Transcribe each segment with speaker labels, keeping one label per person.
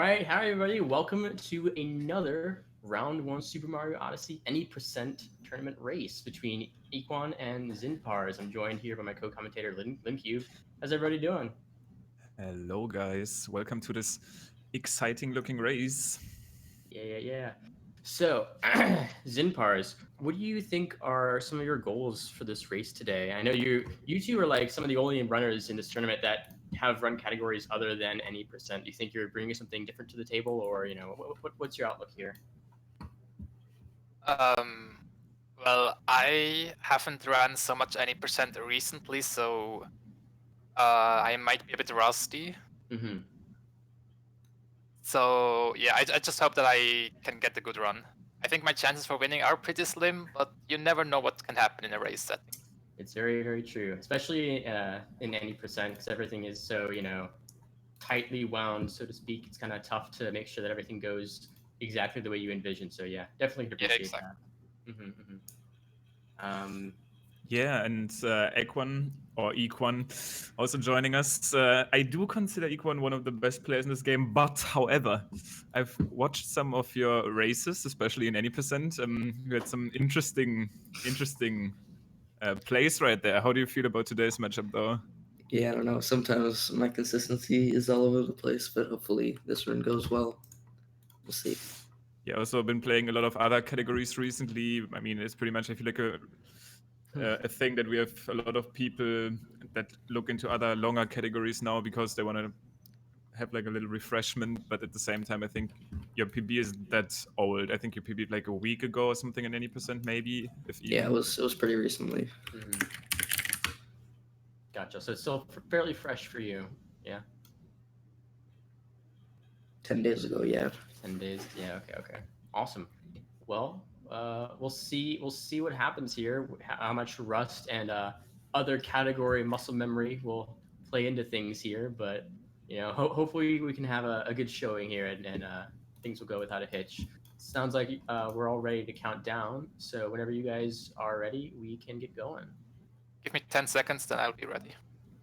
Speaker 1: right, hi everybody. Welcome to another round one Super Mario Odyssey any percent tournament race between Equan and Zinpars. I'm joined here by my co-commentator Limcube. How's everybody doing?
Speaker 2: Hello, guys. Welcome to this exciting looking race.
Speaker 1: Yeah. So, Zinpars, what do you think are some of your goals for this race today? I know you two are like some of the only runners in this tournament that have run categories other than any percent. Do you think you're bringing something different to the table, or what's your outlook here?
Speaker 3: Um, well, I haven't run so much any percent recently, so I might be a bit rusty.
Speaker 1: Mm-hmm.
Speaker 3: So yeah, I just hope that I can get a good run. I think my chances for winning are pretty slim, but you never know what can happen in a race setting.
Speaker 1: It's very true, especially in any percent, because everything is so tightly wound, so to speak. It's kind of tough to make sure that everything goes exactly the way you envision. So yeah, definitely could
Speaker 3: Yeah,
Speaker 1: appreciate
Speaker 3: exactly.
Speaker 1: that. Um,
Speaker 2: Yeah, and Equan or Equan also joining us. I do consider Equan one of the best players in this game, but however, I've watched some of your races, especially in any percent. You had some interesting plays right there. How do you feel about today's matchup, though?
Speaker 4: Yeah, I don't know. Sometimes my consistency is all over the place, but hopefully this run goes well. We'll see.
Speaker 2: Yeah, also been playing a lot of other categories recently. I mean, it's pretty much I feel like a thing that we have a lot of people that look into other longer categories now because they want to have like a little refreshment. But at the same time, I think your PB isn't that old. I think you PB'd like a week ago or something, in any percent maybe, if
Speaker 4: Yeah,
Speaker 2: even.
Speaker 4: it was pretty recently.
Speaker 1: mhm. Gotcha. So it's still fairly fresh for you. Yeah,
Speaker 4: 10 days ago, yeah.
Speaker 1: 10 days. Yeah. Okay. Awesome. Well, we'll see. We'll see what happens here. How much rust and other category muscle memory will play into things here, but hopefully we can have a good showing here, and things will go without a hitch. Sounds like we're all ready to count down. So whenever you guys are ready, we can get going.
Speaker 3: Give me 10 seconds, then I'll be ready.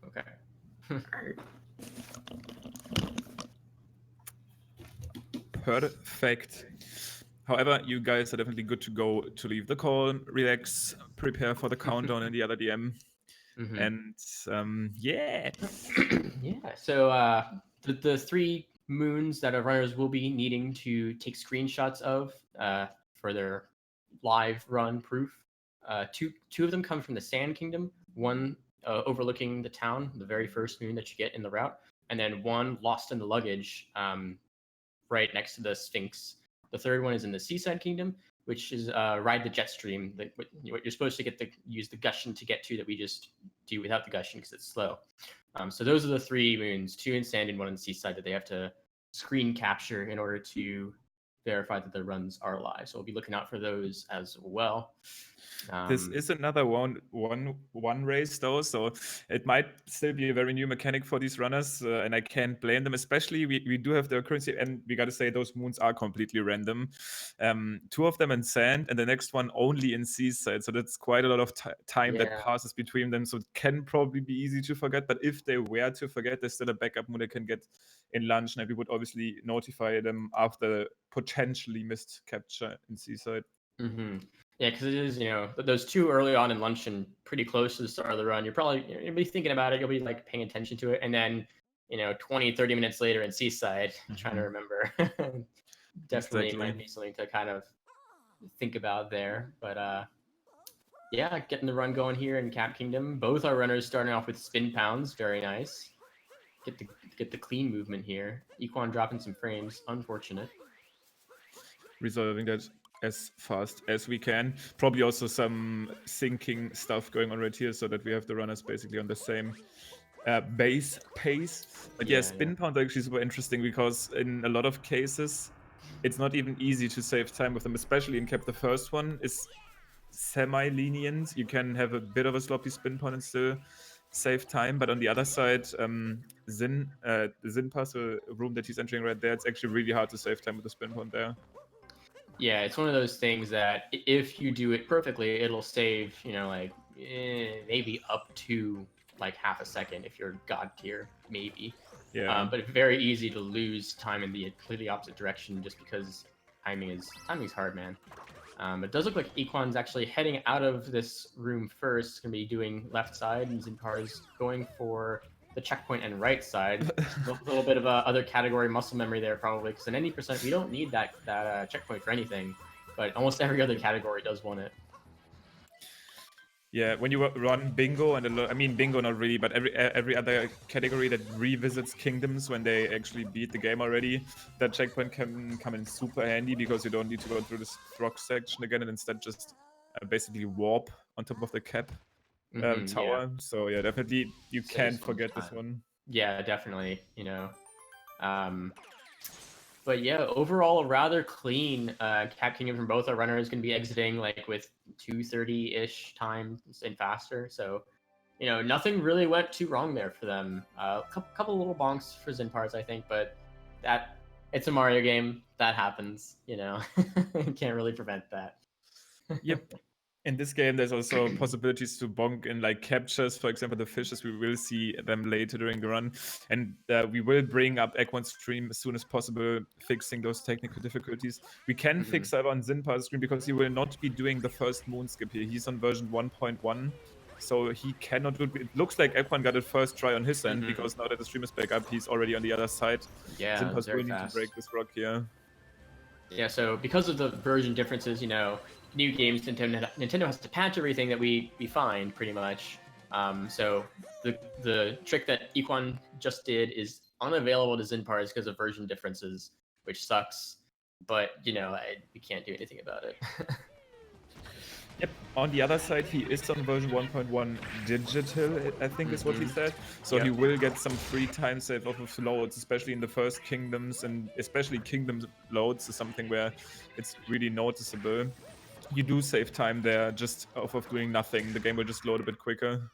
Speaker 1: Okay.
Speaker 4: Alright.
Speaker 2: Perfect. However, you guys are definitely good to go to leave the call, relax, prepare for the countdown in the other DM.
Speaker 1: Mhm.
Speaker 2: And yeah.
Speaker 1: Yeah. So the three moons that our runners will be needing to take screenshots of for their live run proof. Two of them come from the Sand Kingdom. One overlooking the town, the very first moon that you get in the route, and then one lost in the luggage, right next to the Sphinx. The third one is in the Seaside Kingdom, which is ride the jet stream. What you're supposed to use the Gushin to get to that we just do without the Gushin because it's slow. So those are the three moons, two in Sand and one in the Seaside, that they have to screen capture in order to verify that the runs are live. So we'll be looking out for those as well.
Speaker 2: This is another one race though, so it might still be a very new mechanic for these runners, and I can't blame them. Especially we do have the occurrence, and we got to say those moons are completely random. Two of them in Sand, and the next one only in Seaside. So that's quite a lot of time that
Speaker 1: Yeah.
Speaker 2: passes between them. So it can probably be easy to forget. But if they were to forget, there's still a backup moon they can get in lunch, and we would obviously notify them after potentially missed capture in Seaside.
Speaker 1: Mm-hmm. Yeah, because it is, those two early on in lunch and pretty close to the start of the run, you'll be thinking about it, you'll be like paying attention to it, and then 20, 30 minutes later in Seaside, trying to remember. Definitely
Speaker 2: Exactly.
Speaker 1: might be something to kind of think about there. But yeah, getting the run going here in Cap Kingdom. Both our runners starting off with spin pounds, very nice. Get the clean movement here. Equan dropping some frames, unfortunate.
Speaker 2: Resolving that as fast as we can. Probably also some syncing stuff going on right here so that we have the runners basically on the same base pace. But yeah, spin pound are actually super interesting because in a lot of cases, it's not even easy to save time with them, especially in Cap. The first one is semi-lenient. You can have a bit of a sloppy spin pound and still save time. But on the other side, Zinpas, the room that he's entering right there, it's actually really hard to save time with the spin pound there.
Speaker 1: Yeah, it's one of those things that if you do it perfectly, it'll save, maybe up to like half a second if you're god tier, maybe.
Speaker 2: Yeah.
Speaker 1: But it's very easy to lose time in the completely opposite direction just because timing's hard, man. It does look like Equan's actually heading out of this room first. Going to be doing left side, and Zinpars going for the checkpoint and right side. A little bit of other category muscle memory there, probably, because in any percent, we don't need that checkpoint for anything, but almost every other category does want it.
Speaker 2: Yeah, when you run bingo and I mean bingo not really, but every other category that revisits kingdoms when they actually beat the game already, that checkpoint can come in super handy because you don't need to go through this rock section again and instead just basically warp on top of the cap tower.
Speaker 1: Yeah.
Speaker 2: So yeah, definitely you
Speaker 1: Saves
Speaker 2: can't
Speaker 1: so much
Speaker 2: forget this
Speaker 1: time.
Speaker 2: one.
Speaker 1: Yeah, definitely. But yeah, overall, rather clean. Cap Kingdom from both our runners going to be exiting like with 2:30-ish time and faster. So, nothing really went too wrong there for them. Couple little bonks for Zinpars, I think, but it's a Mario game. That happens. Can't really prevent that.
Speaker 2: Yep. In this game, there's also possibilities to bonk in like captures, for example, the fishes. We will see them later during the run. And we will bring up Equan's stream as soon as possible, fixing those technical difficulties. We can fix that on Zinpar's stream because he will not be doing the first moon skip here. He's on version 1.1. So he cannot do it. It looks like Equan got it first try on his end because now that the stream is back up, he's already on the other side.
Speaker 1: Yeah,
Speaker 2: Zinpar's
Speaker 1: very
Speaker 2: will need to
Speaker 1: fast.
Speaker 2: break this rock here.
Speaker 1: Yeah, so because of the version differences, new games, Nintendo has to patch everything that we find pretty much. So the trick that Equan just did is unavailable to Zinpars because of version differences, which sucks. But we can't do anything about it.
Speaker 2: Yep. On the other side, he is on version 1.1 digital, I think is what he said. So he will get some free time save off of loads, especially in the first kingdoms, and especially kingdom loads is something where it's really noticeable. You do save time there just off of doing nothing. The game will just load a bit quicker.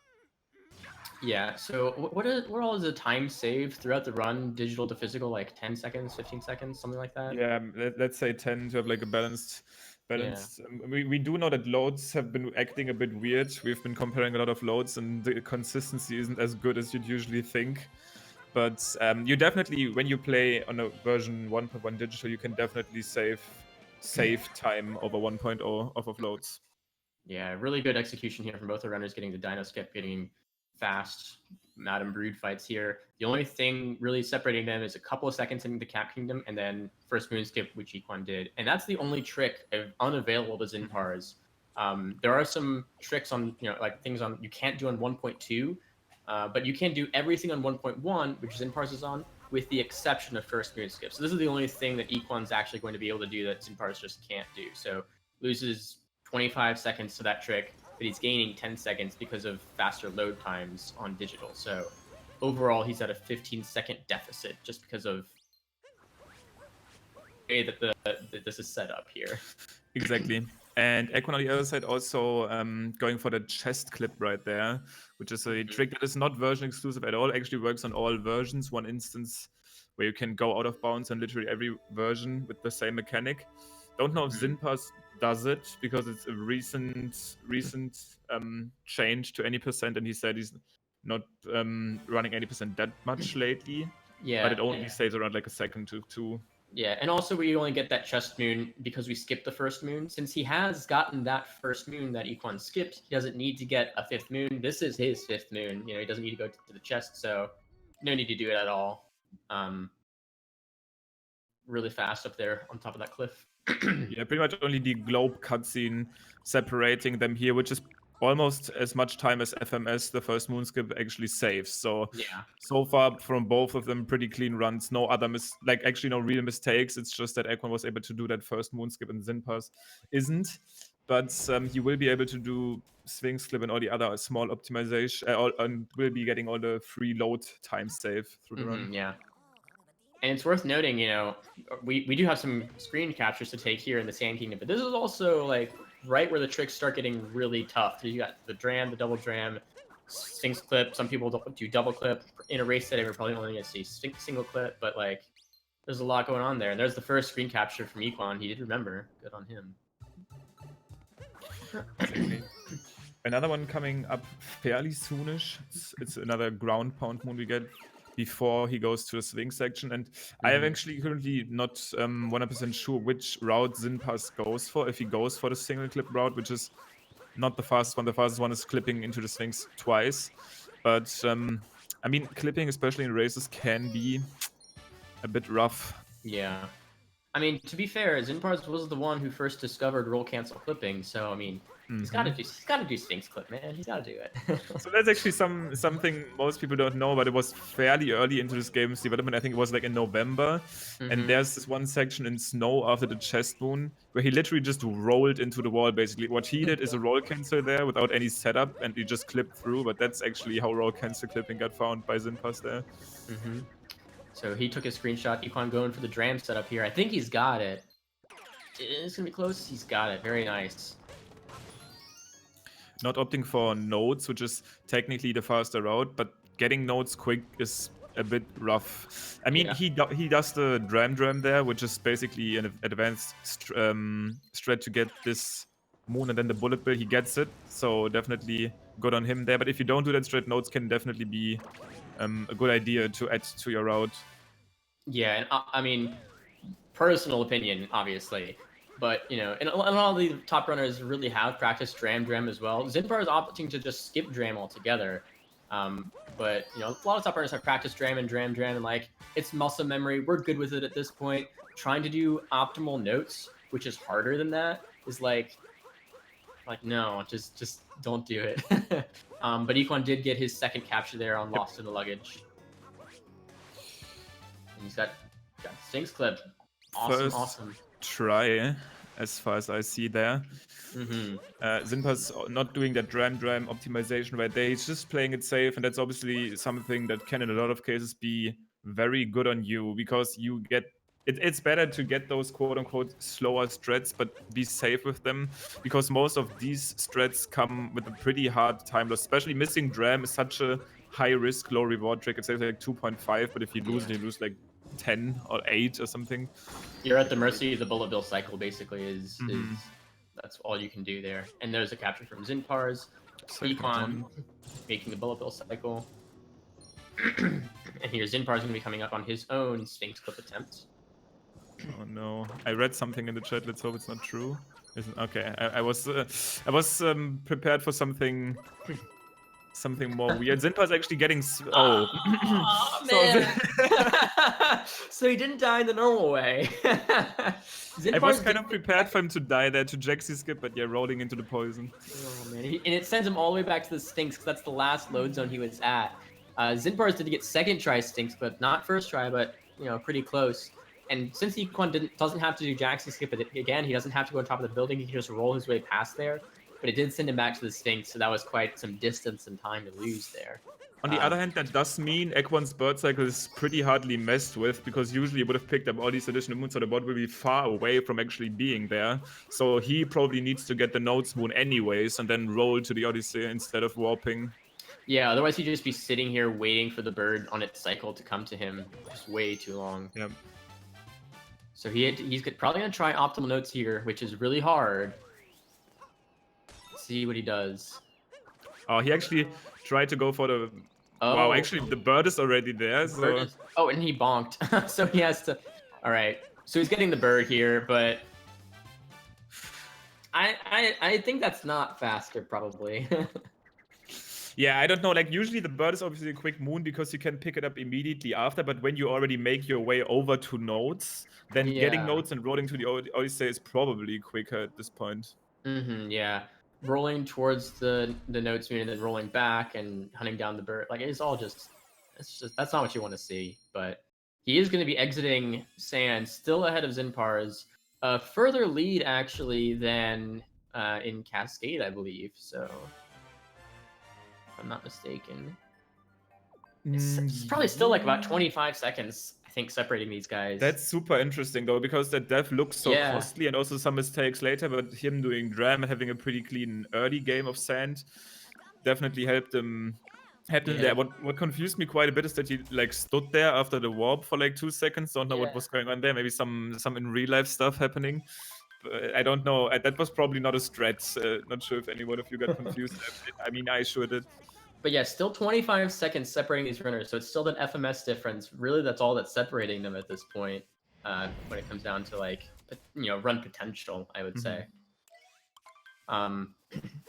Speaker 1: Yeah, so what all is the time save throughout the run, digital to physical, like 10 seconds, 15 seconds, something like that?
Speaker 2: Yeah, let's say 10 to have like a balanced. We do know that loads have been acting a bit weird. We've been comparing a lot of loads, and the consistency isn't as good as you'd usually think. But you definitely, when you play on a version 1.1 digital, you can definitely save time over 1.0 off of loads.
Speaker 1: Yeah, really good execution here from both the runners, getting the Dino Skip, getting fast Madame Brood fights here. The only thing really separating them is a couple of seconds in the Cap Kingdom, and then first Moon Skip, which Equan did. And that's the only trick unavailable to Zinpars. There are some tricks on, like things on you can't do on 1.2, but you can do everything on 1.1, which Zinpars is on, with the exception of first Moon Skip. So this is the only thing that Equan's actually going to be able to do that Zinpars just can't do. So loses 25 seconds to that trick, but he's gaining 10 seconds because of faster load times on digital. So overall, he's at a 15-second deficit just because of the way that this is set up here.
Speaker 2: Exactly. And Equan on the other side also going for the chest clip right there, which is a trick that is not version exclusive at all, actually works on all versions. One instance where you can go out of bounds on literally every version with the same mechanic. Don't know if Zinpars does it because it's a recent change to any percent, and he said he's not running 80% that much lately.
Speaker 1: Yeah,
Speaker 2: but it only stays around like a second to two.
Speaker 1: Yeah, and also we only get that chest moon because we skipped the first moon. Since he has gotten that first moon that Equan skipped, he doesn't need to get a fifth moon. This is his fifth moon. He doesn't need to go to the chest, so no need to do it at all. Really fast up there on top of that cliff.
Speaker 2: Yeah, pretty much only the globe cutscene separating them here, which is almost as much time as FMS, the first moon skip, actually saves. So
Speaker 1: Yeah.
Speaker 2: So far from both of them, pretty clean runs. No other actually no real mistakes. It's just that Equan was able to do that first moon skip and Zinpars isn't. But he will be able to do swing slip and all the other small optimization, and will be getting all the free load time save through the run.
Speaker 1: Yeah. And it's worth noting, we do have some screen captures to take here in the Sand Kingdom, but this is also like right where the tricks start getting really tough. So you got the dram, the double dram, single clip. Some people do double clip. In a race setting, we're probably only going to see single clip, but like there's a lot going on there. And there's the first screen capture from Equan. He did remember. Good on him.
Speaker 2: Exactly. Another one coming up fairly soonish. It's another ground pound moon we get. before he goes to the swing section. And I am actually currently not 100% sure which route Zinpars goes for. If he goes for the single clip route, which is not the fastest one. The fastest one is clipping into the swings twice. But I mean, clipping, especially in races, can be a bit rough.
Speaker 1: Yeah. I mean, to be fair, Zinpars was the one who first discovered roll cancel clipping, so I mean, he's got to do Sphinx clip, man. He's got to do it.
Speaker 2: So that's actually something most people don't know, but it was fairly early into this game's development. I think it was like in November, and there's this one section in snow after the chest moon where he literally just rolled into the wall. Basically, what he did is a roll cancel there without any setup, and he just clipped through. But that's actually how roll cancel clipping got found by Zinpars there.
Speaker 1: So he took a screenshot. Equan going for the dram setup here. I think he's got it. It's gonna be close. He's got it. Very nice.
Speaker 2: Not opting for nodes, which is technically the faster route, but getting nodes quick is a bit rough. I mean, he does the dram there, which is basically an advanced strat to get this moon and then the bullet bill. He gets it, so definitely good on him there. But if you don't do that strat, nodes can definitely be a good idea to add to your route.
Speaker 1: Yeah, and I mean, personal opinion, obviously. But, you know, and a lot of the top runners really have practiced dram as well. Zinpar is opting to just skip dram altogether. But, you know, a lot of top runners have practiced dram, and like, it's muscle memory. We're good with it at this point. Trying to do optimal notes, which is harder than that, is like no, just don't do it. But Equan did get his second capture there on Lost in the Luggage. And he's got Sphinx clip. Awesome.
Speaker 2: Try, as far as I see there. Zinpars not doing that dram optimization right there. He's just playing it safe, and that's obviously something that can in a lot of cases be very good on you, because you get it's better to get those quote-unquote slower strats, but be safe with them, because most of these strats come with a pretty hard time loss. Especially missing dram is such a high risk, low reward trick. It's like 2.5, but if you lose, you lose like 10 or 8 or something.
Speaker 1: You're at the mercy of the bullet bill cycle, basically, is that's all you can do there. And there's a capture from Zinpars. Equan making the bullet bill cycle. And here Zinpars going to be coming up on his own Sphinx clip attempt.
Speaker 2: Oh no! I read something in the chat. Let's hope it's not true. Okay, I was prepared for something more weird. Zinpars actually getting
Speaker 1: man. So he didn't die in the normal way.
Speaker 2: I was kind of prepared for him to die there to Jaxi skip, but yeah, rolling into the poison.
Speaker 1: Oh man, and it sends him all the way back to the Sphinx, because that's the last load zone he was at. Zinpars did get second try Sphinx, but not first try, but you know, pretty close. And since Equan doesn't have to do Jaxi skip it again, he doesn't have to go on top of the building. He can just roll his way past there. But it did send him back to the Sphinx, so that was quite some distance and time to lose there.
Speaker 2: On the other hand, that does mean Equan's bird cycle is pretty hardly messed with, because usually he would have picked up all these additional moons, so the bot will be far away from actually being there. So he probably needs to get the nodes moon anyways, and then roll to the Odyssey instead of warping.
Speaker 1: Yeah, otherwise he'd just be sitting here waiting for the bird on its cycle to come to him. Just way too long.
Speaker 2: Yep.
Speaker 1: So he's probably going to try optimal notes here, which is really hard. Let's see what he does.
Speaker 2: Oh, he actually tried to go for the... Oh. Wow, actually the bird is already there. So...
Speaker 1: Oh, and he bonked. So he has to... Alright, so he's getting the bird here, but... I think that's not faster, probably.
Speaker 2: Yeah, I don't know, like usually the bird is obviously a quick moon because you can pick it up immediately after, but when you already make your way over to nodes, then getting nodes and rolling to the Odyssey is probably quicker at this point.
Speaker 1: Yeah. Rolling towards the nodes moon and then rolling back and hunting down the bird, like it's just that's not what you want to see. But he is going to be exiting Sand, still ahead of Zinpars. A further lead actually than in Cascade, I believe, so... if I'm not mistaken. It's probably still like about 25 seconds, I think, separating these guys.
Speaker 2: That's super interesting though, because that dev looks so costly, and also some mistakes later, but him doing dram and having a pretty clean early game of Sand definitely helped him there. What confused me quite a bit is that he like stood there after the warp for like 2 seconds, don't know what was going on there, maybe some in real life stuff happening. I don't know. That was probably not a strat. Not sure if anyone of you got confused. I mean, I sure did.
Speaker 1: But yeah, still 25 seconds separating these runners, so it's still an FMS difference. Really, that's all that's separating them at this point. When it comes down to like run potential, I would say.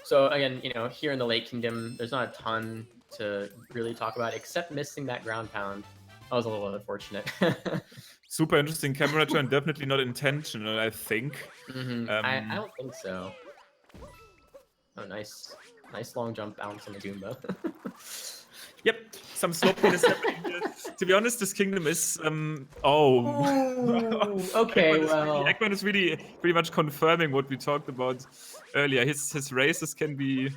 Speaker 1: So again, here in the Lake Kingdom, there's not a ton to really talk about except missing that ground pound. That was a little unfortunate.
Speaker 2: Super interesting camera turn, definitely not intentional, I think.
Speaker 1: I don't think so. Oh, nice long jump bounce on the Goomba.
Speaker 2: Yep, some sloppiness happening here. To be honest, this kingdom is
Speaker 1: okay, well,
Speaker 2: Equan is really pretty much confirming what we talked about earlier. His races can be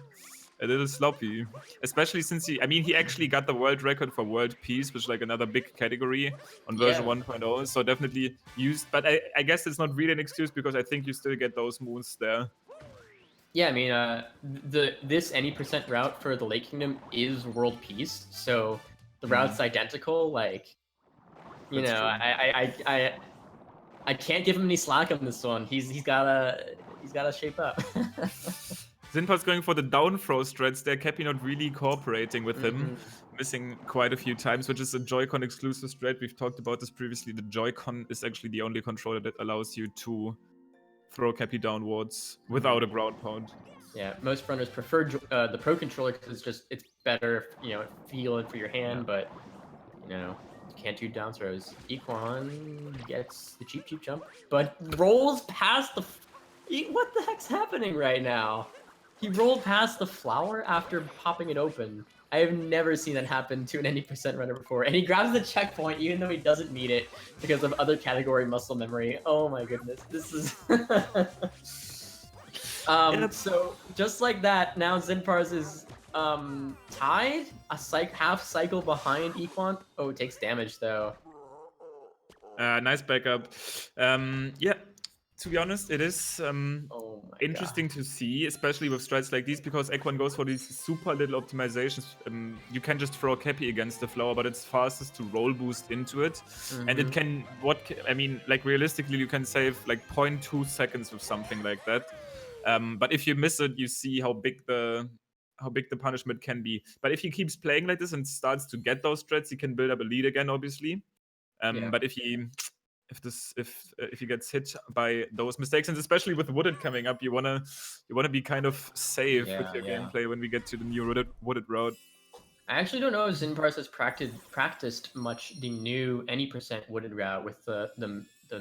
Speaker 2: a little sloppy, especially since he actually got the world record for world peace, which is like another big category on version 1.0. So definitely used, but I guess it's not really an excuse because I think you still get those moves there.
Speaker 1: Yeah, I mean, this any percent route for the Lake Kingdom is world peace, so the route's identical. Like, I can't give him any slack on this one. He's gotta shape up.
Speaker 2: Zinpars going for the down throw strats there. Cappy not really cooperating with him, missing quite a few times, which is a Joy-Con exclusive strat. We've talked about this previously. The Joy-Con is actually the only controller that allows you to throw Cappy downwards without a ground pound.
Speaker 1: Yeah, most runners prefer the Pro controller because it's better, feel it for your hand, but you can't do down throws. Equan gets the cheap jump, but rolls past the. What the heck's happening right now? He rolled past the flower after popping it open. I have never seen that happen to an any percent runner before. And he grabs the checkpoint even though he doesn't need it because of other category muscle memory. Oh my goodness, this is... So just like that, now Zinpars is tied, half cycle behind Equan. Oh, it takes damage though.
Speaker 2: Nice backup. Yeah. To be honest, it is interesting to see, especially with strats like these, because Equan goes for these super little optimizations. You can just throw Cappy against the flower, but it's fastest to roll boost into it. And it can, like realistically, you can save like 0.2 seconds with something like that. But if you miss it, you see how big the punishment can be. But if he keeps playing like this and starts to get those strats, he can build up a lead again, obviously. But if he gets hit by those mistakes, and especially with Wooded coming up, you wanna be kind of safe with your gameplay when we get to the new Wooded route.
Speaker 1: I actually don't know if Zinpars has practiced much the new any percent Wooded route with the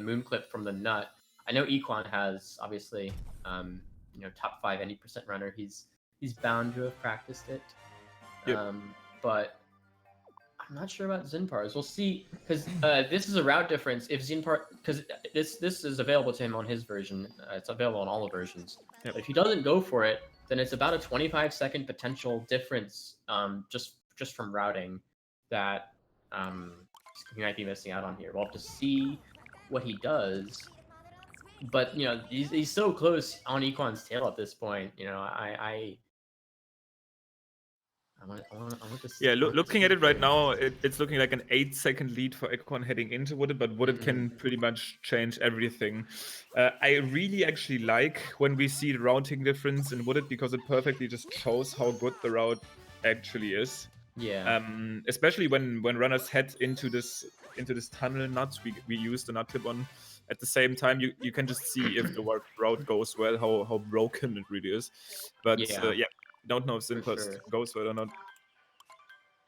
Speaker 1: moon clip from the nut. I know Equan has, obviously, top 5 any percent runner. He's bound to have practiced it.
Speaker 2: Yep.
Speaker 1: But I'm not sure about Zinpars. We'll see, because this is a route difference. If Zinpars, because this is available to him on his version, it's available on all the versions.
Speaker 2: Yep.
Speaker 1: But if he doesn't go for it, then it's about a 25-second potential difference, just from routing that he might be missing out on here. We'll have to see what he does. But he's so close on Equan's tail at this point. I want to see.
Speaker 2: Yeah, looking at it right now, it's looking like an 8-second lead for Equan heading into Wooded, but Wooded can pretty much change everything. I really actually like when we see the routing difference in Wooded because it perfectly just shows how good the route actually is.
Speaker 1: Yeah.
Speaker 2: Especially when runners head into this tunnel nut, we use the nut tip on. At the same time, you can just see if the route goes well, how broken it really is. But yeah. Don't know if Zinpars goes well or not.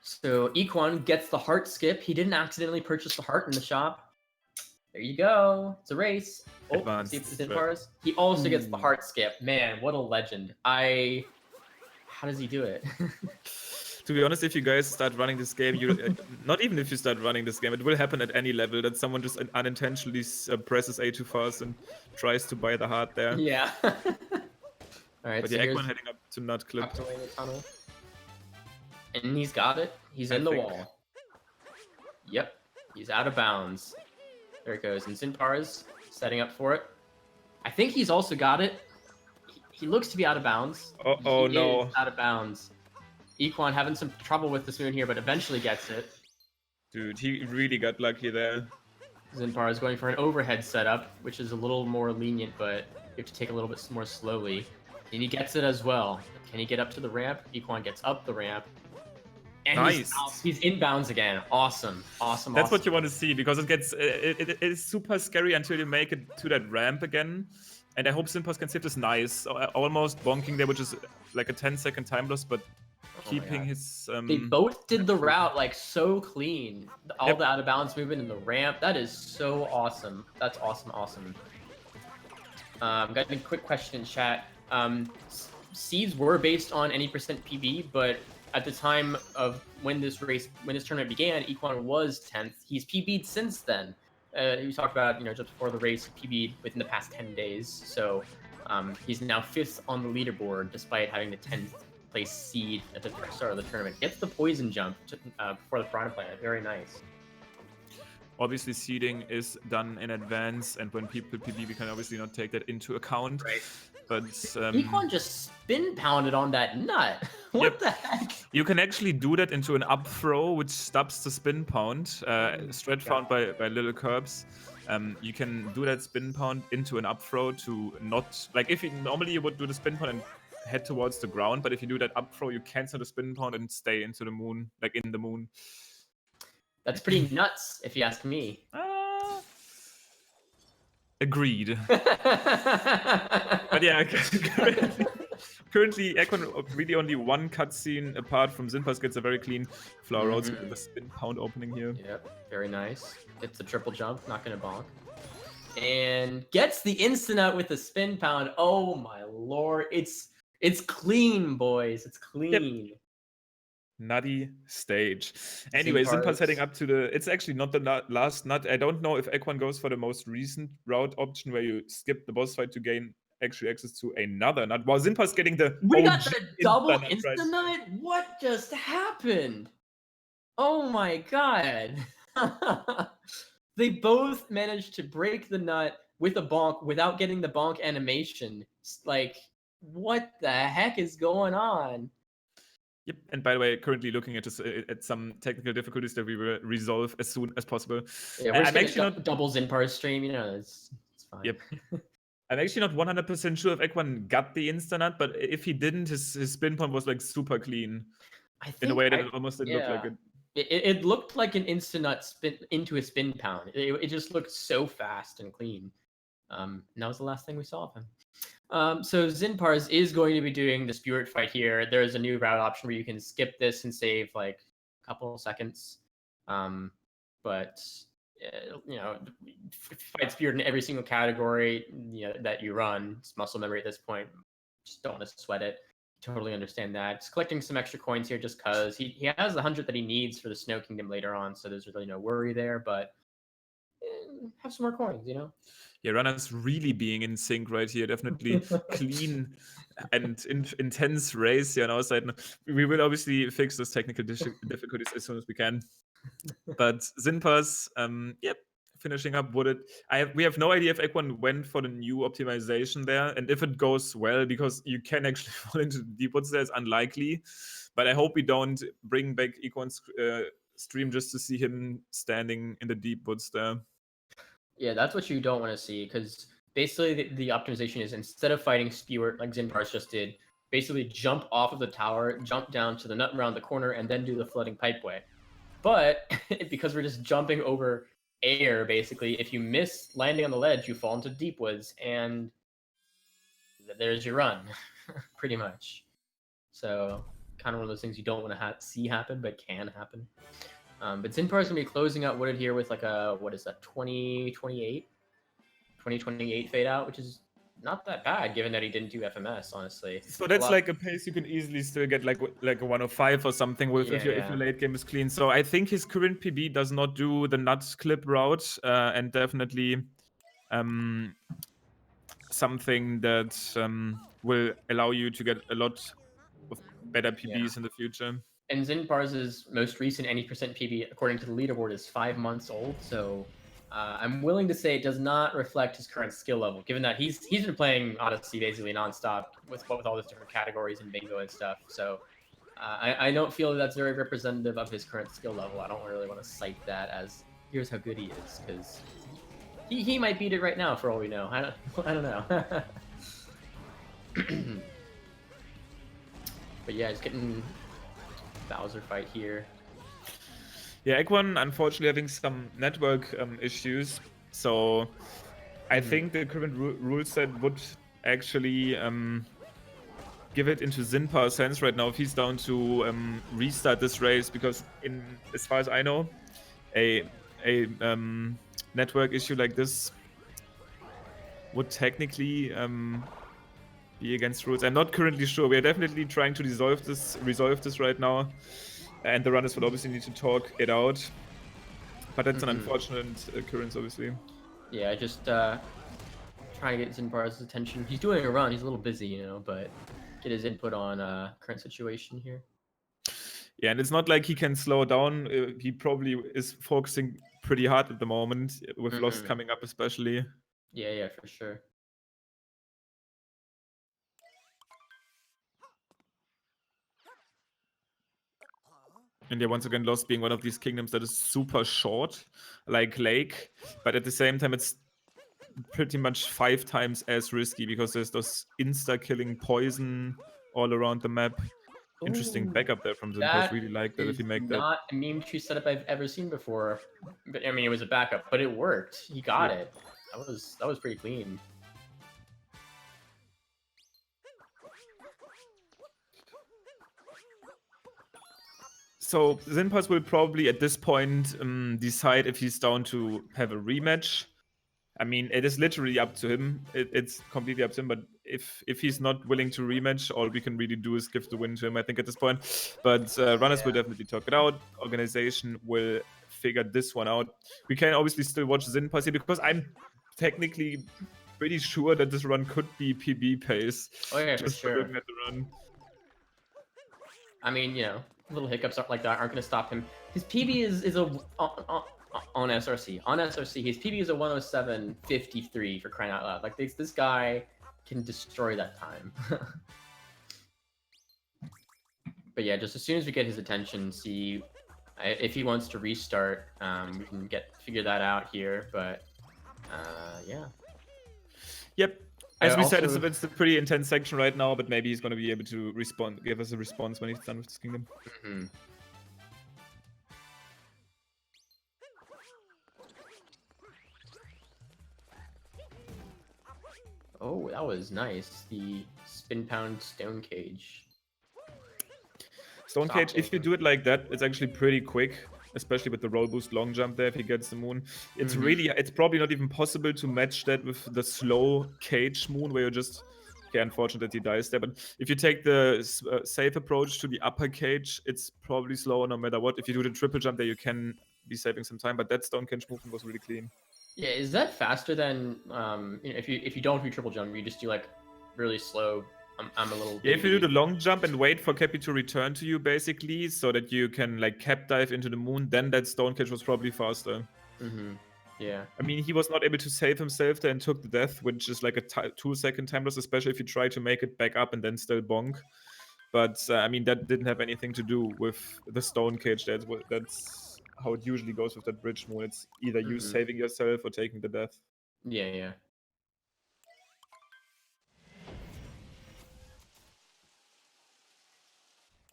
Speaker 1: So Equan gets the heart skip. He didn't accidentally purchase the heart in the shop. There you go. It's a race. Oh,
Speaker 2: Advanced
Speaker 1: see if it's Zinpars. He also gets the heart skip. Man, what a legend. How does he do it?
Speaker 2: To be honest, if you guys start running this game, not even if you start running this game, it will happen at any level that someone just unintentionally presses A too fast and tries to buy the heart there.
Speaker 1: Yeah. All right,
Speaker 2: but
Speaker 1: so
Speaker 2: yeah, Equan heading up to nut clip.
Speaker 1: Up to the tunnel. And he's got it. He's in the wall. Yep. He's out of bounds. There it goes. And Zinpars setting up for it. I think he's also got it. He looks to be out of bounds.
Speaker 2: Oh no.
Speaker 1: Out of bounds. Equan having some trouble with the spoon here, but eventually gets it.
Speaker 2: Dude, he really got lucky there.
Speaker 1: Zinpars going for an overhead setup, which is a little more lenient, but you have to take a little bit more slowly. And he gets it as well. Can he get up to the ramp? Equan gets up the ramp. And
Speaker 2: Nice.
Speaker 1: he's inbounds again. Awesome.
Speaker 2: That's what you want to see, because it gets it is super scary until you make it to that ramp again. And I hope Zinpars can save this. Nice. Almost bonking there, which is like a 10-second time loss, but keeping his...
Speaker 1: They both did the route like so clean. All the out of bounds movement in the ramp. That is so awesome. That's awesome. Got a quick question in chat. Seeds were based on any percent PB, but at the time of when this tournament began, Equan was 10th. He's PB'd since then. We talked about, just before the race, PB'd within the past 10 days. So he's now 5th on the leaderboard, despite having the 10th place seed at the start of the tournament. Gets the poison jump before the Piranha Plant. Very nice.
Speaker 2: Obviously, seeding is done in advance, and when people PB, we can obviously not take that into account.
Speaker 1: Right.
Speaker 2: But
Speaker 1: Equan just spin pounded on that nut. What the heck?
Speaker 2: You can actually do that into an up throw, which stops the spin pound. Stretch found by little curbs. You can do that spin pound into an up throw to not, like, if you normally you would do the spin pound and head towards the ground, but if you do that up throw, you cancel the spin pound and stay into the moon, like in the moon.
Speaker 1: That's pretty nuts, if you ask me.
Speaker 2: Agreed. But yeah, currently Equan really only one cutscene apart from Zinpars gets a very clean flower road with the spin pound opening here.
Speaker 1: Yep, very nice. It's a triple jump, not gonna bonk. And gets the instant out with the spin pound. Oh my lord, it's clean, boys. It's clean.
Speaker 2: Yep. Nutty stage. Anyway, Zinpars heading up to the... It's actually not the last nut. I don't know if Equan goes for the most recent route option where you skip the boss fight to gain actually access to another nut. Wow, Zinpars getting the...
Speaker 1: We got the double insta-nut? What just happened? Oh my god. They both managed to break the nut with a bonk without getting the bonk animation. Like, what the heck is going on?
Speaker 2: Yep, and by the way, currently looking at some technical difficulties that we will resolve as soon as possible.
Speaker 1: Yeah, we're just gonna double Zinpars stream, it's fine.
Speaker 2: Yep. I'm actually not 100% sure if Equan got the insta-nut, but if he didn't, his spin point was like super clean. In a way that it almost didn't look like it.
Speaker 1: It looked like an insta-nut spin into a spin pound. It just looked so fast and clean. And that was the last thing we saw of him. So Zinpars is going to be doing the Spirit fight here. There's a new route option where you can skip this and save like a couple of seconds. But fight Spirit in every single category that you run. It's muscle memory at this point. Just don't want to sweat it. Totally understand that. Just collecting some extra coins here just because he has the 100 that he needs for the Snow Kingdom later on, so there's really no worry there. But have some more coins,
Speaker 2: Yeah, runners really being in sync right here. Definitely clean and intense race here on our side. We will obviously fix those technical difficulties as soon as we can. But Zinpars, yep, finishing up wooded. We have no idea if Equan went for the new optimization there, and if it goes well, because you can actually fall into deep woods there, it's unlikely. But I hope we don't bring back Equan's stream just to see him standing in the deep woods there.
Speaker 1: Yeah, that's what you don't want to see, because basically the optimization is, instead of fighting Spewer like Zinpars just did, basically jump off of the tower, jump down to the nut around the corner, and then do the floating pipeway. But because we're just jumping over air, basically, if you miss landing on the ledge, you fall into deep woods, and there's your run, pretty much. So kind of one of those things you don't want to see happen, but can happen. But Zinpars is going to be closing out wooded here with like a, what is that, 2028 fade out, which is not that bad given that he didn't do FMS, honestly.
Speaker 2: So that's like a pace you can easily still get like a 105 or something with if your late game is clean. So I think his current PB does not do the nut clip route, and definitely something that will allow you to get a lot of better PBs in the future.
Speaker 1: And Zinpars' most recent 80% PB, according to the leaderboard, is 5 months old. So I'm willing to say it does not reflect his current skill level, given that he's been playing Odyssey basically nonstop with all those different categories and bingo and stuff. So I don't feel that's very representative of his current skill level. I don't really want to cite that as here's how good he is, because he might beat it right now for all we know. I don't know. But yeah, he's getting Bowser fight here.
Speaker 2: Yeah, Equan unfortunately having some network issues, so I think the current rule set would actually give it into Zinpar's hands right now if he's down to restart this race, because as far as I know, a network issue like this would technically be against rules. I'm not currently sure. We are definitely trying to resolve this right now, and the runners will obviously need to talk it out. But that's an unfortunate occurrence, obviously.
Speaker 1: Yeah, just trying to get Zinpar's attention. He's doing a run. He's a little busy, you know, but get his input on current situation here.
Speaker 2: Yeah, and it's not like he can slow down. He probably is focusing pretty hard at the moment, with Lost coming up especially.
Speaker 1: Yeah, for sure.
Speaker 2: And yeah, once again, Lost being one of these kingdoms that is super short, like Lake, but at the same time, it's pretty much 5 times as risky because there's those insta-killing poison all around the map. Interesting
Speaker 1: Ooh,
Speaker 2: backup there from Zinpars.
Speaker 1: that
Speaker 2: Really like that if you make that.
Speaker 1: Not a meme tree setup I've ever seen before. But I mean, it was a backup, but it worked. He got it. That was pretty clean.
Speaker 2: So Zinpars will probably at this point decide if he's down to have a rematch. I mean, it is literally up to him. It's completely up to him. But if he's not willing to rematch, all we can really do is give the win to him, I think, at this point. But runners will definitely talk it out. Organization will figure this one out. We can obviously still watch Zinpars here because I'm technically pretty sure that this run could be PB pace.
Speaker 1: Oh yeah,
Speaker 2: just
Speaker 1: for sure.
Speaker 2: looking at the run.
Speaker 1: I mean, you know, little hiccups like that aren't going to stop him. His PB is a on SRC. On SRC, his PB is a 107.53 for crying out loud. Like this guy can destroy that time. But yeah, just as soon as we get his attention, see if he wants to restart, we can figure that out here. But yeah.
Speaker 2: Yep. As we said, it's a pretty intense section right now, but maybe he's going to be able to give us a response when he's done with this kingdom.
Speaker 1: Oh, that was nice. The spin pound stone cage.
Speaker 2: Stone cage, if you do it like that, it's actually pretty quick, especially with the roll boost long jump there if he gets the moon. It's it's probably not even possible to match that with the slow cage moon where you just, okay, unfortunate that he dies there, but if you take the safe approach to the upper cage, it's probably slower no matter what. If you do the triple jump there, you can be saving some time, but that stone cage movement was really clean.
Speaker 1: Yeah, is that faster than you know, if you don't do triple jump, you just do like really slow? I'm a little.
Speaker 2: Yeah, if you do the long jump and wait for Cappy to return to you, basically, so that you can like cap dive into the moon, then that stone cage was probably faster.
Speaker 1: Yeah.
Speaker 2: I mean, he was not able to save himself there and took the death, which is like a 2-second time loss, especially if you try to make it back up and then still bonk. But I mean, that didn't have anything to do with the stone cage. That's how it usually goes with that bridge moon. It's either you saving yourself or taking the death.
Speaker 1: Yeah.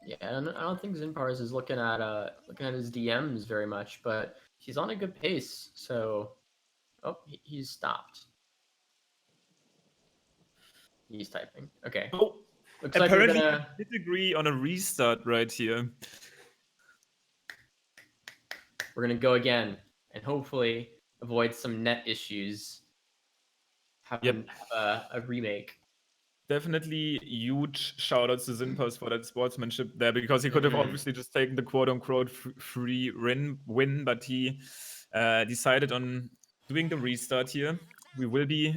Speaker 1: Yeah, I don't think Zinpars is looking at his DMs very much, but he's on a good pace. So, he's stopped. He's typing. Okay.
Speaker 2: Oh,
Speaker 1: looks
Speaker 2: apparently
Speaker 1: like we're gonna...
Speaker 2: we did agree on a restart right here.
Speaker 1: We're gonna go again and hopefully avoid some net issues. Have a remake.
Speaker 2: Definitely huge shout outs to Zinpars for that sportsmanship there, because he could have obviously just taken the quote-unquote free win, but he decided on doing the restart here. We will be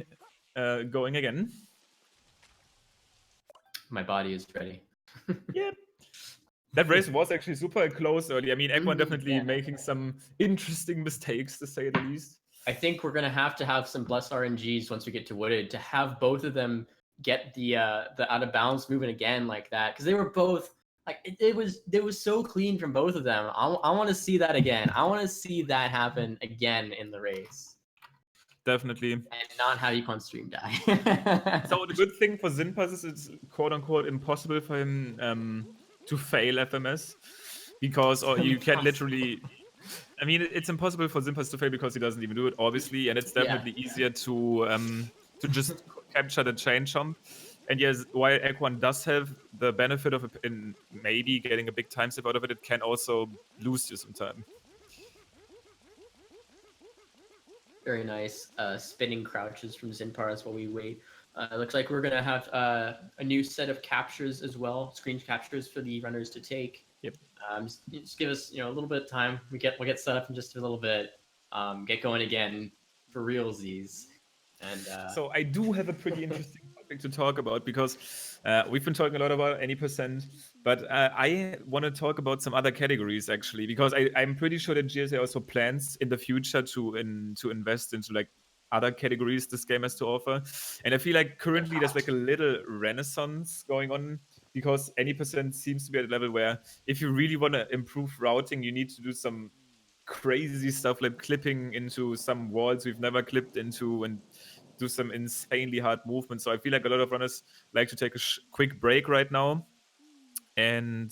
Speaker 2: going again.
Speaker 1: My body is ready.
Speaker 2: Yep. That race was actually super close early. I mean, Equan definitely making some interesting mistakes, to say the least.
Speaker 1: I think we're gonna have to have some bless RNGs once we get to Wooded to have both of them get the out of bounds movement again like that, because they were both like it was so clean from both of them. I want to see that again. I want to see that happen again in the race.
Speaker 2: Definitely.
Speaker 1: And not have Equan stream die.
Speaker 2: So the good thing for Zinpars is it's quote unquote impossible for him to fail FMS. because you can literally. I mean, it's impossible for Zinpars to fail because he doesn't even do it, obviously, and it's definitely easier to just capture the chain jump. And yes, while Equan does have the benefit of in maybe getting a big time step out of it, it can also lose you some time.
Speaker 1: Very nice. Spinning crouches from Zinpars while we wait. It looks like we're gonna have a new set of captures as well, screen captures for the runners to take.
Speaker 2: Yep.
Speaker 1: Just give us a little bit of time. We'll get set up in just a little bit. Get going again for realsies. And
Speaker 2: so I do have a pretty interesting topic to talk about because we've been talking a lot about any percent, but I want to talk about some other categories actually, because I'm pretty sure that GSA also plans in the future to invest into like other categories this game has to offer. And I feel like currently there's like a little renaissance going on because any percent seems to be at a level where if you really want to improve routing, you need to do some crazy stuff like clipping into some walls we've never clipped into and do some insanely hard movements. So I feel like a lot of runners like to take a quick break right now and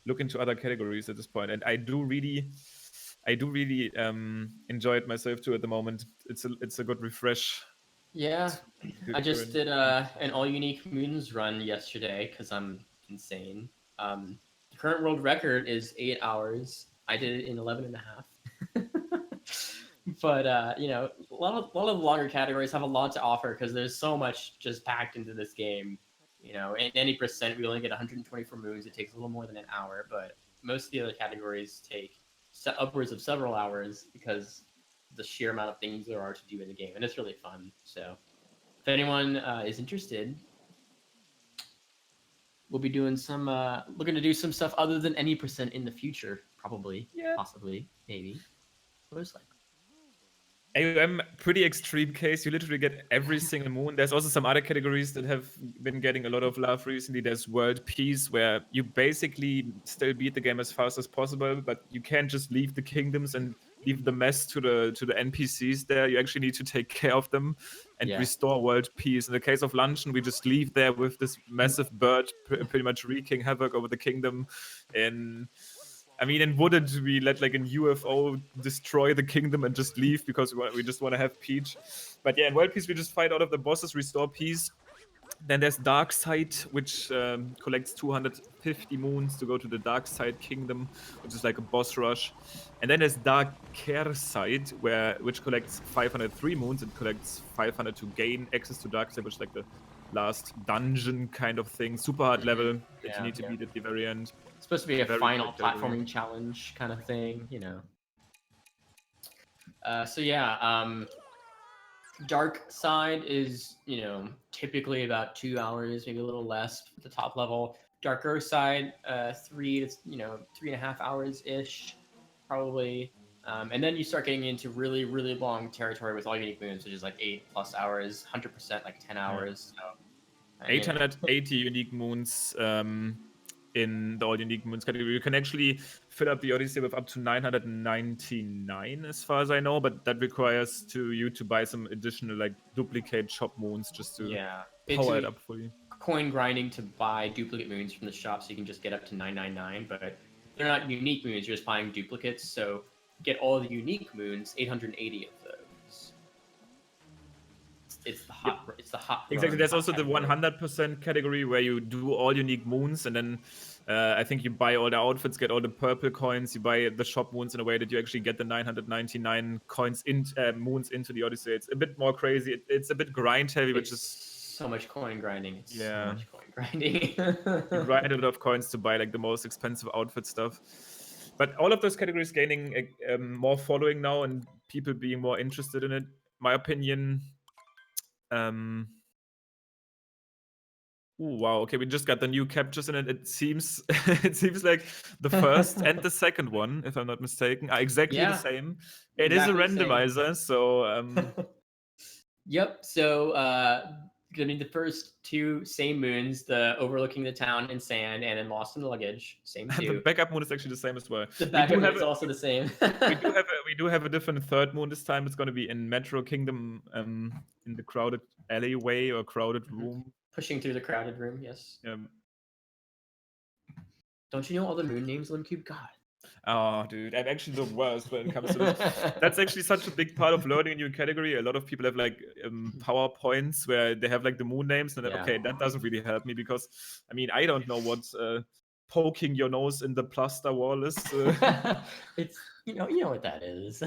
Speaker 2: look into other categories at this point. And I do really enjoy it myself too at the moment. It's a good refresh.
Speaker 1: yeah, I just did an all unique moons run yesterday because I'm insane. The current world record is 8 hours. I did it in 11 and a half. But a lot of longer categories have a lot to offer because there's so much just packed into this game. In any percent, we only get 124 moons. It takes a little more than an hour, but most of the other categories take upwards of several hours because the sheer amount of things there are to do in the game, and it's really fun. So, if anyone is interested, we'll be doing some looking to do some stuff other than any percent in the future, probably, possibly, maybe, most likely.
Speaker 2: I'm pretty extreme case. You literally get every single moon. There's also some other categories that have been getting a lot of love recently. There's World Peace, where you basically still beat the game as fast as possible, but you can't just leave the kingdoms and leave the mess to the NPCs there. You actually need to take care of them and restore world peace. In the case of Luncheon, we just leave there with this massive bird pretty much wreaking havoc over the kingdom. And wouldn't we let like a UFO destroy the kingdom and just leave because we just want to have peace? But yeah, in World Peace, we just fight out of the bosses, restore peace. Then there's Dark Side, which collects 250 moons to go to the Dark Side Kingdom, which is like a boss rush. And then there's Darker Side, which collects 503 moons and collects 500 to gain access to Dark Side, which is like the last dungeon kind of thing, super hard level that you need to beat at the very end.
Speaker 1: It's supposed to be a final platforming challenge kind of thing, Dark Side is, typically about 2 hours, maybe a little less at the top level. Darker Side, 3 to 3.5 hours ish, probably. And then you start getting into really, really long territory with all unique moons, which is like 8+ hours, 100% like 10 hours. So,
Speaker 2: 880 unique moons in the all unique moons category. You can actually fill up the Odyssey with up to 999 as far as I know, but that requires you to buy some additional like duplicate shop moons just to power it up fully.
Speaker 1: Coin grinding to buy duplicate moons from the shop so you can just get up to 999, but they're not unique moons, you're just buying duplicates, so get all the unique moons, 880 of those. It's the hot. It's the hot.
Speaker 2: Exactly. There's also the 100% category where you do all unique moons, and then I think you buy all the outfits, get all the purple coins. You buy the shop moons in a way that you actually get the 999 coins moons into the Odyssey. It's a bit more crazy. It's a bit grind heavy, which is
Speaker 1: so much coin grinding. It's so much coin grinding.
Speaker 2: You grind a lot of coins to buy like the most expensive outfit stuff. But all of those categories gaining more following now and people being more interested in it. My opinion. Wow. Okay, we just got the new captures in it. It seems like the first and the second one, if I'm not mistaken, are exactly the same. It is a randomizer, so.
Speaker 1: Yep. So, the first two same moons, the overlooking the town in sand and then lost in the luggage. Same two.
Speaker 2: The backup moon is actually the same as well.
Speaker 1: The backup moon is also the same.
Speaker 2: we do have a different third moon this time. It's going to be in Metro Kingdom, in the crowded alleyway or crowded room.
Speaker 1: Pushing through the crowded room, yes. Don't you know all the moon names, Limcube? God.
Speaker 2: Oh, dude, I'm actually the worst when it comes to this. That's actually such a big part of learning a new category. A lot of people have like PowerPoints where they have like the moon names, and
Speaker 1: Yeah.
Speaker 2: okay, that doesn't really help me because I mean I don't know what poking your nose in the plaster wall is.
Speaker 1: It's you know what that is.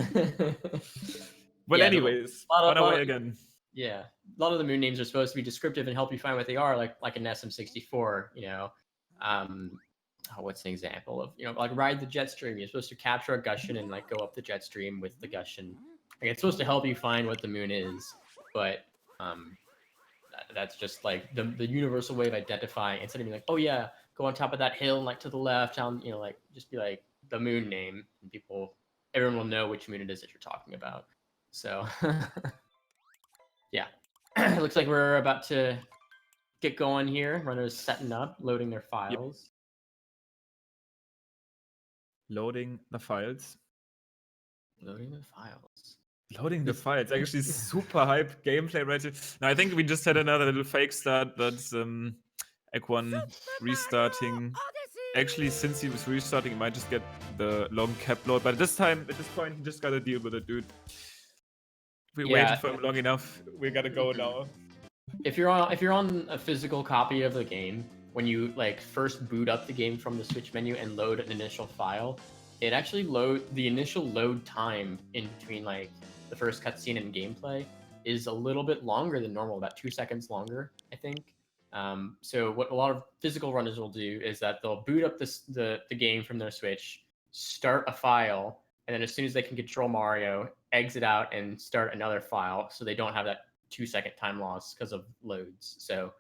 Speaker 2: Well,
Speaker 1: Yeah,
Speaker 2: anyways,
Speaker 1: lot
Speaker 2: on our way
Speaker 1: of-
Speaker 2: again.
Speaker 1: Yeah, a lot of the moon names are supposed to be descriptive and help you find what they are, like an SM64. What's an example of like ride the jet stream? You're supposed to capture a Gushen and like go up the jet stream with the Gushen. Like, it's supposed to help you find what the moon is, but that's just like the universal way of identifying. Instead of being like, oh yeah, go on top of that hill and like to the left, down, like just be like the moon name, and everyone will know which moon it is that you're talking about. So yeah, looks like we're about to get going here. Runners setting up, loading their files.
Speaker 2: Loading the files.
Speaker 1: Loading the files.
Speaker 2: Loading the files. Actually, super hype gameplay right here. Now, I think we just had another little fake start. That's Equan restarting. Actually, since he was restarting, he might just get the long cap load. But at this point, he just gotta deal with it, dude. We waited for him long enough. We gotta go now.
Speaker 1: If you're on a physical copy of the game, when you like first boot up the game from the Switch menu and load an initial file, it actually the initial load time in between like the first cutscene and gameplay is a little bit longer than normal, about 2 seconds longer, I think. So what a lot of physical runners will do is that they'll boot up the game from their Switch, start a file, and then as soon as they can control Mario, exit out and start another file, so they don't have that 2-second time loss because of loads. So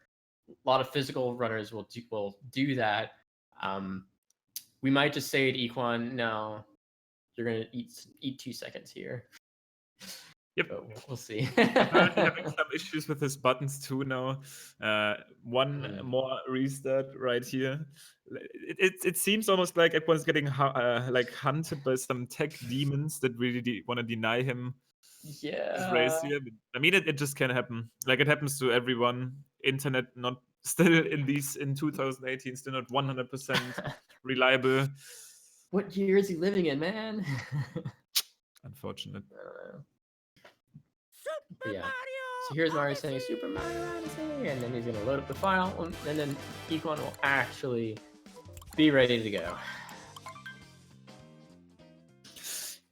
Speaker 1: a lot of physical runners will do that. We might just say to Equan, no, you're gonna eat 2 seconds here.
Speaker 2: Yep.
Speaker 1: But we'll see.
Speaker 2: Apparently having some issues with his buttons too now. One more restart right here. It seems almost like everyone's getting like hunted by some tech demons that really want to deny him his race here. I mean, it just can happen. Like it happens to everyone. Internet not still in 2018 still not 100% reliable.
Speaker 1: What year is he living in, man?
Speaker 2: Unfortunate.
Speaker 1: Yeah. So here's Mario saying Super Mario Odyssey, and then he's gonna load up the file, and then Equan will actually be ready to go.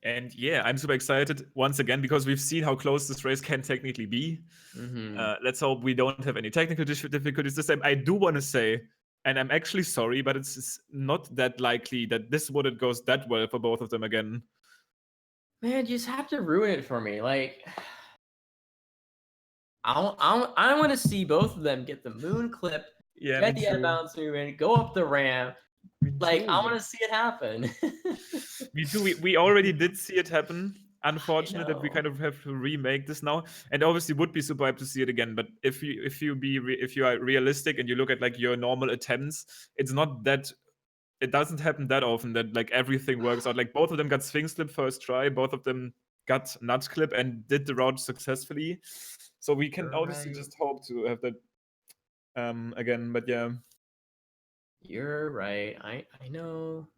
Speaker 2: And yeah, I'm super excited once again because we've seen how close this race can technically be. Let's hope we don't have any technical difficulties this time. I do want to say, and I'm actually sorry, but it's not that likely that this wouldn't go that well for both of them again.
Speaker 1: Man, you just have to ruin it for me. Like, I want to see both of them get the moon clip, get the bounce movement, go up the ramp. Like, I want to see it happen.
Speaker 2: Me too. We already did see it happen. Unfortunate that we kind of have to remake this now, and obviously would be super hyped to see it again. But if you are realistic and you look at like your normal attempts, it's not that. It doesn't happen that often that like everything works out. Like both of them got Sphinx Clip first try, both of them got Nudge Clip and did the route successfully. So we can obviously just hope to have that again. But yeah.
Speaker 1: You're right. I know.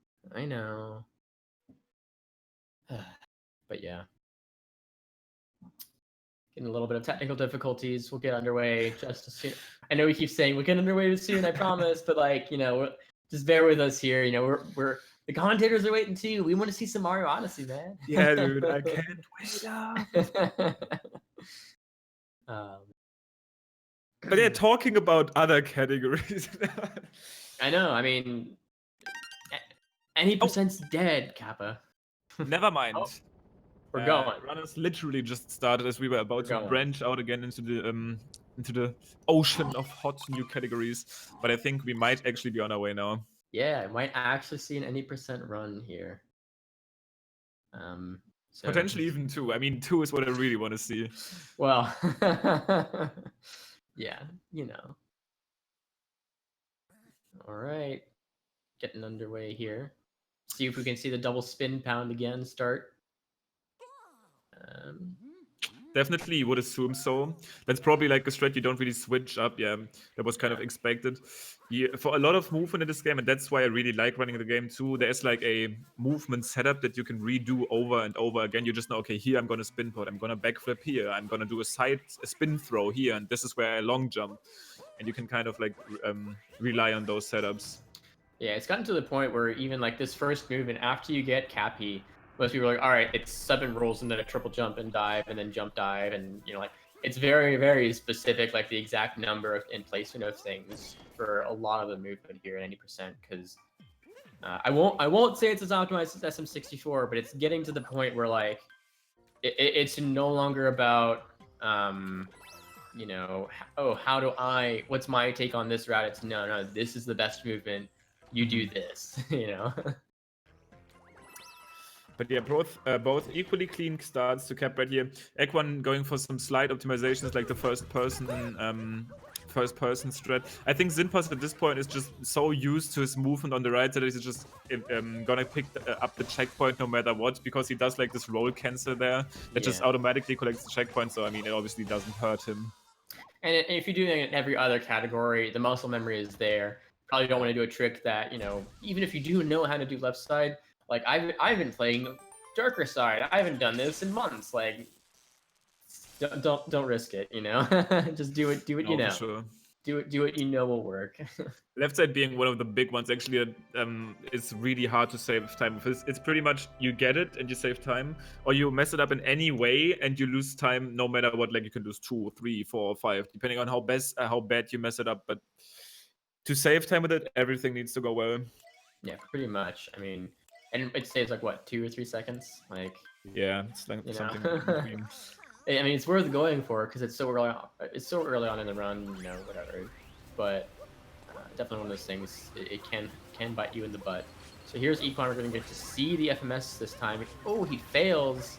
Speaker 1: But yeah. Getting a little bit of technical difficulties. We'll get underway just as soon. I know we keep saying we'll get underway soon, I promise, but like, just bear with us here. We're the commentators are waiting too. We want to see some Mario Odyssey, man.
Speaker 2: Yeah, dude, I can't wait up. But yeah, talking about other categories.
Speaker 1: I know. I mean, any percent's dead, Kappa.
Speaker 2: Never mind.
Speaker 1: We're going.
Speaker 2: Runners literally just started as we were about to branch out again into the ocean of hot new categories. But I think we might actually be on our way now.
Speaker 1: Yeah, I might actually see an any percent run here. So
Speaker 2: potentially even 2. I mean, 2 is what I really want to see.
Speaker 1: Well, yeah, All right, getting underway here. See if we can see the double spin pound again start.
Speaker 2: Definitely, you would assume so. That's probably like a strat you don't really switch up. Yeah, that was kind of expected. Yeah, for a lot of movement in this game, and that's why I really like running the game too. There's like a movement setup that you can redo over and over again. You just know, okay, here I'm gonna spin put, I'm gonna backflip here, I'm gonna do a spin throw here, and this is where I long jump. And you can kind of like rely on those setups.
Speaker 1: Yeah, it's gotten to the point where even like this first movement, after you get Cappy, most people are like, all right, it's 7 rolls and then a triple jump and dive and then jump dive, and like it's very, very specific, like the exact number of and placement of things for a lot of the movement here at 90%. Because I won't say it's as optimized as SM64, but it's getting to the point where like it's no longer about oh, what's my take on this route? It's no, this is the best movement. You do this,
Speaker 2: But yeah, both equally clean starts to Cap right here. Equan going for some slight optimizations, like the first person strat. I think Zinpars at this point is just so used to his movement on the right that he's just gonna pick up the checkpoint no matter what, because he does like this roll cancel there that just automatically collects the checkpoint. So I mean, it obviously doesn't hurt him. And
Speaker 1: if you're doing it in every other category, the muscle memory is there. Probably don't want to do a trick that, even if you do know how to do left side, like I've been playing darker side. I haven't done this in months. Like, don't risk it. Just do it. Do what you know.
Speaker 2: Sure.
Speaker 1: Do what you know will work.
Speaker 2: Left side being one of the big ones, actually, it's really hard to save time. It's pretty much you get it and you save time, or you mess it up in any way and you lose time no matter what. Like you can lose 2, 3, 4, 5, depending on how bad you mess it up. But to save time with it, everything needs to go well.
Speaker 1: Yeah, pretty much. I mean, and it saves like what, 2 or 3 seconds? Like,
Speaker 2: yeah, it's like something.
Speaker 1: I mean, it's worth going for because it's so early on. It's so early on in the run, whatever. But definitely one of those things. It can bite you in the butt. So here's Equan. We're going to get to see the FMS this time. Oh, he fails.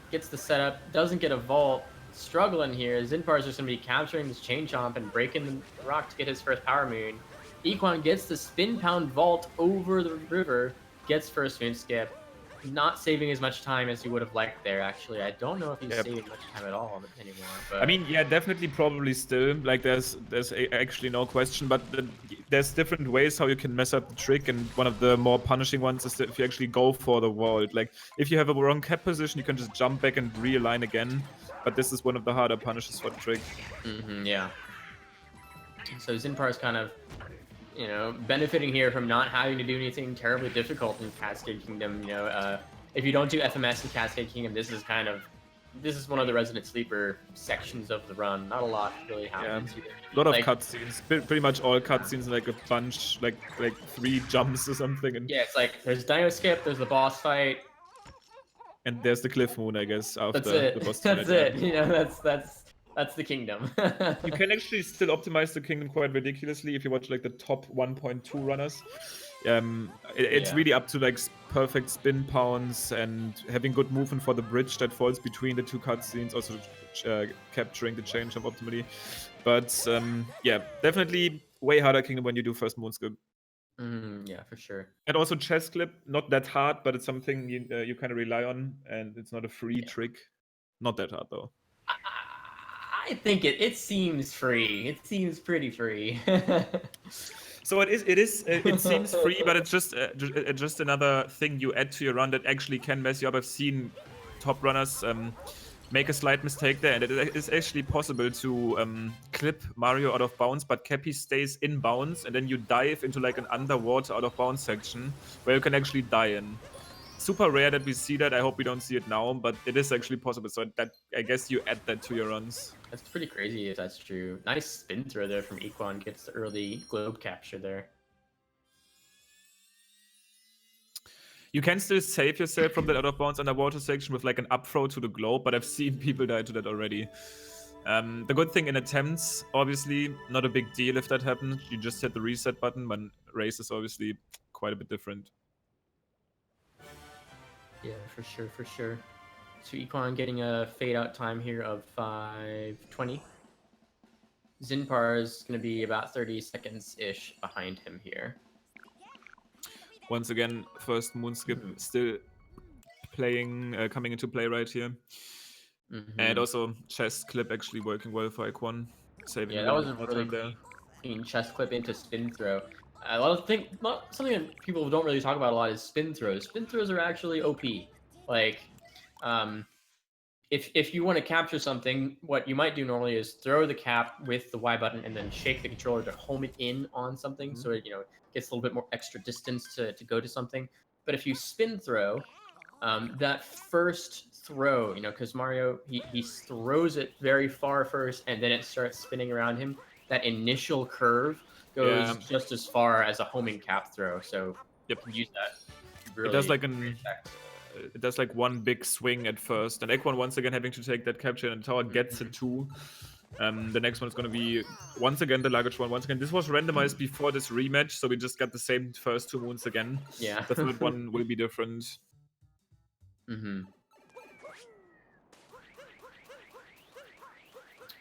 Speaker 1: Gets the setup. Doesn't get a vault. Struggling here. Zinpars is going to be capturing this chain chomp and breaking the rock to get his first power moon. Equan gets the spin pound vault over the river. Gets first moon skip. Not saving as much time as you would have liked there, actually. I don't know if he's saving much time at all anymore. But...
Speaker 2: I mean, yeah, definitely, probably still. Like, there's actually no question, but there's different ways how you can mess up the trick, and one of the more punishing ones is that if you actually go for the vault. Like, if you have a wrong cap position, you can just jump back and realign again, but this is one of the harder punishes for the trick.
Speaker 1: Yeah. So Zinpars kind of, benefiting here from not having to do anything terribly difficult in Cascade Kingdom. If you don't do FMS in Cascade Kingdom, this is one of the resident sleeper sections of the run. Not a lot really happens either.
Speaker 2: A lot of cutscenes, pretty much all cutscenes, like a bunch, like 3 jumps or something. And
Speaker 1: yeah, it's like there's Dino Skip, there's the boss fight,
Speaker 2: and there's the Cliff Moon, I guess. After
Speaker 1: that's it.
Speaker 2: The boss
Speaker 1: That's
Speaker 2: fight.
Speaker 1: it. That's the kingdom.
Speaker 2: You can actually still optimize the kingdom quite ridiculously if you watch like the top 1.2 runners. It's really up to like perfect spin pounds and having good movement for the bridge that falls between the 2 cutscenes, also capturing the chain jump optimally. But yeah, definitely way harder kingdom when you do first moon skip.
Speaker 1: Yeah, for sure.
Speaker 2: And also chest clip, not that hard, but it's something you kind of rely on, and it's not a free trick. Not that hard though.
Speaker 1: I think it seems free. It seems pretty free.
Speaker 2: So it seems free, but it's just another thing you add to your run that actually can mess you up. I've seen top runners make a slight mistake there, and it is actually possible to clip Mario out of bounds, but Cappy stays in bounds, and then you dive into like an underwater out of bounds section where you can actually die in. Super rare that we see that. I hope we don't see it now, but it is actually possible. So that, I guess, you add that to your runs.
Speaker 1: That's pretty crazy if that's true. Nice spin throw there from Equan. Gets the early globe capture there.
Speaker 2: You can still save yourself from that out of bounds underwater section with like an up throw to the globe, but I've seen people die to that already. The good thing in attempts, obviously, not a big deal if that happens. You just hit the reset button. When race is obviously quite a bit different.
Speaker 1: Yeah, for sure. So Equan getting a fade out time here of 5:20. Zinpars is going to be about 30 seconds-ish behind him here.
Speaker 2: Once again, first moon skip still playing, coming into play right here. And also chest clip actually working well for Equan, saving
Speaker 1: Yeah,
Speaker 2: a
Speaker 1: that
Speaker 2: little
Speaker 1: was
Speaker 2: bit
Speaker 1: a
Speaker 2: more
Speaker 1: really
Speaker 2: time there.
Speaker 1: clean chest clip into spin throw. A lot of thing, not something that people don't really talk about a lot is spin throws. Spin throws are actually OP. Like, if you want to capture something, what you might do normally is throw the cap with the Y button and then shake the controller to home it in on something, so it gets a little bit more extra distance to go to something. But if you spin throw, that first throw, because Mario he throws it very far first, and then it starts spinning around him. That initial curve goes just as far as a homing cap throw. So
Speaker 2: Yep.
Speaker 1: you can use that.
Speaker 2: It does
Speaker 1: Really,
Speaker 2: it does like one big swing at first, and Equan once again having to take that capture, and Tower gets it too. The next one is going to be once again the luggage one. Once again, this was randomized before this rematch, so we just got the same first 2 moons again.
Speaker 1: Yeah.
Speaker 2: The third one will be different.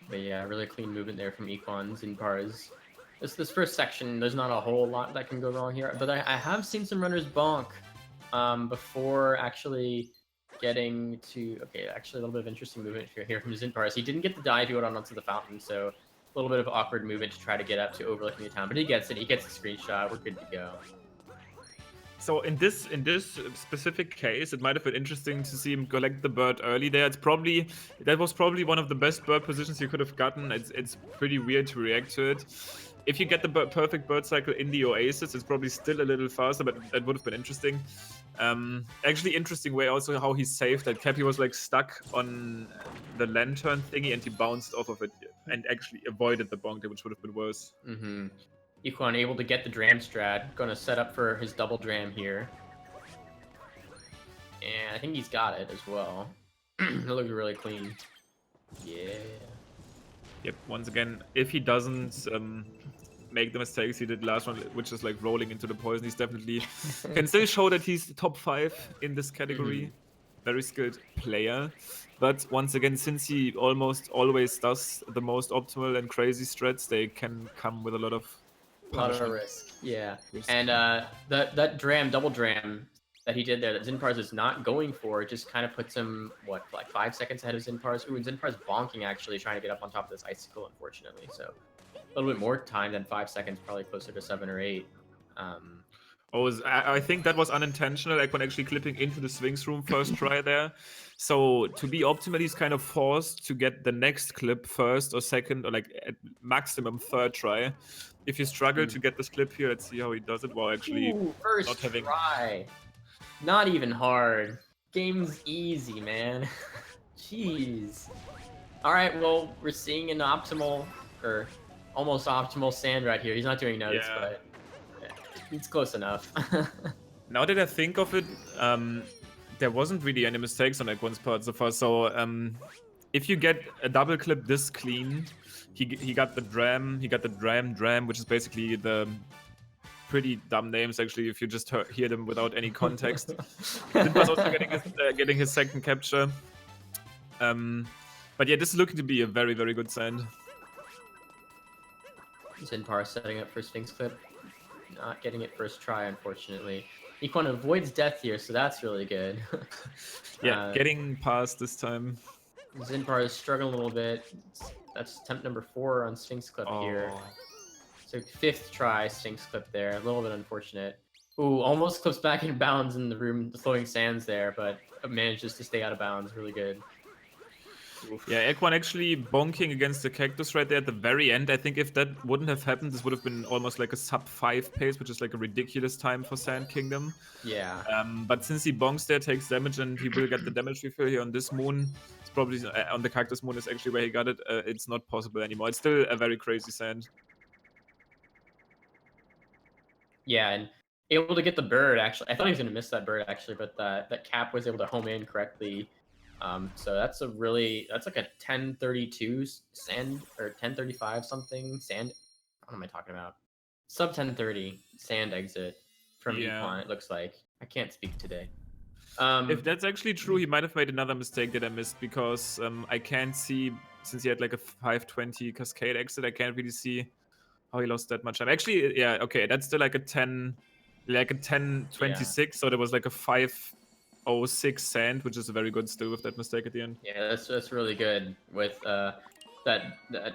Speaker 1: But yeah, really clean movement there from Equan and Zinpars. This first section, there's not a whole lot that can go wrong here, but I have seen some runners bonk before actually getting to... Okay, actually a little bit of interesting movement here from Zinpars. He didn't get the dive he went on onto the fountain, so a little bit of awkward movement to try to get up to overlooking the town, but he gets it. He gets the screenshot. We're good to go.
Speaker 2: So in this specific case, it might have been interesting to see him collect the bird early there. That was probably one of the best bird positions you could have gotten. It's pretty weird to react to it. If you get the perfect bird cycle in the Oasis, it's probably still a little faster, but that would have been interesting. Actually, interesting way also how he saved that cap. He was like stuck on the lantern thingy, and he bounced off of it and actually avoided the bonk, which would have been worse.
Speaker 1: Equan able to get the dram strat. Going to set up for his double dram here. And I think he's got it as well. It looks really clean. Yeah.
Speaker 2: Yep, once again, if he doesn't make the mistakes he did last round, which is like rolling into the poison, he's definitely can still show that he's top 5 in this category. Very skilled player. But once again, since he almost always does the most optimal and crazy strats, they can come with a lot of
Speaker 1: risk. Yeah. And that dram, double dram that he did there that Zinpars is not going for, just kind of puts him, what, like 5 seconds ahead of Zinpars? Ooh, and Zinpars bonking actually, trying to get up on top of this icicle, unfortunately. So a little bit more time than 5 seconds, probably closer to 7 or 8.
Speaker 2: I think that was unintentional. Equan actually clipping into the Sphinx room first try there. So to be optimal, he's kind of forced to get the next clip first or second, or like at maximum third try. If you struggle to get this clip here, let's see how he does it while actually
Speaker 1: first
Speaker 2: not having...
Speaker 1: try. Not even hard. Game's easy, man. Jeez. Alright, well, we're seeing an optimal, or almost optimal sand right here. He's not doing notes, but it's close enough.
Speaker 2: Now that I think of it, there wasn't really any mistakes on Equan's part so far. So if you get a double clip this clean, he got the dram, which is basically the pretty dumb names actually if you just hear them without any context. Zinpars also getting his second capture. But yeah, this is looking to be a very, very good sand.
Speaker 1: Zinpars setting up for Sphinx clip. Not getting it first try, unfortunately. Equan avoids death here, so that's really good.
Speaker 2: Yeah, getting past this time.
Speaker 1: Zinpars is struggling a little bit. That's attempt number 4 on Sphinx clip here. So 5th try Sphinx clip there. A little bit unfortunate. Ooh, almost clips back in bounds in the room, the flowing sands there, but manages to stay out of bounds. Really good. Oof.
Speaker 2: Yeah, Equan actually bonking against the cactus right there at the very end. I think if that wouldn't have happened, this would have been almost like a sub 5 pace, which is like a ridiculous time for Sand Kingdom.
Speaker 1: Yeah.
Speaker 2: But since he bonks there, takes damage, and he will get the damage refill here on this moon. It's probably on the cactus moon is actually where he got it. It's not possible anymore. It's still a very crazy sand.
Speaker 1: Yeah, and able to get the bird, actually. I thought he was going to miss that bird, actually, but that cap was able to home in correctly. So that's like a 1032 sand, or 1035 something sand. What am I talking about? Sub 1030 sand exit from Equan, it looks like. I can't speak today.
Speaker 2: If that's actually true, he might have made another mistake that I missed, because I can't see, since he had like a 520 cascade exit, I can't really see how he lost that much time. Actually, yeah, okay, that's still like a 1026, so there was like a 5 0.06 sand, which is a very good still with that mistake at the end.
Speaker 1: Yeah, that's really good with that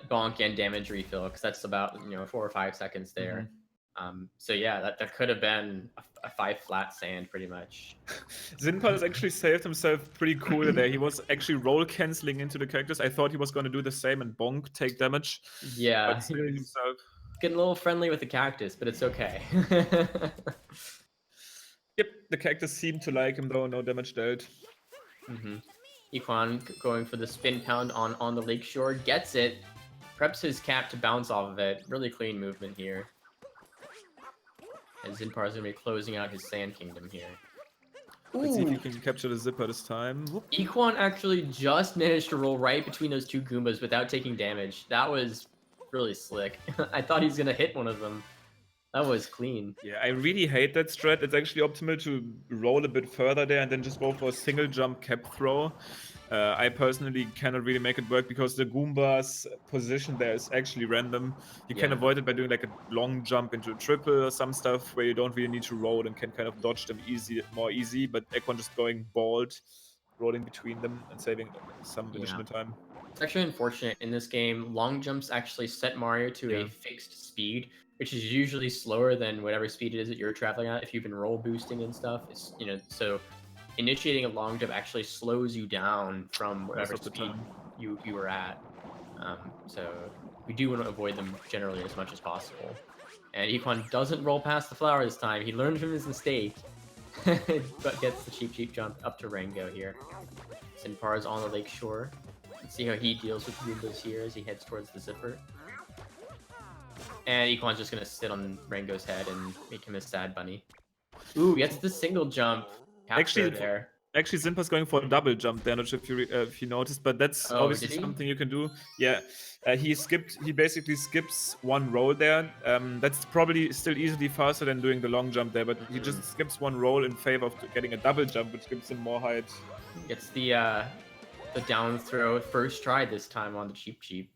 Speaker 1: bonk and damage refill, because that's about 4 or 5 seconds there. So yeah, that could have been a 5 flat sand pretty much.
Speaker 2: Zinpars actually saved himself pretty cool there. He was actually roll canceling into the characters. I thought he was going to do the same and bonk, take damage.
Speaker 1: Yeah,
Speaker 2: But saving himself.
Speaker 1: getting a little friendly with the cactus, but it's okay.
Speaker 2: Yep, the cactus seemed to like him though, no damage dealt.
Speaker 1: Equan going for the spin pound on the lakeshore, gets it, preps his cap to bounce off of it. Really clean movement here. And Zinpars gonna be closing out his Sand Kingdom here.
Speaker 2: Let's see if he can capture the zipper this time. Whoop.
Speaker 1: Equan actually just managed to roll right between those two Goombas without taking damage. That was really slick. I thought he was gonna hit one of them. That was clean.
Speaker 2: Yeah, I really hate that strat. It's actually optimal to roll a bit further there and then just go for a single jump cap throw. I personally cannot really make it work because the Goomba's position there is actually random. You can avoid it by doing like a long jump into a triple or some stuff where you don't really need to roll and can kind of dodge them more easy. But Equan just going bald, rolling between them and saving some additional time.
Speaker 1: It's actually unfortunate in this game. Long jumps actually set Mario to a fixed speed, which is usually slower than whatever speed it is that you're traveling at. If you've been roll boosting and stuff, it's so initiating a long jump actually slows you down from whatever speed you were at. So we do want to avoid them generally as much as possible. And Equan doesn't roll past the flower this time. He learned from his mistake, but gets the cheap jump up to Rango here. Zinpars on the lakeshore. Let's see how he deals with Goombas here as he heads towards the zipper. And Equan's just gonna sit on Rango's head and make him a sad bunny. Ooh, gets the single jump. Actually,
Speaker 2: Zinpars going for a double jump there. Not sure if you noticed, but that's obviously something you can do. Yeah, he basically skips one roll there. That's probably still easily faster than doing the long jump there, but he just skips one roll in favor of getting a double jump, which gives him more height.
Speaker 1: Gets the down throw first try this time on the cheap.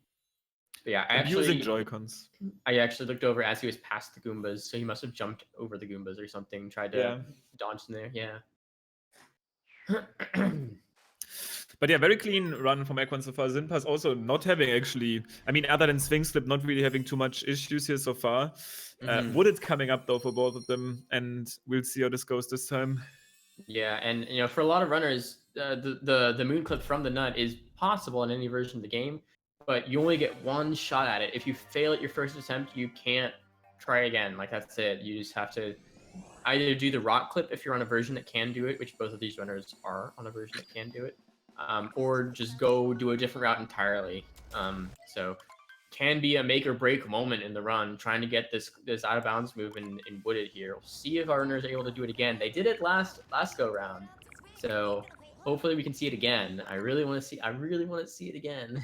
Speaker 1: But yeah,
Speaker 2: using Joy-Cons.
Speaker 1: I actually looked over as he was past the Goombas, so he must have jumped over the Goombas or something, tried to dodge in there. Yeah.
Speaker 2: But yeah, very clean run from Equan so far. Zinpars also not having actually, I mean, other than Sphinx Flip, not really having too much issues here so far. Wooded coming up though for both of them, and we'll see how this goes this time.
Speaker 1: Yeah, and for a lot of runners, the moon clip from the nut is possible in any version of the game, but you only get one shot at it. If you fail at your first attempt, you can't try again. Like, that's it. You just have to either do the rock clip if you're on a version that can do it, which both of these runners are on a version that can do it, or just go do a different route entirely. So can be a make or break moment in the run, trying to get this out of bounds move in Wooded here. We'll see if our runners are able to do it again. They did it last go round, so hopefully we can see it again. I really want to see it again.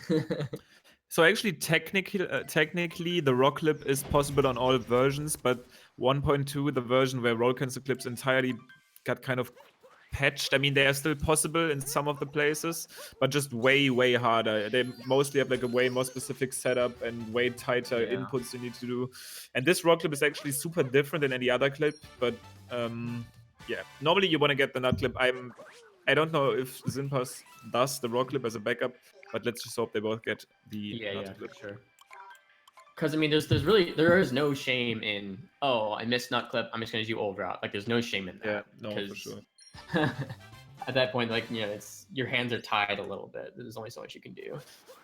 Speaker 2: So actually, technically, the rock clip is possible on all versions, but 1.2, the version where roll cancel clips entirely got kind of patched. I mean, they are still possible in some of the places, but just way harder. They mostly have like a way more specific setup and way tighter inputs you need to do. And this rock clip is actually super different than any other clip, but yeah, normally you want to get the nut clip. I don't know if Zinpars does the rock clip as a backup, but let's just hope they both get the nut clip.
Speaker 1: Sure. Because I mean, there is no shame in, oh, I missed nut clip, I'm just gonna do old route. Like, there's no shame in that.
Speaker 2: Yeah, no, for sure.
Speaker 1: At that point, like, it's your hands are tied a little bit. There's only so much you can do.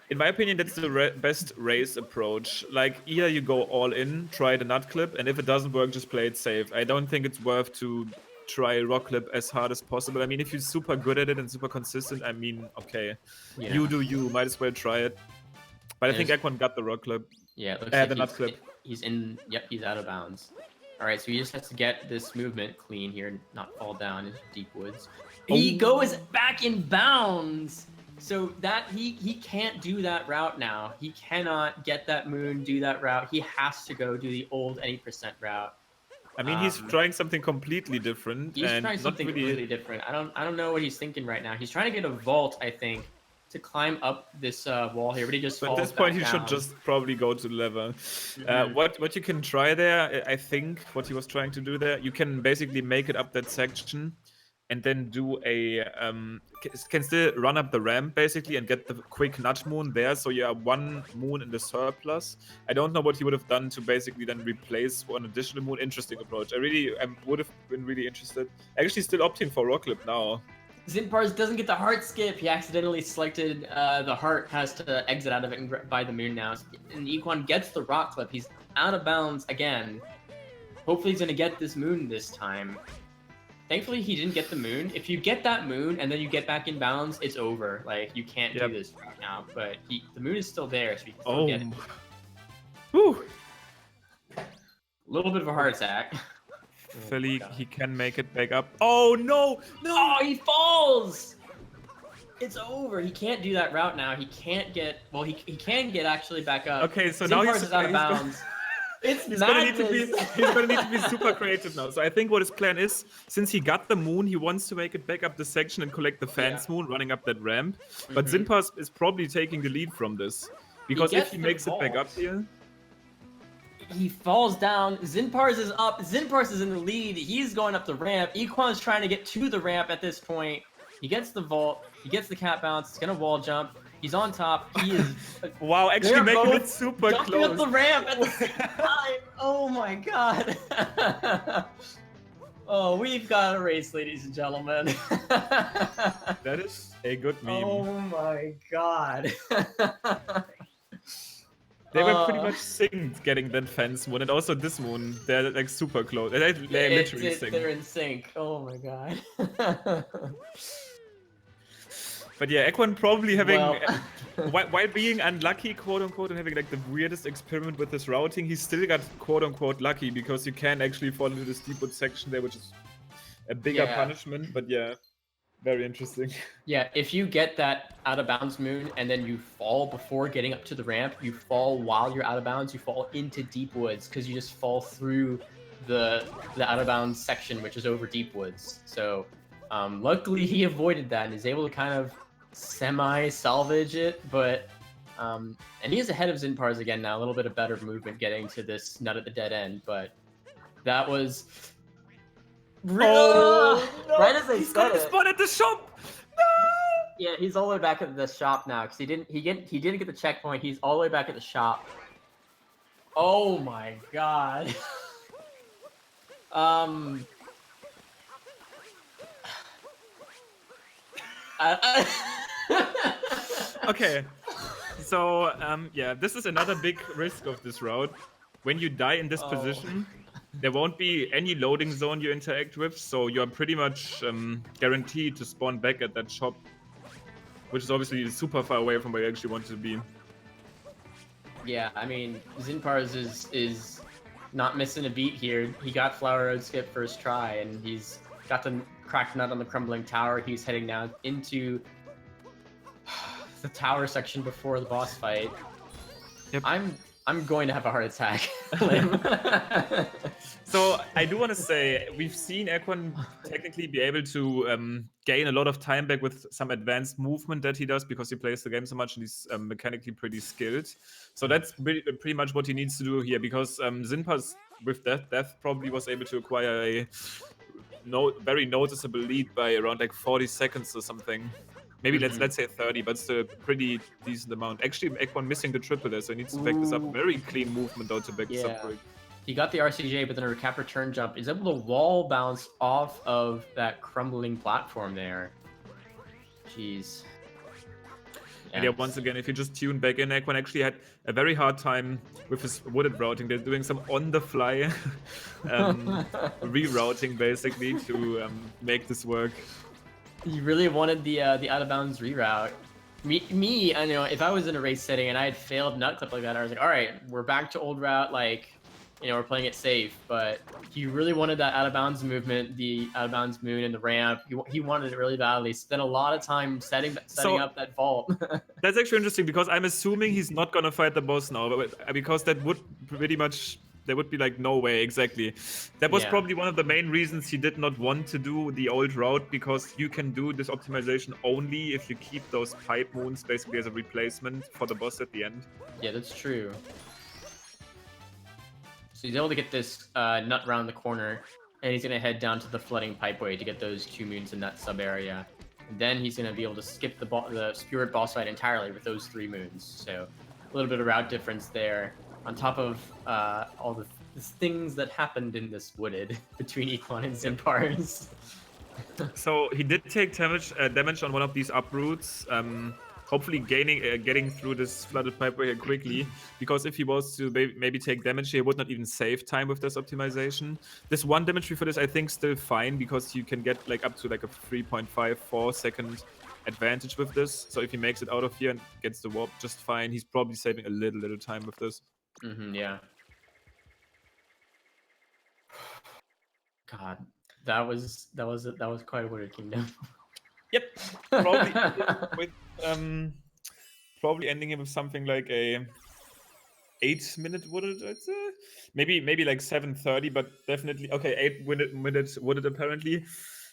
Speaker 2: In my opinion, that's the best race approach. Like, either you go all in, try the nut clip, and if it doesn't work, just play it safe. I don't think it's worth to try rock clip as hard as possible. I mean, if you're super good at it and super consistent, I mean, okay, you do you, might as well try it. But I think Equan got the rock clip.
Speaker 1: Yeah, it looks like
Speaker 2: the nut clip.
Speaker 1: He's out of bounds. All right, so he just has to get this movement clean here and not fall down into deep woods. He goes back in bounds, so that he can't do that route now. He cannot get that moon, do that route. He has to go do the old any % route.
Speaker 2: I mean, he's trying something completely different.
Speaker 1: He's trying something completely different. I don't know what he's thinking right now. He's trying to get a vault, I think, to climb up this wall here, but he just falls
Speaker 2: at this point
Speaker 1: back
Speaker 2: he
Speaker 1: down.
Speaker 2: should just probably go to the lever. What you can try there, I think what he was trying to do there, you can basically make it up that section and then do a can still run up the ramp basically and get the quick nudge moon there, so you have one moon in the surplus. I don't know what he would have done to basically then replace one additional moon. Interesting approach. I really would have been really interested. Actually still opting for rock clip now.
Speaker 1: Zinpars doesn't get the heart skip. He accidentally selected the heart, has to exit out of it and buy the moon now. And Equan gets the rock clip. He's out of bounds again. Hopefully he's going to get this moon this time. Thankfully, he didn't get the moon. If you get that moon and then you get back in bounds, it's over. Like, you can't do this right now. But the moon is still there, so you can still get it.
Speaker 2: Whew.
Speaker 1: A little bit of a heart attack.
Speaker 2: Hopefully he can make it back up. Oh, no! No!
Speaker 1: Oh, he falls! It's over. He can't do that route now. He can't get... Well, he can get actually back up.
Speaker 2: Okay, so
Speaker 1: Zinpars
Speaker 2: now he's
Speaker 1: out of bounds. He's
Speaker 2: gonna need to be super creative now. So I think what his plan is, since he got the moon, he wants to make it back up the section and collect the fans moon, running up that ramp. But Zinpars is probably taking the lead from this, because if he makes it back up here,
Speaker 1: he falls down. Zinpars is up. Zinpars is in the lead. He's going up the ramp. Equan's trying to get to the ramp at this point. He gets the vault. He gets the cat bounce. He's gonna wall jump. He's on top. He is.
Speaker 2: Wow, actually making it super
Speaker 1: jumping
Speaker 2: close.
Speaker 1: Up the ramp at the same time. Oh my god. Oh, we've got a race, ladies and gentlemen.
Speaker 2: That is a good meme.
Speaker 1: Oh my god.
Speaker 2: They were pretty much synced getting that fence moon, and also this moon. They're like super close. They're literally synced.
Speaker 1: They're in sync. Oh my god.
Speaker 2: But yeah, Equan probably having, while being unlucky, quote unquote, and having like the weirdest experiment with his routing, he still got quote unquote lucky, because you can actually fall into this deep wood section there, which is a bigger punishment. But yeah, very interesting.
Speaker 1: Yeah, if you get that out of bounds moon and then you fall before getting up to the ramp, you fall while you're out of bounds, you fall into deep woods because you just fall through the out of bounds section, which is over deep woods. So luckily he avoided that and is able to kind of semi-salvage it, but and he is ahead of Zinpars again now, a little bit of better movement getting to this nut at the dead end, but that was
Speaker 2: no.
Speaker 1: Right as
Speaker 2: he's gonna spawn at the shop. No!
Speaker 1: Yeah, he's all the way back at the shop now because he didn't get the checkpoint. He's all the way back at the shop. Oh my god.
Speaker 2: Okay, so yeah, this is another big risk of this route. When you die in this position, there won't be any loading zone you interact with, so you're pretty much guaranteed to spawn back at that shop, which is obviously super far away from where you actually want to be.
Speaker 1: Yeah, I mean, Zinpars is not missing a beat here. He got Flower Road skip first try, and he's got the cracked nut on the crumbling tower. He's heading now into the tower section before the boss fight.
Speaker 2: Yep.
Speaker 1: I'm going to have a heart attack.
Speaker 2: So I do want to say, we've seen Equan technically be able to gain a lot of time back with some advanced movement that he does, because he plays the game so much and he's mechanically pretty skilled. So that's pretty much what he needs to do here, because Zinpars with that death probably was able to acquire a very noticeable lead by around like 40 seconds or something. Maybe let's say 30, but still a pretty decent amount. Actually, Equan missing the triple there, so he needs to back this up. Very clean movement though to back this up quick.
Speaker 1: He got the RCJ, but then a recap return jump. He's able to wall bounce off of that crumbling platform there. Jeez.
Speaker 2: And yeah, once again, if you just tune back in, Equan actually had a very hard time with his wooded routing. They're doing some on-the-fly rerouting, basically, to make this work.
Speaker 1: He really wanted the out-of-bounds reroute. Me, I know, if I was in a race setting and I had failed nut clip like that, I was like, all right, we're back to old route, like, you know, we're playing it safe. But he really wanted that out-of-bounds movement, the out-of-bounds moon and the ramp. He wanted it really badly. Spent a lot of time setting up that vault.
Speaker 2: That's actually interesting, because I'm assuming he's not gonna fight the boss now, because that would pretty much... There would be like no way, exactly. That was probably one of the main reasons he did not want to do the old route, because you can do this optimization only if you keep those pipe moons basically as a replacement for the boss at the end.
Speaker 1: Yeah, that's true. So he's able to get this nut around the corner. and he's gonna head down to the flooding pipeway to get those 2 moons in that sub area. And then he's gonna be able to skip the Spirit boss fight entirely with those 3 moons. So a little bit of route difference there, on top of all the things that happened in this wooded between Equan and Zinpars.
Speaker 2: So he did take damage on one of these up routes. Hopefully getting through this flooded pipeway here quickly, because if he was to maybe take damage here, he would not even save time with this optimization. This 1 damage tree for this, I think, still fine, because you can get like up to like a 3.54 second advantage with this. So if he makes it out of here and gets the warp just fine, he's probably saving a little time with this.
Speaker 1: Yeah. God, that was quite a wooded kingdom.
Speaker 2: Yep. Probably with probably ending it with something like a 8-minute wooded, I'd say. Maybe like 7:30, but definitely okay. 8 minutes wooded apparently.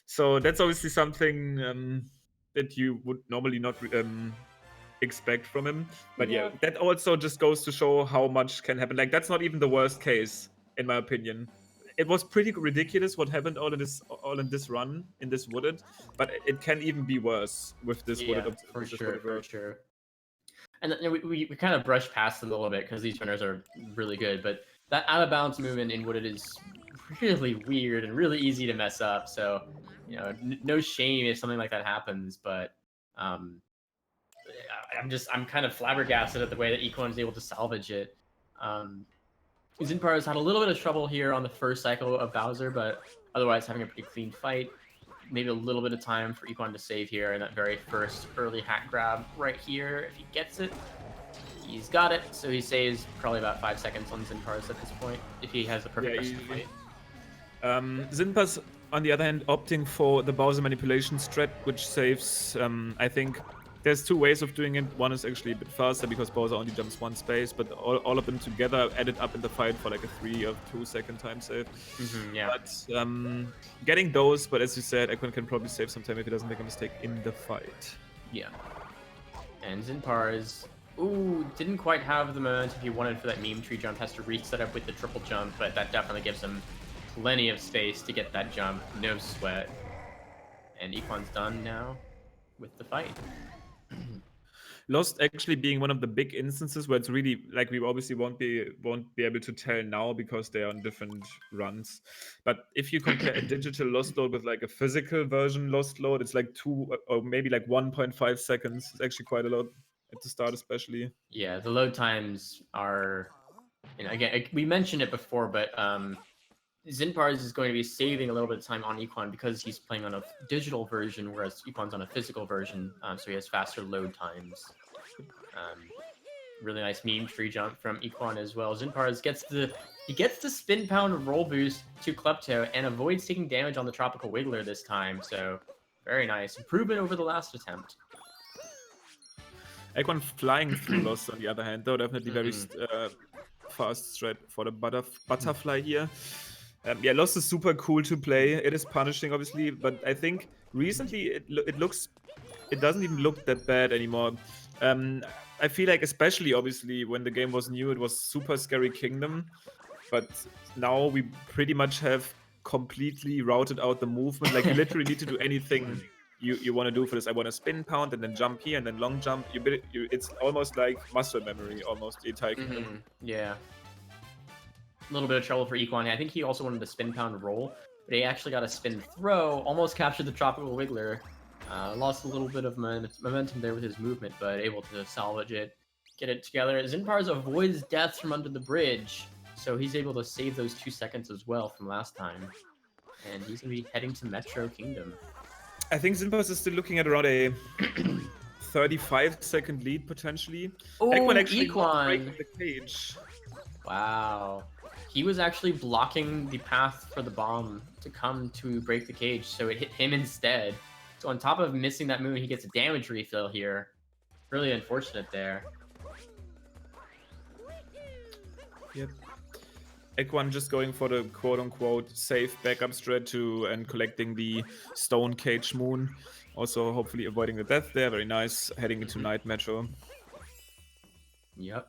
Speaker 2: So that's obviously something that you would normally not expect from him. But yeah, that also just goes to show how much can happen. Like, that's not even the worst case, in my opinion. It was pretty ridiculous what happened all in this run, in this wooded, but it can even be worse with this wooded.
Speaker 1: For sure. And we kind of brushed past it a little bit because these runners are really good, but that out of bounds movement in wooded is really weird and really easy to mess up. So, you know, no shame if something like that happens, but I'm kind of flabbergasted at the way that Equan is able to salvage it. Zinpars had a little bit of trouble here on the first cycle of Bowser, but otherwise having a pretty clean fight. Maybe a little bit of time for Equan to save here in that very first early hack grab right here. If he gets it, he's got it. So he saves probably about 5 seconds on Zinpars at this point, if he has the perfect rest of the fight.
Speaker 2: Zinpars, on the other hand, opting for the Bowser manipulation strat, which saves, I think, there's 2 ways of doing it. One is actually a bit faster because Bowser only jumps 1 space, but all of them together added up in the fight for like a 3 or 2 second time save. But getting those, but as you said, Equan can probably save some time if he doesn't make a mistake in the fight.
Speaker 1: Yeah. And Zinpars, didn't quite have the momentum he wanted for that meme tree jump. Has to reset up with the triple jump, but that definitely gives him plenty of space to get that jump. No sweat. And Equan's done now with the fight.
Speaker 2: Lost actually being one of the big instances where it's really, like, we obviously won't be able to tell now because they are on different runs. But if you compare a digital lost load with like a physical version lost load, it's like 2 or maybe like 1.5 seconds. It's actually quite a lot at the start, especially.
Speaker 1: Yeah, the load times are, you know, again, we mentioned it before, but Zinpars is going to be saving a little bit of time on Equan because he's playing on a digital version, whereas Equan's on a physical version, so he has faster load times. Really nice meme tree jump from Equan as well. Zinpars gets the spin pound roll boost to Klepto and avoids taking damage on the Tropical Wiggler this time, so very nice. Improvement over the last attempt.
Speaker 2: Equan flying through Lost, on the other hand, though, definitely very fast strat for the butterfly here. Yeah, Lost is super cool to play. It is punishing, obviously, but I think recently it doesn't even look that bad anymore. I feel like, especially, obviously, when the game was new, it was super scary kingdom, but now we pretty much have completely routed out the movement. Like, you literally need to do anything you want to do for this. I want to spin pound and then jump here and then long jump. It's almost like muscle memory, almost, the entire kingdom.
Speaker 1: Yeah. A little bit of trouble for Equan. I think he also wanted to spin pound roll, but he actually got a spin throw, almost captured the Tropical Wiggler. Lost a little bit of momentum there with his movement, but able to salvage it, get it together. Zinpars avoids deaths from under the bridge, so he's able to save those 2 seconds as well from last time. And he's going to be heading to Metro Kingdom.
Speaker 2: I think Zinpars is still looking at around a 35-second lead, potentially. Equan actually breaking the cage.
Speaker 1: Wow. He was actually blocking the path for the bomb to come to break the cage, so it hit him instead. So on top of missing that moon, he gets a damage refill here. Really unfortunate there.
Speaker 2: Yep. Equan just going for the quote-unquote safe backup strat and collecting the stone cage moon. Also, hopefully avoiding the death there. Very nice. Heading into Night Metro.
Speaker 1: Yep.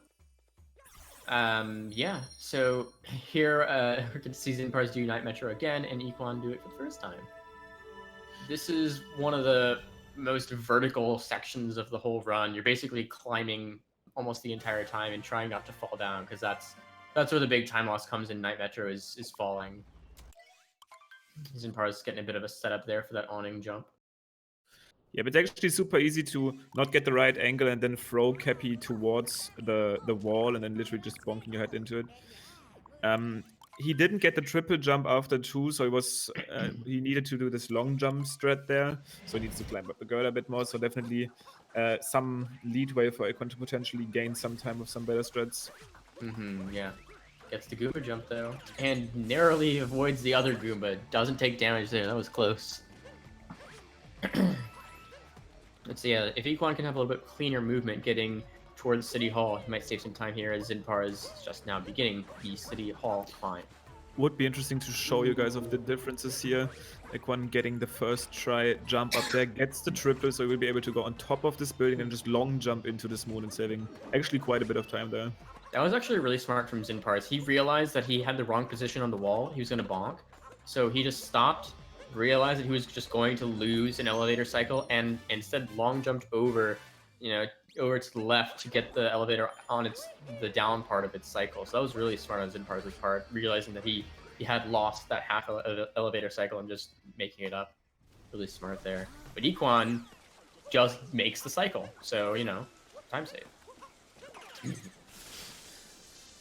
Speaker 1: Yeah. So here we can see Zinpars do Night Metro again, and Equan do it for the first time. This is one of the most vertical sections of the whole run. You're basically climbing almost the entire time and trying not to fall down, because that's where the big time loss comes in Night Metro is falling. Zinpars getting a bit of a setup there for that awning jump.
Speaker 2: Yeah, but it's actually super easy to not get the right angle and then throw Cappy towards the wall and then literally just bonking your head into it. He didn't get the triple jump after 2, so he needed to do this long jump strat there. So he needs to climb up the girl a bit more. So definitely some leadway for Equan to potentially gain some time with some better strats.
Speaker 1: Yeah. Gets the Goomba jump though, and narrowly avoids the other Goomba. Doesn't take damage there. That was close. Let's see. If Equan can have a little bit cleaner movement getting towards City Hall, he might save some time here as Zinpar is just now beginning the City Hall climb.
Speaker 2: Would be interesting to show you guys of the differences here. Equan getting the first try jump up there, gets the triple, so he will be able to go on top of this building and just long jump into this moon and saving actually quite a bit of time there.
Speaker 1: That was actually really smart from Zinpars. He realized that he had the wrong position on the wall. He was going to bonk. So he just stopped, realized that he was just going to lose an elevator cycle, and instead long jumped over, over to the left to get the elevator on the down part of its cycle. So that was really smart on Zinpars' part, realizing that he had lost that half elevator cycle and just making it up. Really smart there. But Equan just makes the cycle. So, time save.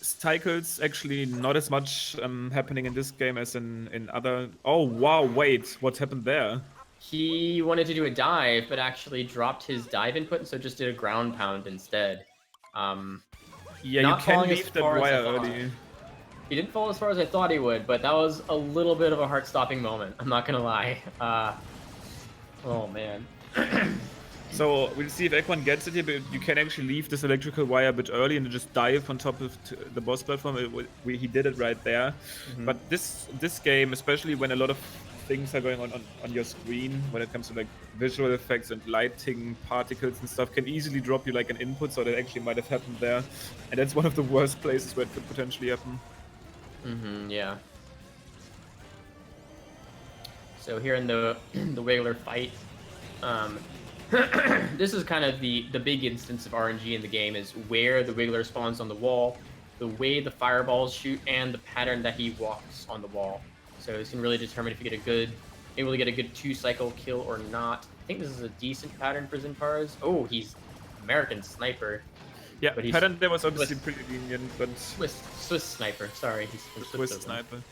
Speaker 2: Cycles actually not as much happening in this game as in other. Oh wow! Wait, what happened there?
Speaker 1: He wanted to do a dive, but actually dropped his dive input, and so just did a ground pound instead.
Speaker 2: Yeah, you can leave that wire early.
Speaker 1: He didn't fall as far as I thought he would, but that was a little bit of a heart-stopping moment. I'm not gonna lie. Oh man.
Speaker 2: So we'll see if Equan gets it here, but you can actually leave this electrical wire a bit early and just dive on top of the boss platform. He did it right there. But this game, especially when a lot of things are going on your screen, when it comes to like visual effects and lighting, particles and stuff, can easily drop you like an input, so that actually might have happened there. And that's one of the worst places where it could potentially happen.
Speaker 1: Yeah. So here in the Wiggler fight, this is kind of the big instance of RNG in the game, is where the Wiggler spawns on the wall, the way the fireballs shoot, and the pattern that he walks on the wall. So it's gonna really determine if you able to get a good 2-cycle kill or not. I think this is a decent pattern for Zinpars. Oh, he's American Sniper.
Speaker 2: Yeah,
Speaker 1: but
Speaker 2: pattern there was obviously pretty lenient, but
Speaker 1: Swiss Sniper. Sorry, he's
Speaker 2: Swiss Sniper.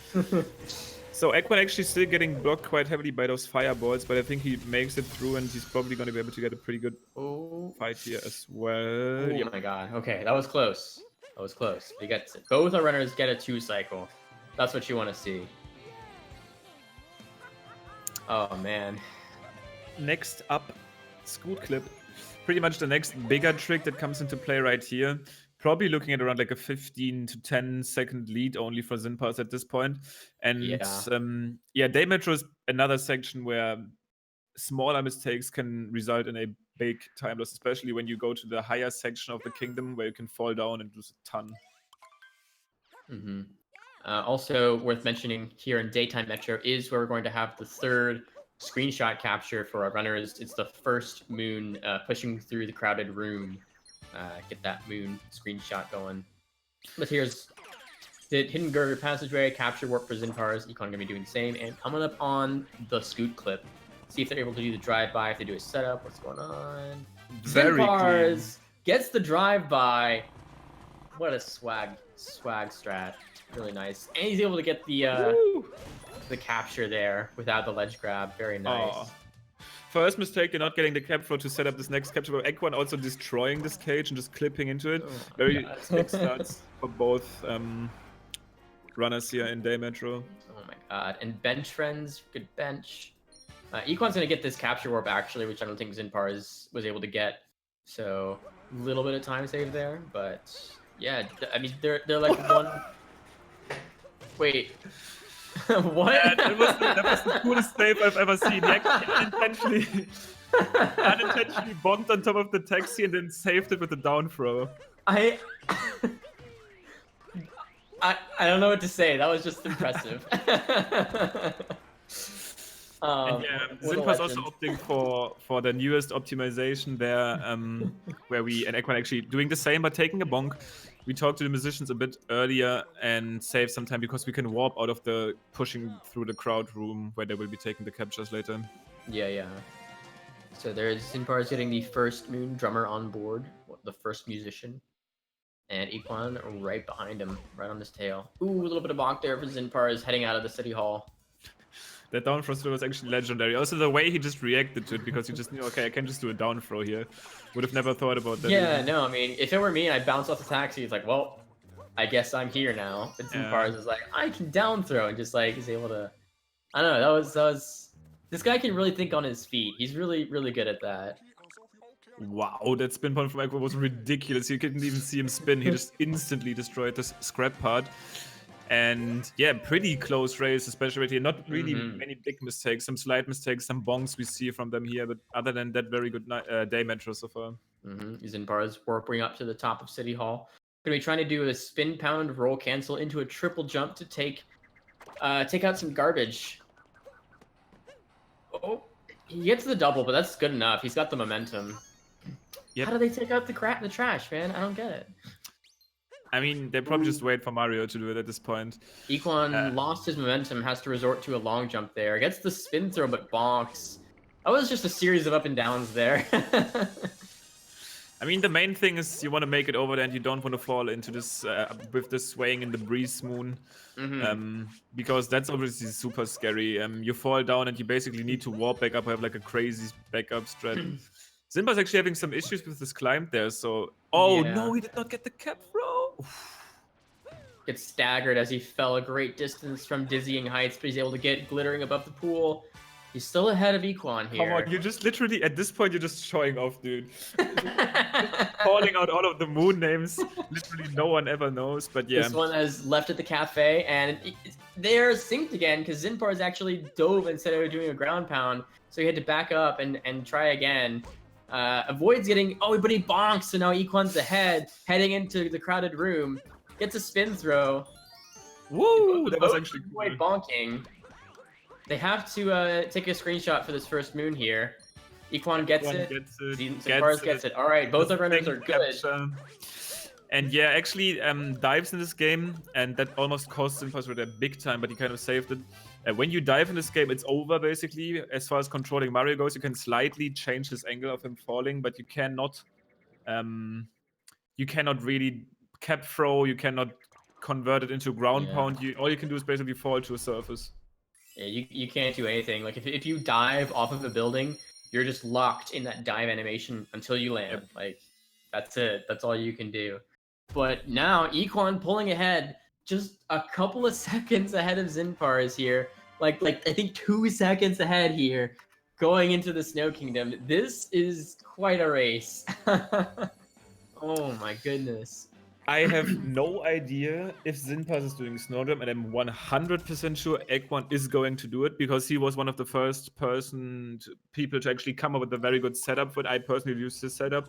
Speaker 2: So Equan actually still getting blocked quite heavily by those fireballs, but I think he makes it through, and he's probably going to be able to get a pretty good fight here as well.
Speaker 1: Oh my god. Okay, that was close. That was close. He gets it. Both our runners get a 2-cycle. That's what you want to see. Oh man.
Speaker 2: Next up, Scoot Clip. Pretty much the next bigger trick that comes into play right here. Probably looking at around like a 15 to 10 second lead only for Zinpars at this point. And Day Metro is another section where smaller mistakes can result in a big time loss, especially when you go to the higher section of the kingdom where you can fall down and lose a ton.
Speaker 1: Also worth mentioning here in Daytime Metro is where we're going to have the third screenshot capture for our runners. It's the first moon pushing through the crowded room. Get that moon screenshot going. But here's the Hidden Girder Passageway, capture warp for Zinpars. Equan gonna be doing the same. And coming up on the Scoot Clip. See if they're able to do the drive-by, if they do a setup. What's going on? Zinpars gets the drive-by. What a swag strat. Really nice. And he's able to get the capture there without the ledge grab. Very nice.
Speaker 2: Oh. First mistake, you're not getting the cap throw to set up this next capture, but Equan also destroying this cage and just clipping into it. Very big starts for both runners here in Day Metro.
Speaker 1: Oh my god. And bench friends, good bench. Equan's gonna get this capture warp actually, which I don't think Zinpars was able to get. So a little bit of time save there, but yeah, I mean they're like one. Wait. What?
Speaker 2: Yeah, that was the coolest save I've ever seen. He actually unintentionally bonked on top of the taxi and then saved it with a down throw.
Speaker 1: I don't know what to say. That was just impressive.
Speaker 2: And yeah,
Speaker 1: what a
Speaker 2: Zinpars also
Speaker 1: legend.
Speaker 2: opting for the newest optimization there, where we and Equan actually doing the same but taking a bonk. We talked to the musicians a bit earlier and save some time because we can warp out of the pushing through the crowd room where they will be taking the captures later.
Speaker 1: Yeah. So there's Zinpars getting the first Moon drummer on board, the first musician. And Equan right behind him, right on his tail. Ooh, a little bit of bonk there for Zinpars heading out of the city hall.
Speaker 2: That down throw was actually legendary. Also, the way he just reacted to it, because he just knew, okay, I can just do a down throw here. Would have never thought about that.
Speaker 1: Yeah,
Speaker 2: even.
Speaker 1: no, I mean, if it were me and I bounced off the taxi, it's like, well, I guess I'm here now. But Zinpars is like, I can down throw, and just like is able to. I don't know. That was. This guy can really think on his feet. He's really good at that.
Speaker 2: Wow, that spin point from Equan was ridiculous. You couldn't even see him spin. He just instantly destroyed this scrap part. And yeah, pretty close race, especially right here. Not really many big mistakes, some slight mistakes, some bonks we see from them here. But other than that, very good day metro so far.
Speaker 1: Zinpars warping up to the top of City Hall. Gonna be trying to do a spin pound roll cancel into a triple jump to take out some garbage. Oh, he gets the double, but that's good enough. He's got the momentum.
Speaker 2: Yep.
Speaker 1: How do they take out the trash, man? I don't get it.
Speaker 2: I mean, they probably just wait for Mario to do it at this point.
Speaker 1: Equan lost his momentum, has to resort to a long jump there. Gets the spin throw, but bonks. That was just a series of up and downs there.
Speaker 2: I mean, the main thing is you want to make it over there and you don't want to fall into this with this swaying in the breeze moon. Because that's obviously super scary. You fall down and you basically need to warp back up, have like a crazy backup strat. Zinpars actually having some issues with this climb there, so... Oh,
Speaker 1: Yeah.
Speaker 2: no, he did not get the cap throw!
Speaker 1: Gets staggered as he fell a great distance from dizzying heights, but he's able to get glittering above the pool. He's still ahead of Equan here.
Speaker 2: Come on, you're just literally, at this point, you're just showing off, dude. Calling out all of the moon names. Literally no one ever knows, but yeah.
Speaker 1: This one has left at the cafe, and they're synced again, because Zinpars actually dove instead of doing a ground pound, so he had to back up and try again. Avoids getting... Oh, but he bonks, so now Equan's ahead, heading into the crowded room. Gets a spin throw.
Speaker 2: Woo! That was actually cool.
Speaker 1: Avoid bonking. They have to take a screenshot for this first moon here. Equan gets it. Zinpars gets it. All right, both our runners are good.
Speaker 2: And yeah, actually dives in this game, and that almost cost Zinpars with a big time, but he kind of saved it. When you dive in this game, it's over basically. As far as controlling Mario goes, you can slightly change his angle of him falling, but you cannot really cap throw. You cannot convert it into ground pound. All you can do is basically fall to a surface.
Speaker 1: Yeah, you can't do anything. Like if you dive off of a building, you're just locked in that dive animation until you land. Like that's it. That's all you can do. But now Equan pulling ahead, just a couple of seconds ahead of Zinpars here. Like I think 2 seconds ahead here, going into the Snow Kingdom. This is quite a race. Oh my goodness.
Speaker 2: I have no idea if Zinpars is doing Snowdrop, and I'm 100% sure Equan is going to do it because he was one of the first people to actually come up with a very good setup for it. I personally used this setup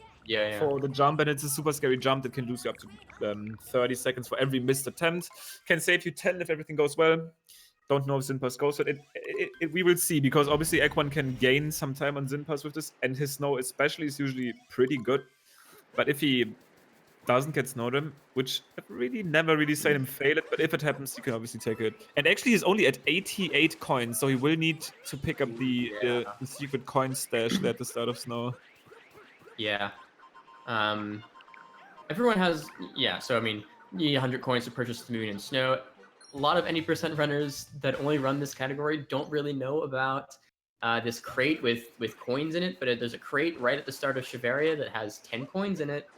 Speaker 2: for the jump, and it's a super scary jump that can lose you up to 30 seconds for every missed attempt. Can save you 10 if everything goes well. Don't know if Zinpars goes for it. We will see, because obviously Equan can gain some time on Zinpars with this, and his snow especially is usually pretty good. But if he doesn't get Snowdrop, which I've really never really seen him fail it, but if it happens, you can obviously take it. And actually, he's only at 88 coins, so he will need to pick up the secret coin stash there at the start of Snow.
Speaker 1: Yeah. Everyone has... Yeah, so I mean, you need 100 coins to purchase the Moon and Snow. A lot of any percent runners that only run this category don't really know about this crate with coins in it, but there's a crate right at the start of Shiveria that has 10 coins in it.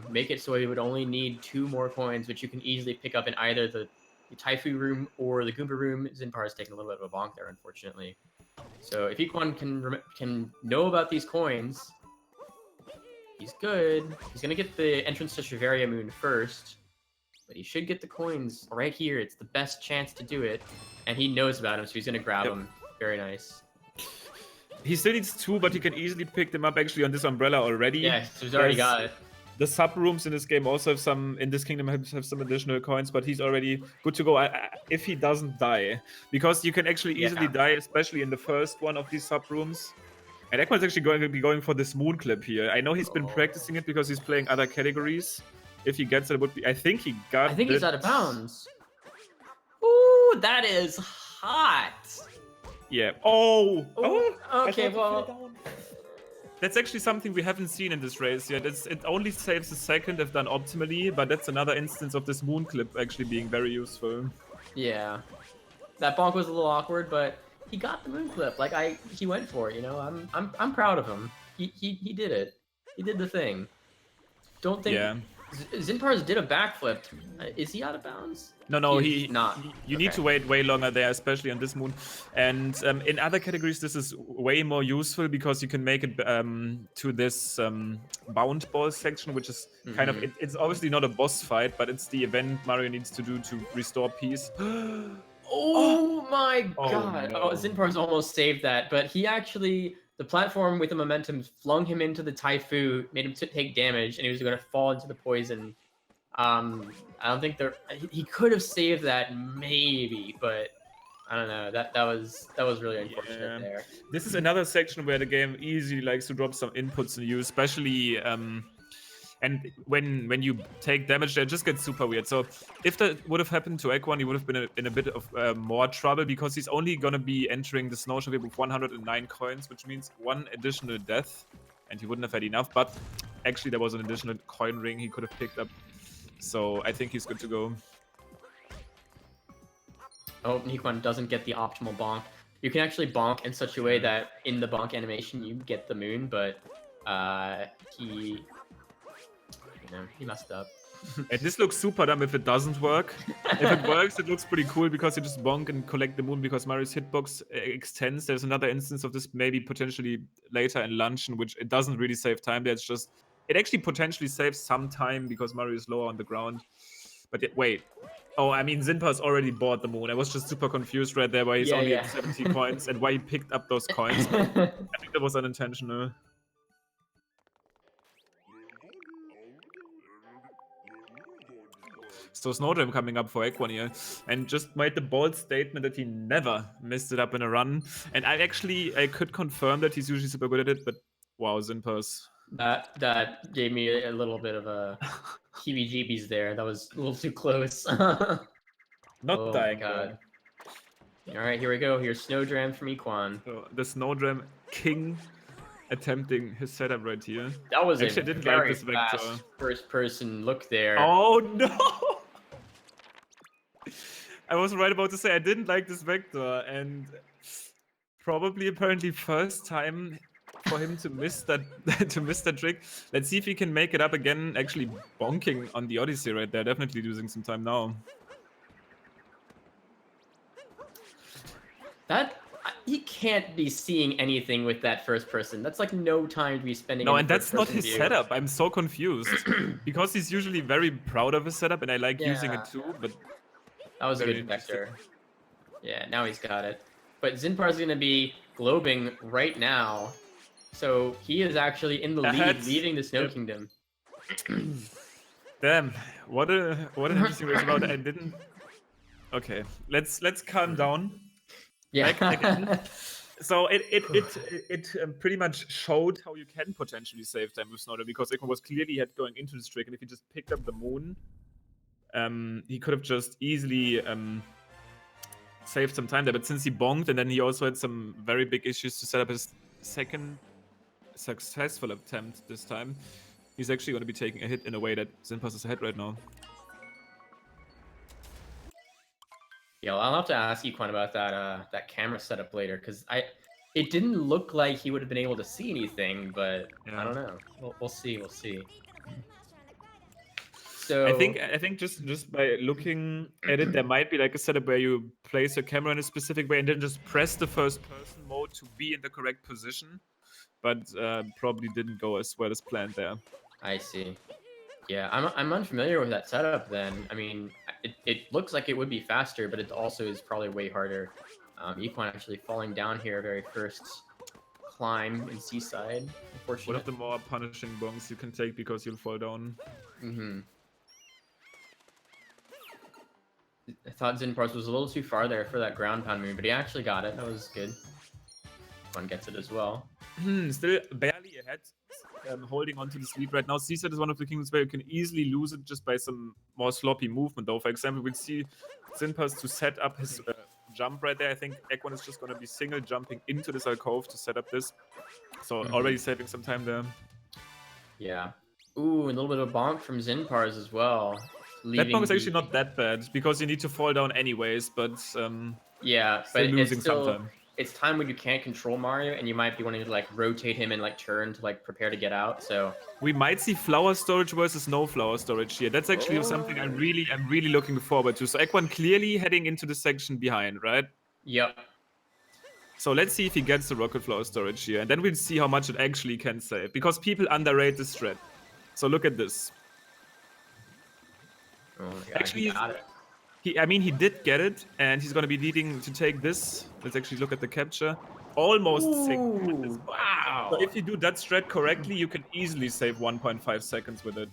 Speaker 1: Make it so you would only need 2 more coins, which you can easily pick up in either the Taifu room or the Goomba room. Zinpar's taking a little bit of a bonk there, unfortunately. So if Equan can know about these coins, he's good. He's gonna get the entrance to Shiveria Moon first, but he should get the coins right here. It's the best chance to do it, and he knows about them, so he's gonna grab them. Very nice.
Speaker 2: He still needs 2, but he can easily pick them up actually on this umbrella already.
Speaker 1: Yeah, so he's already got it.
Speaker 2: The sub rooms in this game also have some, in this kingdom have some additional coins, but he's already good to go if he doesn't die. Because you can actually easily die, especially in the first one of these sub rooms. And Equan's actually going to be going for this moon clip here. I know he's been practicing it because he's playing other categories. If he gets it, it would be. I think he got.
Speaker 1: I think he's out of bounds. Ooh, that is hot.
Speaker 2: Yeah. Oh.
Speaker 1: Okay. Well.
Speaker 2: That's actually something we haven't seen in this race yet. It only saves a second if done optimally, but that's another instance of this moon clip actually being very useful.
Speaker 1: Yeah. That bonk was a little awkward, but he got the moon clip. Like he went for it. You know, I'm proud of him. He did it. He did the thing. Don't think.
Speaker 2: Yeah.
Speaker 1: Zinpars did a backflip. Is he out of bounds?
Speaker 2: No,
Speaker 1: He's not.
Speaker 2: You need to wait way longer there, especially on this moon. And in other categories, this is way more useful because you can make it to this bound ball section, which is kind of it's obviously not a boss fight, but it's the event Mario needs to do to restore peace.
Speaker 1: Oh my god!
Speaker 2: No.
Speaker 1: Oh, Zinpars almost saved that, but he actually. The platform with the momentum flung him into the Typhoon, made him take damage, and he was going to fall into the poison. I don't think he could have saved that maybe, but I don't know. That was really unfortunate there.
Speaker 2: This is another section where the game easily likes to drop some inputs on you, especially and when you take damage, it just gets super weird. So if that would have happened to Equan, he would have been in a bit of more trouble because he's only going to be entering the snowshoe with 109 coins, which means 1 additional death, and he wouldn't have had enough. But actually, there was an additional coin ring he could have picked up. So I think he's good to go.
Speaker 1: Oh, Equan doesn't get the optimal bonk. You can actually bonk in such a way that in the bonk animation you get the moon, but he messed up.
Speaker 2: And this looks super dumb if it doesn't work. If it works, it looks pretty cool because you just bonk and collect the moon because Mario's hitbox extends. There's another instance of this maybe potentially later in Luncheon, which it doesn't really save time there. It's just, it actually potentially saves some time because Mario is lower on the ground. But wait. Oh, I mean, Zinpars already bought the moon. I was just super confused right there why he's only at 70 coins and why he picked up those coins. But I think that was unintentional. So Snowdram coming up for Equan here, and just made the bold statement that he never messed it up in a run. And I could confirm that he's usually super good at it, but wow, Zinpars.
Speaker 1: That gave me a little bit of a heebie-jeebies there. That was a little too close.
Speaker 2: Not dying.
Speaker 1: God. All right, here we go. Here's Snowdram from Equan.
Speaker 2: So the Snowdram king attempting his setup right here.
Speaker 1: That was
Speaker 2: actually,
Speaker 1: a
Speaker 2: I didn't
Speaker 1: very
Speaker 2: like this vector.
Speaker 1: fast first-person look there.
Speaker 2: Oh no! I was right about to say I didn't like this vector, and probably apparently first time for him to miss that trick. Let's see if he can make it up again. Actually bonking on the Odyssey right there. Definitely losing some time now.
Speaker 1: He can't be seeing anything with that first person. That's like no time to be spending.
Speaker 2: No, and that's not his setup. I'm so confused because he's usually very proud of his setup, and I like using it too. But
Speaker 1: that was a good vector. Yeah, now he's got it. But Zinpars is gonna be globing right now, so he is actually in the lead, leading the Snow Kingdom.
Speaker 2: Damn, what an interesting race about. I didn't. Okay, let's calm down.
Speaker 1: Yeah.
Speaker 2: So it pretty much showed how you can potentially save time with Snowdram because Equan was clearly going into this trick, and if he just picked up the moon, he could have just easily saved some time there. But since he bonked, and then he also had some very big issues to set up his second successful attempt this time, he's actually going to be taking a hit in a way that Zinpars is ahead right now.
Speaker 1: Yeah, I'll have to ask Equan about that camera setup later, because it didn't look like he would have been able to see anything, but I don't know. We'll see. We'll see. So
Speaker 2: I think just by looking at it, there might be like a setup where you place your camera in a specific way and then just press the first person mode to be in the correct position, but probably didn't go as well as planned there.
Speaker 1: I see. Yeah, I'm unfamiliar with that setup then. I mean, it looks like it would be faster, but it also is probably way harder. Equan actually falling down here very first climb in Seaside.
Speaker 2: One
Speaker 1: Unfortunate.
Speaker 2: of the more punishing bongs you can take because you'll fall down.
Speaker 1: Mm-hmm. I thought Zinpars was a little too far there for that ground pound move, but he actually got it. That was good. One gets it as well.
Speaker 2: Still barely ahead, holding on to this lead right now. Seaside is one of the kingdoms where you can easily lose it just by some more sloppy movement, though. For example, we'll see Zinpars to set up his jump right there. I think Equan is just going to be single jumping into this alcove to set up this. So already saving some time there.
Speaker 1: Yeah. Ooh, and a little bit of bonk from Zinpars as well.
Speaker 2: That bonk is actually not that bad because you need to fall down anyways, but
Speaker 1: yeah,
Speaker 2: still
Speaker 1: but
Speaker 2: losing
Speaker 1: it's still
Speaker 2: sometime.
Speaker 1: it's time when you can't control Mario and you might be wanting to like rotate him and like turn to like prepare to get out. So
Speaker 2: we might see flower storage versus no flower storage here. That's actually something I'm really looking forward to. So Equan clearly heading into the section behind, right?
Speaker 1: Yep.
Speaker 2: So let's see if he gets the rocket flower storage here, and then we'll see how much it actually can save. Because people underrate this threat. So look at this.
Speaker 1: Oh my god,
Speaker 2: Actually,
Speaker 1: he got it.
Speaker 2: he did get it, and he's going to be needing to take this. Let's actually look at the capture. Almost single at this point.
Speaker 1: Wow.
Speaker 2: So if you do that strat correctly, you can easily save 1.5 seconds with it.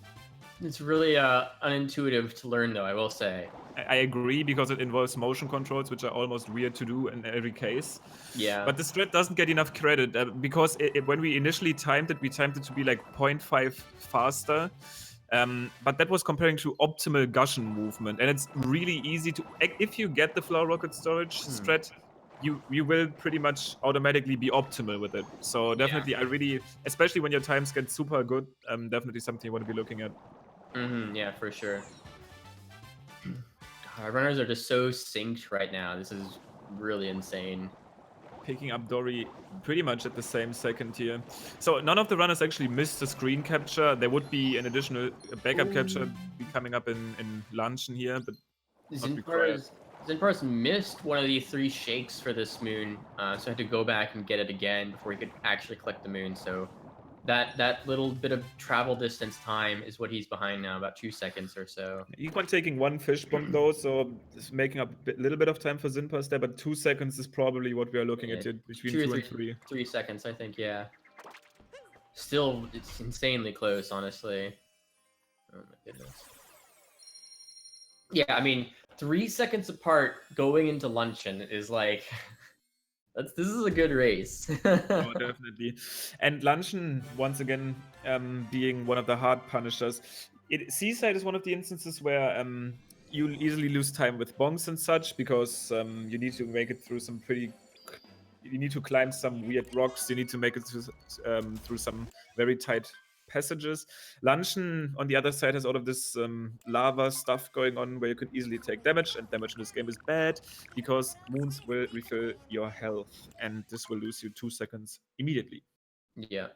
Speaker 1: It's really unintuitive to learn, though, I will say.
Speaker 2: I agree, because it involves motion controls, which are almost weird to do in every case.
Speaker 1: Yeah.
Speaker 2: But the strat doesn't get enough credit, because when we initially timed it to be like 0.5 faster. But that was comparing to optimal Gushen movement, and it's really easy to, if you get the flower rocket storage strat, you will pretty much automatically be optimal with it. So definitely, I really, especially when your times get super good, definitely something you want to be looking at.
Speaker 1: Yeah, for sure. Our runners are just so synced right now. This is really insane.
Speaker 2: Picking up Dory pretty much at the same second here. So none of the runners actually missed the screen capture. There would be an additional backup capture be coming up in Luncheon here, but not required.
Speaker 1: Zinpars missed one of the 3 shakes for this moon, so I had to go back and get it again before he could actually collect the moon. So that little bit of travel distance time is what he's behind now, about 2 seconds or so.
Speaker 2: Equan taking 1 fish bomb though, so it's making up a little bit of time for Zinpars there, but 2 seconds is probably what we are looking at here, between 2 and 3.
Speaker 1: 3 seconds, I think, yeah. Still, it's insanely close, honestly. Oh my goodness. Yeah, I mean, 3 seconds apart going into Luncheon is like... This is a good race.
Speaker 2: Oh, definitely. And Luncheon, once again, being one of the hard punishers. Seaside is one of the instances where you'll easily lose time with bongs and such, because you need to make it through some you need to climb some weird rocks, you need to make it through some very tight passages. Luncheon, on the other side, has all of this lava stuff going on where you can easily take damage, and damage in this game is bad because moons will refill your health, and this will lose you 2 seconds immediately.
Speaker 1: Yeah.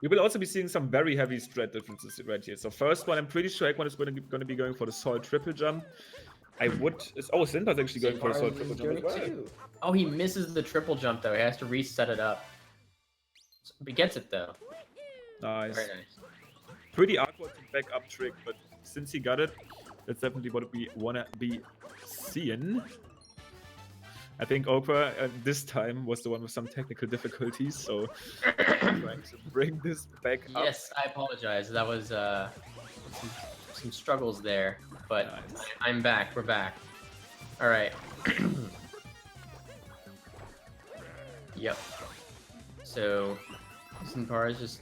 Speaker 2: We will also be seeing some very heavy strat differences right here. So first one, I'm pretty sure Equan is going to be going for the Salt triple jump. Zinpars actually going for a Salt triple jump as well.
Speaker 1: Oh, he misses the triple jump, though. He has to reset it up. He gets it, though.
Speaker 2: Nice.
Speaker 1: Very nice.
Speaker 2: Pretty awkward to back up trick, but since he got it, that's definitely what we want to be seeing. I think Okra this time was the one with some technical difficulties, so trying to bring this back up.
Speaker 1: Yes, I apologize. That was some struggles there, but nice. I'm back. We're back. All right. Yep. So, Zinpars just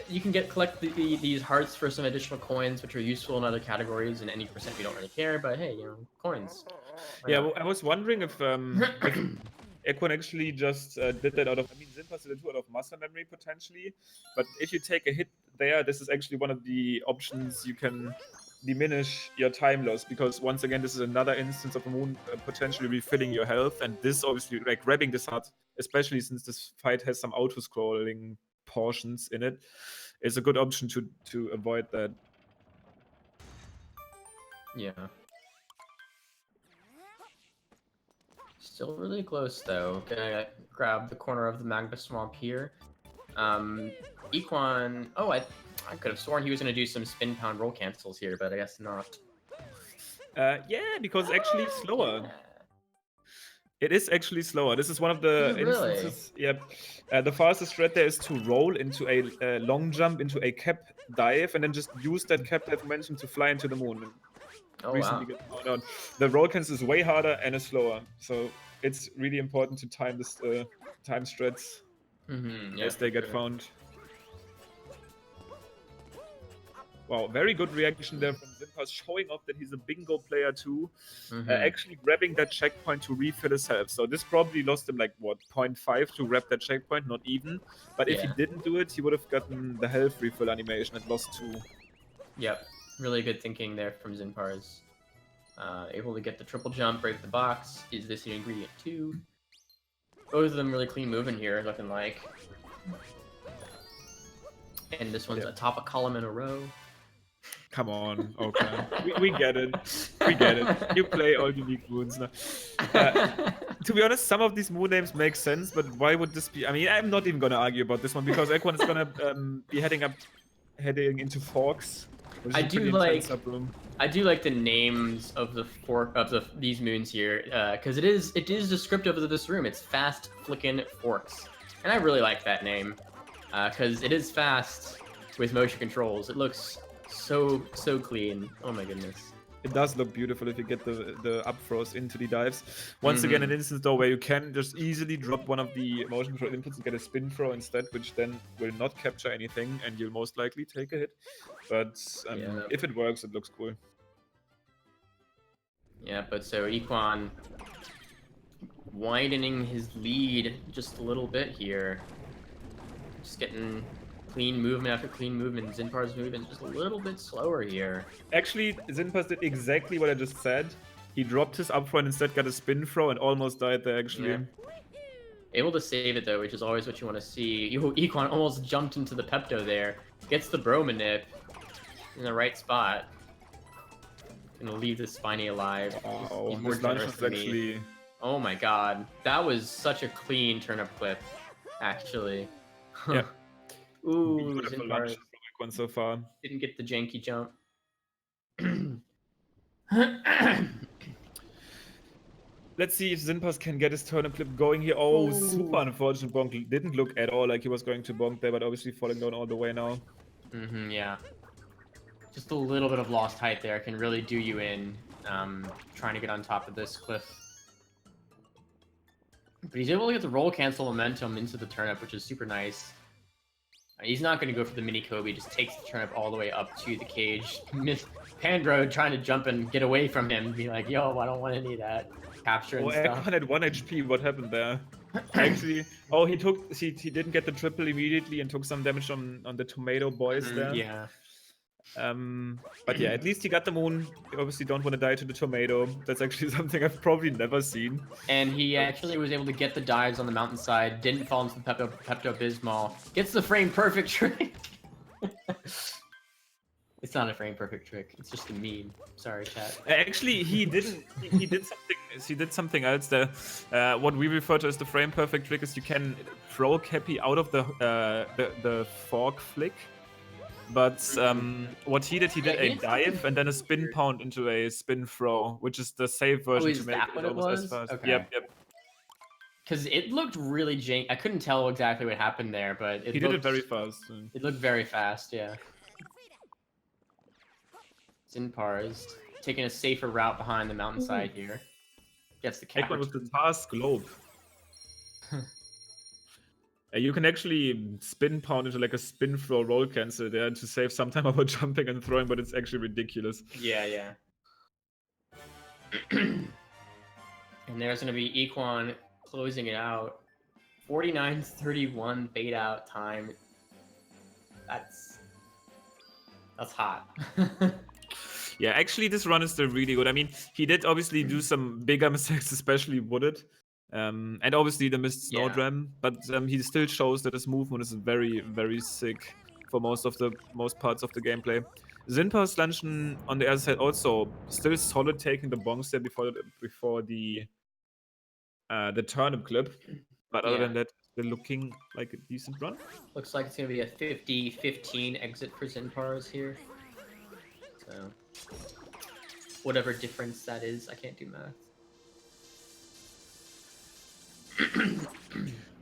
Speaker 1: you can collect these hearts for some additional coins, which are useful in other categories. And any percent we don't really care, but hey, coins.
Speaker 2: Yeah, well, I was wondering if Equan actually just did that out of... I mean, Zinpars did it out of muscle memory, potentially. But if you take a hit there, this is actually one of the options you can diminish your time loss. Because, once again, this is another instance of a moon potentially refilling your health. And this, obviously, like, grabbing this heart, especially since this fight has some auto-scrolling portions in it, is a good option to avoid that.
Speaker 1: Yeah. Still really close, though. Gonna grab the corner of the Magma Swamp here. Equan... Oh, I could have sworn he was going to do some spin pound roll cancels here, but I guess not.
Speaker 2: Yeah, because actually slower. It is actually slower. This is one of the
Speaker 1: Is it really?
Speaker 2: instances. Yep. The fastest thread there is to roll into a long jump into a cap dive and then just use that cap dive momentum to fly into the moon. And
Speaker 1: Oh
Speaker 2: recently
Speaker 1: wow.
Speaker 2: get found out the roll cancel is way harder and is slower. So it's really important to time this time strats
Speaker 1: Yeah,
Speaker 2: as they
Speaker 1: for
Speaker 2: get
Speaker 1: sure.
Speaker 2: found. Wow, very good reaction there from Zinpars, showing off that he's a bingo player too. Actually grabbing that checkpoint to refill his health. So this probably lost him like, what, 0.5 to grab that checkpoint, not even. But if he
Speaker 1: Yeah.
Speaker 2: didn't do it, he would have gotten the health refill animation and lost 2.
Speaker 1: Yep. Really good thinking there from Zinpars. Able to get the triple jump, break the box. Is this the ingredient 2? Both of them really clean moving here, looking like. And this one's atop a column in a row.
Speaker 2: Come on, okay. we get it. We get it. You play all unique moons now. To be honest, some of these moon names make sense, but why would this be? I mean, I'm not even going to argue about this one because Equan is going to be heading into Forks. Which is
Speaker 1: I
Speaker 2: a
Speaker 1: do
Speaker 2: pretty intense subroom.
Speaker 1: I do like the names of these moons here because it is descriptive of this room. It's fast flickin' forks, and I really like that name because it is fast with motion controls. It looks so clean. Oh my goodness.
Speaker 2: It does look beautiful if you get the up throws into the dives. Once again, an instance though where you can just easily drop one of the motion control inputs and get a spin throw instead, which then will not capture anything and you'll most likely take a hit. But if it works, it looks cool.
Speaker 1: Yeah, but so Equan widening his lead just a little bit here. Just getting clean movement after clean movement. Zinpar's movement just a little bit slower here.
Speaker 2: Actually, Zinpars did exactly what I just said. He dropped his up throw and instead got a spin throw and almost died there, actually.
Speaker 1: Yeah. Able to save it, though, which is always what you want to see. Equan almost jumped into the Pepto there. Gets the Bromanip in the right spot. Gonna leave the Spiny alive.
Speaker 2: Oh,
Speaker 1: He's more
Speaker 2: this launch
Speaker 1: generous
Speaker 2: was
Speaker 1: than me.
Speaker 2: actually...
Speaker 1: Oh my god. That was such a clean turnip clip, actually.
Speaker 2: Yeah.
Speaker 1: Ooh,
Speaker 2: Beautiful
Speaker 1: Zinpars
Speaker 2: launch from Equan so far.
Speaker 1: didn't get the janky jump.
Speaker 2: Let's see if Zinpars can get his turnip clip going here. Oh, super unfortunate bonk. Didn't look at all like he was going to bonk there, but obviously falling down all the way now.
Speaker 1: Yeah. Just a little bit of lost height there can really do you in trying to get on top of this cliff. But he's able to get the roll cancel momentum into the turnip, which is super nice. He's not going to go for the mini Kobe, just takes the turnip all the way up to the cage. Pandro trying to jump and get away from him, be like, yo, I don't want any of that. Capture and stuff.
Speaker 2: Equan had 1 HP, what happened there? Actually, oh, he didn't get the triple immediately and took some damage on the tomato boys there.
Speaker 1: Yeah.
Speaker 2: But yeah, at least he got the moon. You obviously don't want to die to the tomato. That's actually something I've probably never seen.
Speaker 1: And he actually was able to get the dives on the mountainside, didn't fall into the Pepto-Bismol, gets the frame perfect trick. It's not a frame perfect trick. It's just a meme. Sorry, chat.
Speaker 2: Actually, he didn't. He did something. He did something else there. What we refer to as the frame perfect trick is you can throw Cappy out of the fork flick. But what he did a dive and then a spin pound into a spin throw, which is the safe version to make it almost as fast.
Speaker 1: Okay.
Speaker 2: Yep.
Speaker 1: Because it looked really jank. I couldn't tell exactly what happened there, but
Speaker 2: he did it very fast.
Speaker 1: It looked very fast, yeah. Zinpars taking a safer route behind the mountainside here. Gets the cap.
Speaker 2: Equan with the task globe. You can actually spin pound into like a spin throw roll cancel there to save some time about jumping and throwing, but it's actually ridiculous.
Speaker 1: Yeah. And there's going to be Equan closing it out. 49:31 bait out time. That's hot.
Speaker 2: Yeah, actually, this run is still really good. I mean, he did obviously do some bigger mistakes, especially Wooded. And obviously the missed Snowdram, but he still shows that his movement is very, very sick for most parts of the gameplay. Zinpars Luncheon on the other side also still solid, taking the bonks there before the turnip clip. But other than that, they're looking like a decent run.
Speaker 1: Looks like it's going to be a 50-15 exit for Zinpars here. So, whatever difference that is, I can't do math.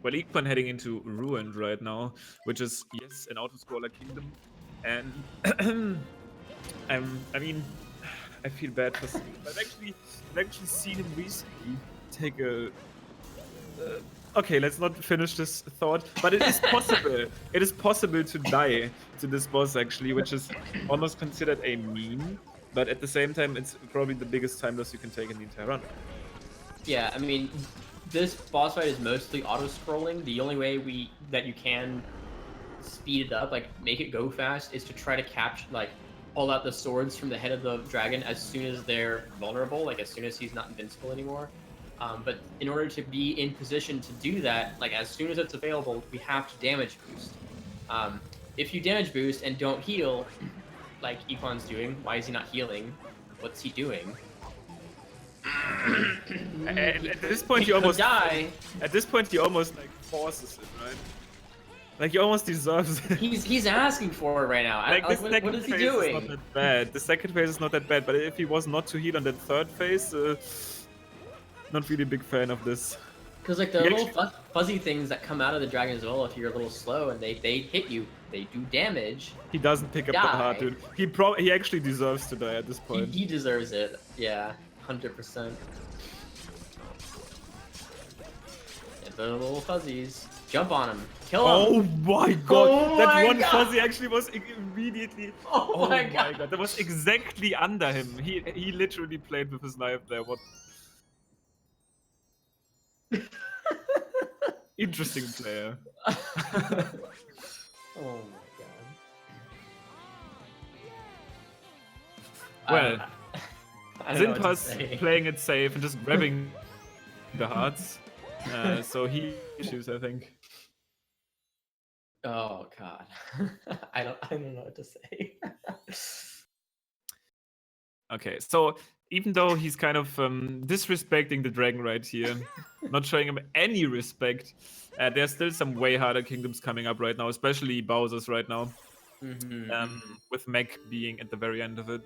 Speaker 2: Well, Equan heading into Ruined right now, which is, yes, an auto-scroller kingdom. And I mean, I feel bad for seeing him. I've actually seen him recently take a... okay, let's not finish this thought, but it is possible. It is possible to die to this boss, actually, which is almost considered a meme, but at the same time, it's probably the biggest time loss you can take in the entire run.
Speaker 1: Yeah, I mean, this boss fight is mostly auto-scrolling. The only way that you can speed it up, like make it go fast, is to try to capture, like, pull out the swords from the head of the dragon as soon as they're vulnerable, like as soon as he's not invincible anymore. But in order to be in position to do that, like as soon as it's available, we have to damage boost. If you damage boost and don't heal, like Equan's doing, why is he not healing? What's he doing?
Speaker 2: At this point, you almost
Speaker 1: die.
Speaker 2: At this point, he almost like forces it, right? Like he almost deserves it.
Speaker 1: He's asking for it right now. What is he doing?
Speaker 2: Is not that bad. The second phase is not that bad, but if he was not to heal on that third phase, not really a big fan of this.
Speaker 1: Because like the little fuzzy things that come out of the dragon as well, if you're a little slow and they hit you, they do damage.
Speaker 2: He doesn't pick up the heart, dude. He actually deserves to die at this point.
Speaker 1: He deserves it. Yeah, 100%. Yeah, the little fuzzies. Jump on him. Kill him.
Speaker 2: Oh my god!
Speaker 1: Oh
Speaker 2: that
Speaker 1: my
Speaker 2: one
Speaker 1: god.
Speaker 2: fuzzy actually was immediately.
Speaker 1: Oh my god.
Speaker 2: That was exactly under him. He literally played with his life there. What? Interesting player.
Speaker 1: Oh my god.
Speaker 2: Well,
Speaker 1: I don't know what to
Speaker 2: Zinpars
Speaker 1: say.
Speaker 2: playing it safe and just grabbing the hearts. So he issues, I think.
Speaker 1: Oh god. I don't know what to say.
Speaker 2: Okay, so even though he's kind of disrespecting the dragon right here, not showing him any respect, there's still some way harder kingdoms coming up right now, especially Bowser's right now, with Mech being at the very end of it.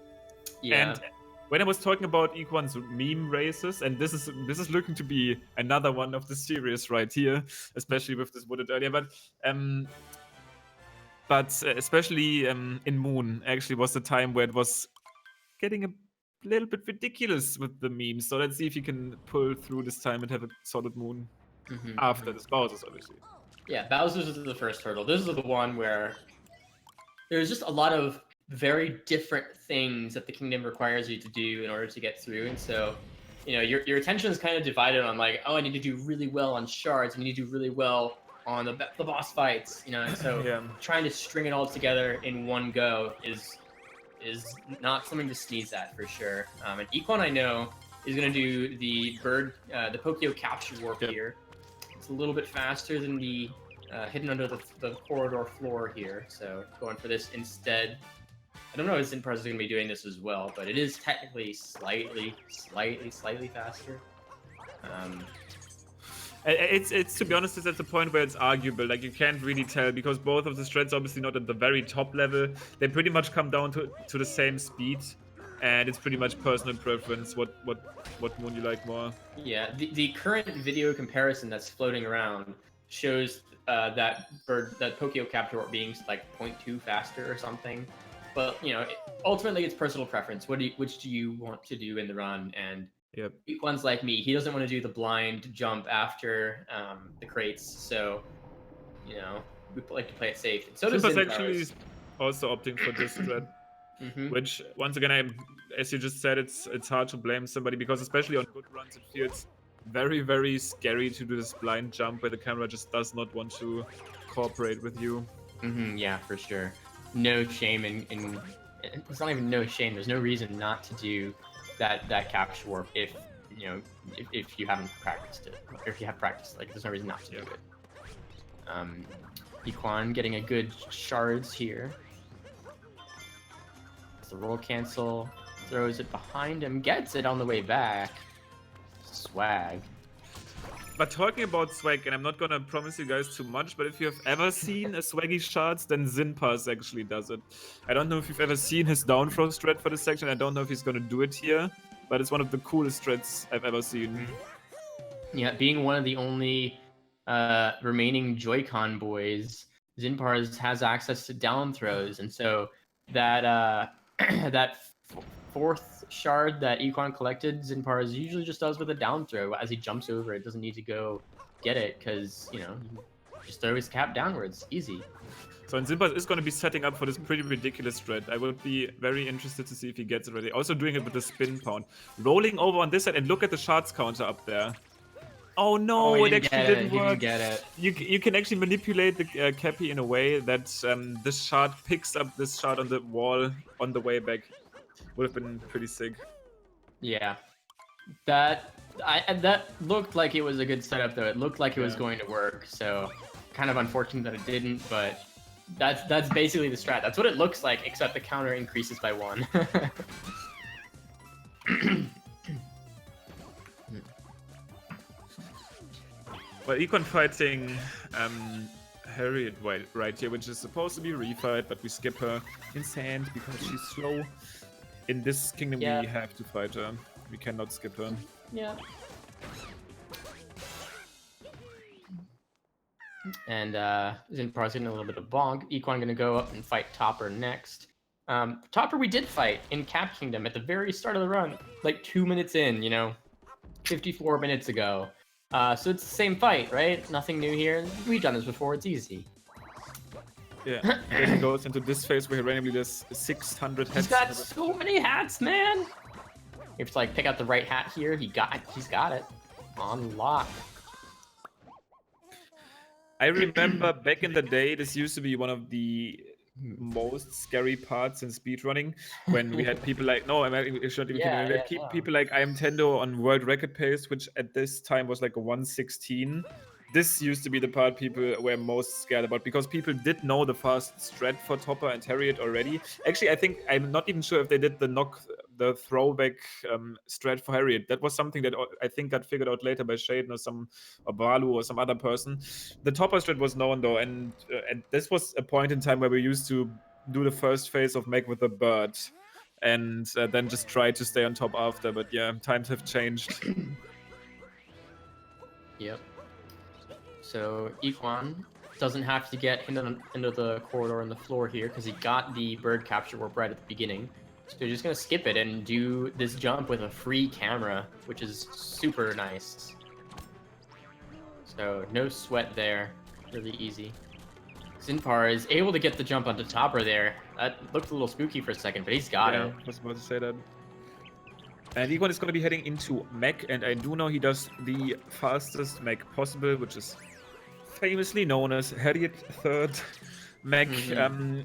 Speaker 1: Yeah.
Speaker 2: And when I was talking about Equan's meme races, and this is looking to be another one of the series right here, especially with this wooded earlier, but especially in Moon actually was the time where it was getting a little bit ridiculous with the memes. So let's see if you can pull through this time and have a solid Moon after this Bowser's, obviously.
Speaker 1: Yeah, Bowser's is the first hurdle. This is the one where there's just a lot of very different things that the kingdom requires you to do in order to get through. And so, you know, your attention is kind of divided on like, oh, I need to do really well on shards. I need to do really well on the boss fights, you know. And so trying to string it all together in one go is not something to sneeze at for sure. And Equan, I know, is going to do the Pokio capture warp here. It's a little bit faster than the hidden under the corridor floor here, so going for this instead. I don't know if Zinpars is going to be doing this as well, but it is technically slightly faster.
Speaker 2: It's to be honest, it's at the point where it's arguable. Like you can't really tell because both of the strats obviously not at the very top level. They pretty much come down to the same speed, and it's pretty much personal preference. What moon you like more? Yeah,
Speaker 1: the current video comparison that's floating around shows that Pokio capture warp being like 0.2 faster or something. But you know, ultimately it's personal preference. Which do you want to do in the run? And Equan's like me. He doesn't want to do the blind jump after the crates. So, you know, we like to play it safe. And so does
Speaker 2: Zinpars
Speaker 1: Zinpars.
Speaker 2: actually is also opting for this strat. Which, once again, as you just said, it's hard to blame somebody because especially on good runs, it feels very, very scary to do this blind jump where the camera just does not want to cooperate with you.
Speaker 1: Yeah, for sure. No shame in it's not even no shame. There's no reason not to do that capture warp if you know if you haven't practiced it, or if you have practiced. Like there's no reason not to do it. Equan getting a good shards here. The roll cancel, throws it behind him, gets it on the way back. Swag.
Speaker 2: But talking about swag, and I'm not gonna promise you guys too much, but if you have ever seen a swaggy shards, then Zinpars actually does it. I don't know if you've ever seen his down throw strat for this section. I don't know if he's gonna do it here, but it's one of the coolest strats I've ever seen.
Speaker 1: Yeah, being one of the only remaining Joy-Con boys, Zinpars has access to down throws, and so that that fourth shard that Equan collected, Zinpars usually just does with a down throw as he jumps over it. Doesn't need to go get it because you just throw his cap downwards, easy.
Speaker 2: So Zinpars is going to be setting up for this pretty ridiculous strat. I would be very interested to see if he gets it ready. Also doing it with the spin pound. Rolling over on this side, and look at the shards counter up there. Oh no,
Speaker 1: he
Speaker 2: it actually didn't work.
Speaker 1: He didn't get it.
Speaker 2: You can actually manipulate the Cappy in a way that this shard picks up this shard on the wall on the way back. Would have been pretty sick.
Speaker 1: Yeah. That looked like it was a good setup though. It looked like it was going to work, so kind of unfortunate that it didn't, but that's basically the strat. That's what it looks like, except the counter increases by 1.
Speaker 2: Well, Equan fighting Harriet right here, which is supposed to be refight, but we skip her in sand because she's slow. In this kingdom, we have to fight her. We cannot skip her.
Speaker 1: Yeah. And Zinpar's getting a little bit of bonk. Equan gonna go up and fight Topper next. Topper we did fight in Cap Kingdom at the very start of the run, like 2 minutes in, 54 minutes ago. So it's the same fight, right? Nothing new here. We've done this before, it's easy.
Speaker 2: Yeah, then he goes into this phase where he randomly does 600 hats.
Speaker 1: He's got so many hats, man! You have to like pick out the right hat here. He's got it. On lock.
Speaker 2: I remember back in the day, this used to be one of the most scary parts in speedrunning when we had people like, no, I shouldn't even people like I am Tendo on world record pace, which at this time was like a 116. This used to be the part people were most scared about because people did know the fast strat for Topper and Harriet already. Actually, I think I'm not even sure if they did the throwback strat for Harriet. That was something that I think got figured out later by Shaden or Balu or some other person. The Topper strat was known though, and this was a point in time where we used to do the first phase of Meg with the bird, and then just try to stay on top after. But yeah, times have changed.
Speaker 1: Yep. So Equan doesn't have to get into the corridor on the floor here because he got the bird capture warp right at the beginning. So you're just gonna skip it and do this jump with a free camera, which is super nice. So no sweat there, really easy. Zinpar is able to get the jump onto Topper there. That looked a little spooky for a second, but he's got it.
Speaker 2: I was about to say that. And Equan is going to be heading into mech, and I do know he does the fastest mech possible, which is famously known as Harriet third mech.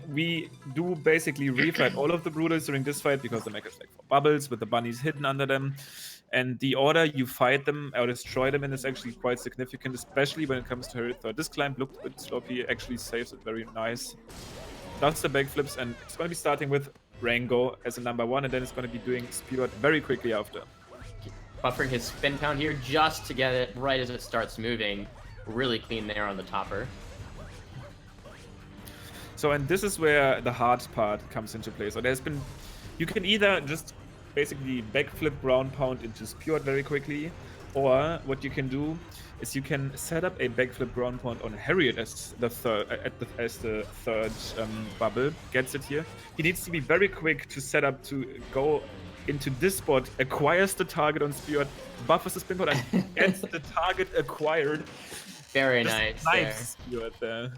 Speaker 2: We do basically refight all of the Brutals during this fight because the mech is like 4 bubbles with the bunnies hidden under them. And the order you fight them or destroy them in is actually quite significant, especially when it comes to Harriet third. This climb looked a bit sloppy, actually saves it very nice. Does the backflips, and it's going to be starting with Rango as a number 1, and then it's going to be doing Speedrun very quickly after.
Speaker 1: Buffering his spin pound here just to get it right as it starts moving. Really clean there on the Topper.
Speaker 2: So, and this is where the hard part comes into play. So you can either just basically backflip ground pound into Speedrun very quickly, or what you can do is you can set up a backflip ground pound on Harriet as the third bubble. Gets it here. He needs to be very quick to set up to go into this spot, acquires the target on Speedrun, buffers the spin pound, and gets the target acquired.
Speaker 1: Very nice.
Speaker 2: Nice Speedrun there.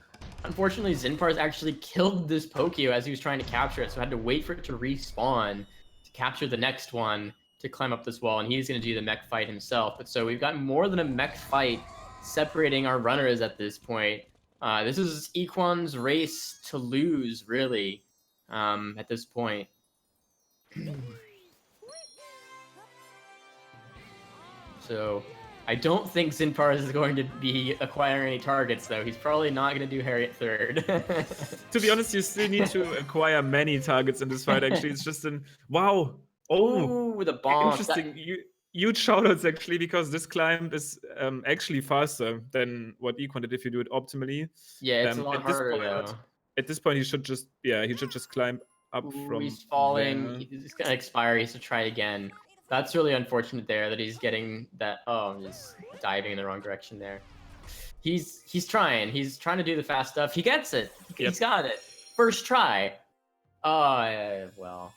Speaker 1: Unfortunately, Zinpars actually killed this Pokio as he was trying to capture it, so I had to wait for it to respawn to capture the next one to climb up this wall, and he's going to do the mech fight himself. But so we've got more than a mech fight separating our runners at this point. This is Equan's race to lose, really, at this point. So I don't think Zinpars is going to be acquiring any targets, though. He's probably not going to do Harriet third.
Speaker 2: To be honest, you still need to acquire many targets in this fight, actually. It's just wow. Oh,
Speaker 1: the bomb.
Speaker 2: Interesting. Huge shoutouts, actually, because this climb is actually faster than what Equan did if you do it optimally.
Speaker 1: Yeah, it's a lot harder, though.
Speaker 2: At this point, he should just climb up from
Speaker 1: He's falling.
Speaker 2: there.
Speaker 1: He's going to expire. He has to try again. That's really unfortunate there that he's getting that. Oh, I'm just diving in the wrong direction there. He's trying. He's trying to do the fast stuff. He gets it. He's got it. First try. Oh, well.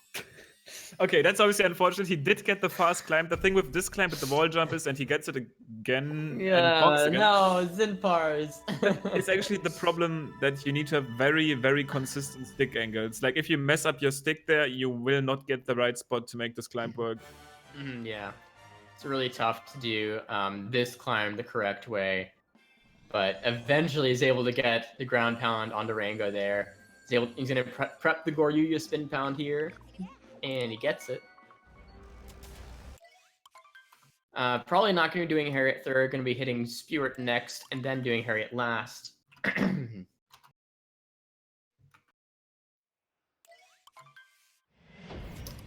Speaker 2: Okay, that's obviously unfortunate. He did get the fast climb. The thing with this climb with the wall jump is, and he gets it again and blocks again.
Speaker 1: No, Zinpars.
Speaker 2: It's actually the problem that you need to have very, very consistent stick angles. Like if you mess up your stick there, you will not get the right spot to make this climb work.
Speaker 1: Yeah, it's really tough to do this climb the correct way, but eventually he's able to get the ground pound onto Rango there. He's gonna prep the Goryuya spin pound here, and he gets it. Probably not going to be doing Harriet third, going to be hitting Spewart next, and then doing Harriet last.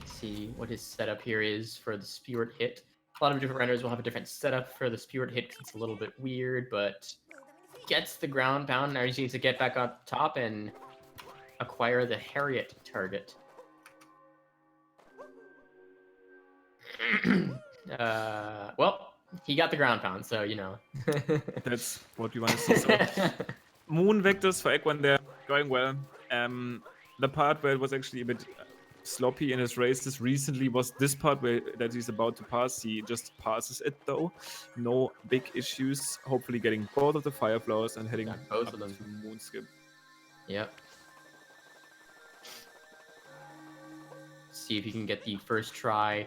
Speaker 1: See what his setup here is for the Spewart hit. A lot of different runners will have a different setup for the Spewart hit because it's a little bit weird, but gets the ground pound. Now he needs to get back up top and acquire the Harriet target. Well, he got the ground pound, so you know.
Speaker 2: That's what we want to see. So, moon vectors for Equan there, going well. The part where it was actually a bit sloppy in his races recently was this part where that he's about to pass. He just passes it though. No big issues. Hopefully getting both of the fire flowers and heading
Speaker 1: both
Speaker 2: up
Speaker 1: of them.
Speaker 2: to moon skip.
Speaker 1: Yep. See if you can get the first try.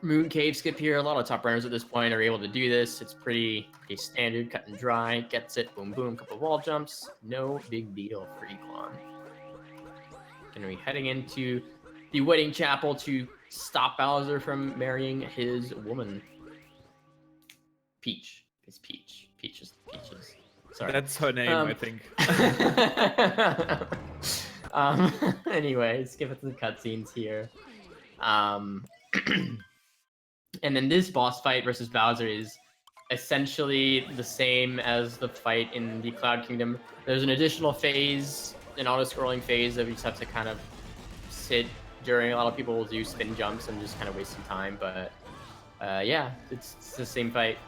Speaker 1: Moon cave skip here. A lot of top runners at this point are able to do this. It's pretty standard, cut and dry. Gets it, boom, boom, couple wall jumps. No big deal for Equan. Gonna be heading into the wedding chapel to stop Bowser from marrying his woman. Peach. It's Peach. Peaches. Sorry.
Speaker 2: That's her name, I think.
Speaker 1: Anyway, skip it to the cutscenes here. And then this boss fight versus Bowser is essentially the same as the fight in the Cloud Kingdom. There's an additional phase, an auto-scrolling phase that we just have to kind of sit during. A lot of people will do spin jumps and just kind of waste some time, but yeah, it's the same fight.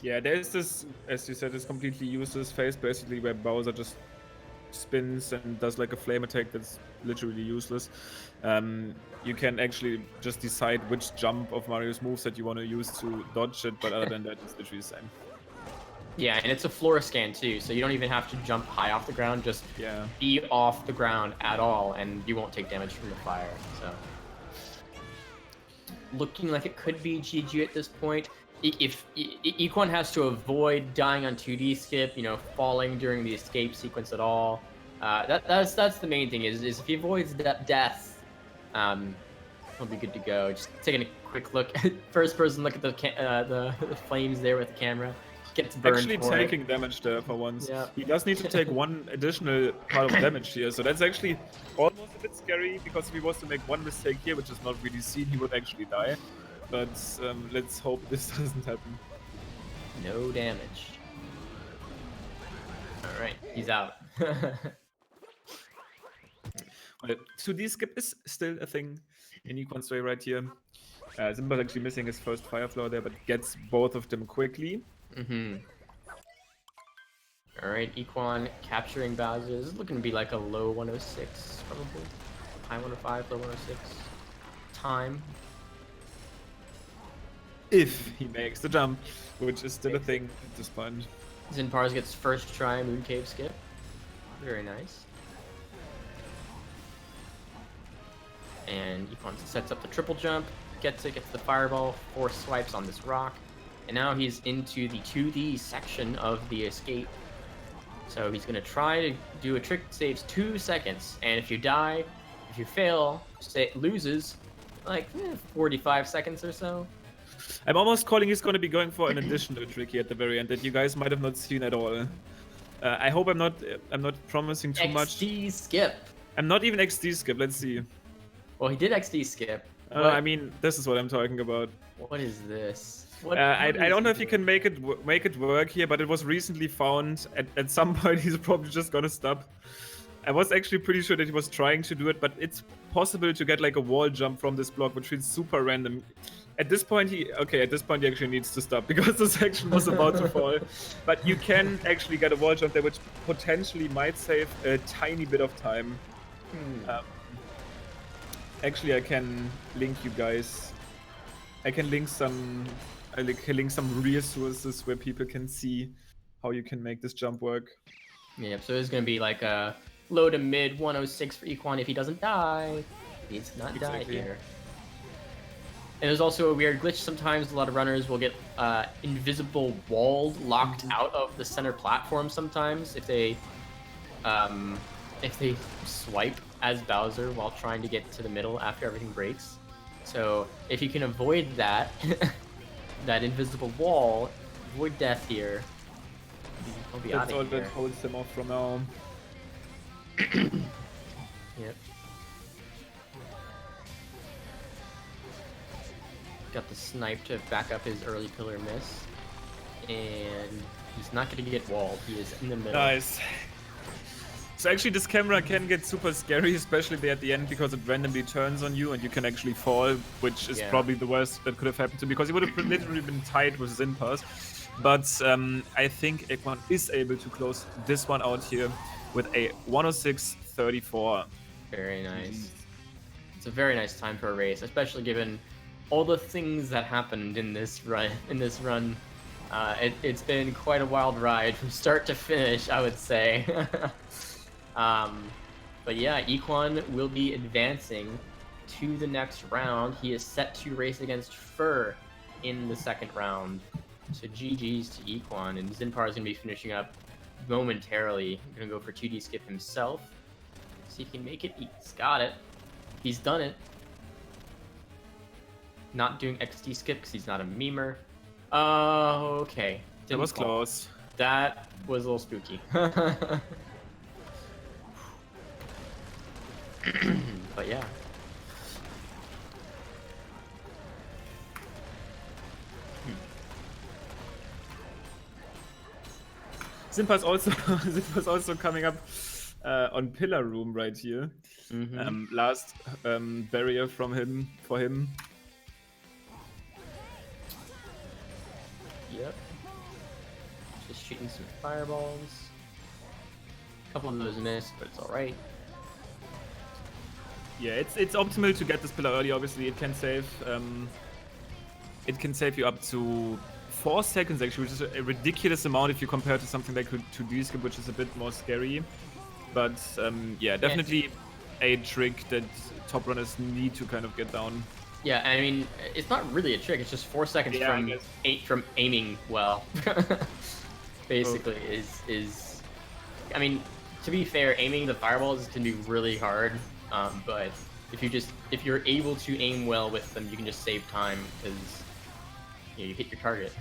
Speaker 2: Yeah, there's this, as you said, this completely useless phase, basically where Bowser just spins and does like a flame attack that's literally useless. You can actually just decide which jump of Mario's moves that you want to use to dodge it, but other than that, it's literally the same.
Speaker 1: Yeah, and it's a floor scan too, so you don't even have to jump high off the ground, just be off the ground at all, and you won't take damage from the fire, so. Looking like it could be GG at this point. If Equan has to avoid dying on 2D skip, you know, falling during the escape sequence at all. That's the main thing. Is if he avoids death, he'll be good to go. Just taking a quick look, first person look at the flames there with the camera. Gets burned.
Speaker 2: Actually taking damage there for once.
Speaker 1: Yeah.
Speaker 2: He does need to take one additional part of damage here, so that's actually almost a bit scary, because if he was to make one mistake here, which is not really seen, he would actually die. But let's hope this doesn't happen.
Speaker 1: No damage. Alright, he's out.
Speaker 2: Well, 2D skip is still a thing in Equan's way right here. Zinpars actually missing his first fire flower there, but gets both of them quickly.
Speaker 1: Alright, Equan capturing Bowser. This is looking to be like a low 106, probably. High 105, low 106 time.
Speaker 2: If he makes the jump, which is still a thing at this point.
Speaker 1: Zinpars gets first try Moon Cave skip. Very nice. And Equan sets up the triple jump, gets it, gets the fireball, 4 swipes on this rock. And now he's into the 2D section of the escape. So he's going to try to do a trick that saves 2 seconds. And if you die, if you fail, loses like 45 seconds or so.
Speaker 2: I'm almost calling he's going to be going for an additional trick here at the very end that you guys might have not seen at all. I hope I'm not promising too much.
Speaker 1: XD skip.
Speaker 2: I'm not even XD skip. Let's see.
Speaker 1: Well, he did XD skip.
Speaker 2: I mean, this is what I'm talking about.
Speaker 1: What is this?
Speaker 2: I don't know if you can make it work here, but it was recently found. At some point, he's probably just gonna stop. I was actually pretty sure that he was trying to do it, but it's possible to get like a wall jump from this block, which feels super random. At this point, he actually needs to stop because the section was about to fall. But you can actually get a wall jump there, which potentially might save a tiny bit of time. Actually, I can link you guys. I can link some resources where people can see how you can make this jump work.
Speaker 1: Yeah, so it's gonna be like a low to mid 106 for Equan if he doesn't die. He needs to not die
Speaker 2: Exactly.
Speaker 1: here. And there's also a weird glitch sometimes. A lot of runners will get invisible walled locked out of the center platform sometimes if they swipe as Bowser while trying to get to the middle after everything breaks. So if you can avoid that, that invisible wall, avoid death here. I'll be out
Speaker 2: That's all
Speaker 1: of here.
Speaker 2: that holds him off from now.
Speaker 1: Yep. Got the snipe to back up his early pillar miss. And he's not going to get walled. He is in the middle.
Speaker 2: Nice. So actually this camera can get super scary, especially at the end, because it randomly turns on you and you can actually fall, which is probably the worst that could have happened to him, because he would have literally been tied with Zinpars. But I think Equan is able to close this one out here with a 106.34.
Speaker 1: Very nice. It's a very nice time for a race, especially given all the things that happened in this run. It's been quite a wild ride from start to finish, I would say. But yeah, Equan will be advancing to the next round. He is set to race against Fur in the second round. So GG's to Equan, and Zinpar is going to be finishing up momentarily. Going to go for 2D skip himself. See if he can make it. He's got it. He's done it. Not doing XD skip because he's not a memer. Okay.
Speaker 2: That was close.
Speaker 1: That was a little spooky. But yeah.
Speaker 2: Zinpars also coming up on Pillar Room right here. Last barrier for him.
Speaker 1: Yep. Just shooting some fireballs. A couple of those missed, but it's alright.
Speaker 2: Yeah, it's optimal to get this pillar early. Obviously, it can save you up to 4 seconds actually, which is a ridiculous amount if you compare to something like 2D skip, which is a bit more scary. But yeah, definitely a trick that top runners need to kind of get down.
Speaker 1: Yeah, I mean, it's not really a trick. It's just 4 seconds from aiming well. Basically, is I mean, to be fair, aiming the fireballs can be really hard. But if you're able to aim well with them, you can just save time because you hit your target.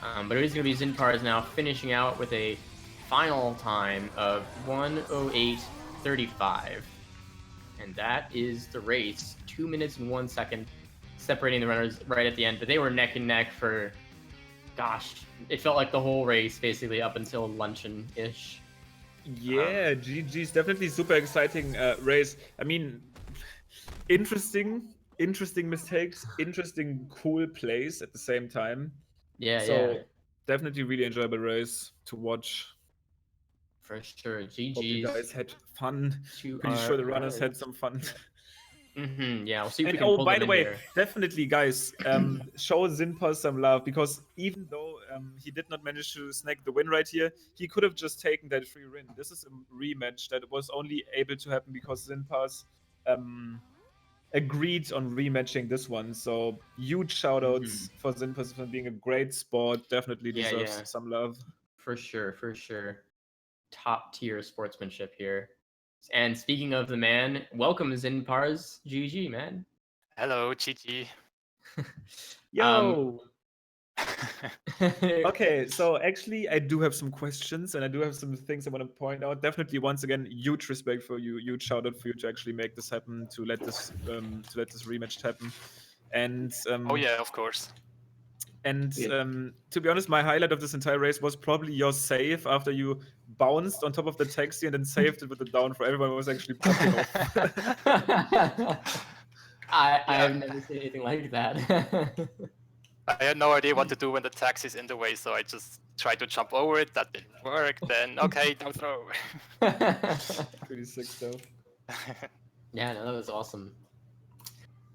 Speaker 1: But it is going to be Zinpars now finishing out with a final time of 1:08.35, and that is the race. 2 minutes and 1 second separating the runners right at the end, but they were neck and neck for, gosh, it felt like the whole race basically up until luncheon-ish.
Speaker 2: Yeah, GG's definitely super exciting race. I mean, interesting mistakes, interesting cool plays at the same time.
Speaker 1: Yeah.
Speaker 2: Definitely really enjoyable race to watch.
Speaker 1: For sure. GG's.
Speaker 2: Hope you guys had fun. Pretty sure the runners had some fun.
Speaker 1: Yeah, we'll see if we can pull
Speaker 2: by
Speaker 1: them
Speaker 2: the
Speaker 1: in
Speaker 2: way,
Speaker 1: here.
Speaker 2: definitely, guys, show Zinpars some love, because even though he did not manage to snag the win right here, he could have just taken that free win. This is a rematch that was only able to happen because Zinpars agreed on rematching this one. So huge shoutouts for Zinpars for being a great sport. Definitely deserves some love.
Speaker 1: For sure. Top tier sportsmanship here. And speaking of the man, welcome Zinpars. GG, man.
Speaker 3: Hello, GG.
Speaker 2: Yo! Okay, so actually I do have some questions and I do have some things I want to point out. Definitely, once again, huge respect for you, huge shout out for you to actually make this happen, to let this rematch happen. And
Speaker 3: oh yeah, of course.
Speaker 2: And
Speaker 4: Yeah.
Speaker 2: to be honest, my highlight of this entire race was probably your save after you bounced on top of the taxi and then saved it with the down throw. Everyone was actually popping off.
Speaker 1: I
Speaker 3: Yeah.
Speaker 1: have never seen anything like that.
Speaker 3: I had no idea what to do when the taxi's in the way, so I just tried to jump over it. That didn't work. Then okay, don't throw.
Speaker 2: Pretty sick stuff.
Speaker 1: Yeah, no, that was awesome.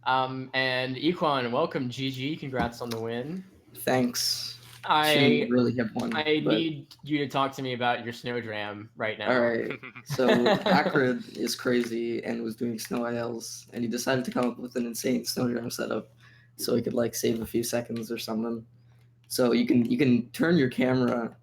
Speaker 1: And Equan, welcome, GG. Congrats on the win.
Speaker 4: Thanks.
Speaker 1: I
Speaker 4: Shouldn't really have won.
Speaker 1: I
Speaker 4: but...
Speaker 1: need you to talk to me about your snowdram right now.
Speaker 4: All right. So Akrid is crazy and was doing snow ILs, and he decided to come up with an insane snowdram setup, so he could like save a few seconds or something. So you can turn your camera,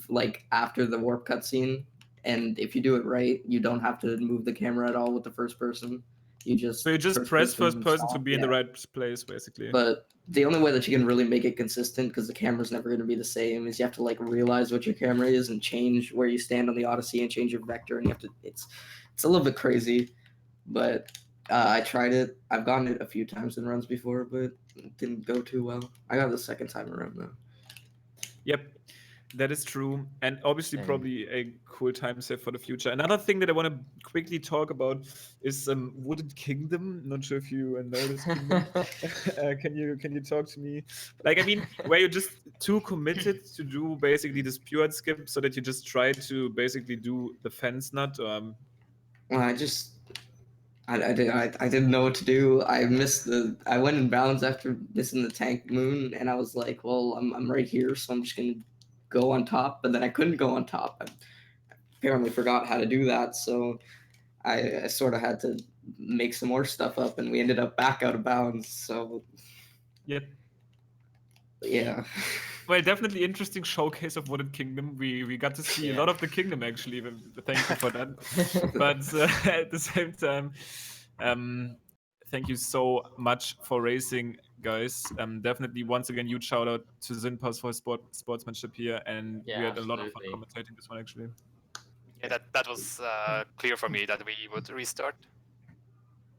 Speaker 4: like after the warp cutscene, and if you do it right, you don't have to move the camera at all with the first person. You just
Speaker 2: press first person to be in the
Speaker 4: yeah.
Speaker 2: right place, basically.
Speaker 4: But the only way that you can really make it consistent, because the camera's never going to be the same, is you have to like realize what your camera is and change where you stand on the Odyssey and change your vector, and you have to. It's a little bit crazy, but I tried it. I've gotten it a few times in runs before, but it didn't go too well. I got it the second time around though.
Speaker 2: Yep. That is true, and obviously
Speaker 1: Same.
Speaker 2: probably a cool time save for the future. Another thing that I want to quickly talk about is Wooded Kingdom. Not sure if you know this kingdom. Can you talk to me? Like, I mean, where you're just too committed to do basically this pure skip, so that you just try to basically do the fence nut.
Speaker 4: Well, I didn't know what to do. I went in bounds after missing the tank moon, and I was like, well, I'm right here, so I'm just gonna go on top. But then I couldn't go on top. I apparently forgot how to do that, so I sort of had to make some more stuff up, and we ended up back out of bounds. So
Speaker 2: Yep.
Speaker 4: Yeah.
Speaker 2: Well, definitely interesting showcase of Wooded Kingdom. We got to see a lot of the kingdom, actually. Thank you for that. But at the same time, thank you so much for racing, guys. Definitely, once again, huge shout out to Zinpars for his sportsmanship here, and
Speaker 1: Yeah,
Speaker 2: we had a lot of fun
Speaker 1: absolutely.
Speaker 2: commentating this one, actually.
Speaker 3: Yeah, that was clear for me that we would restart.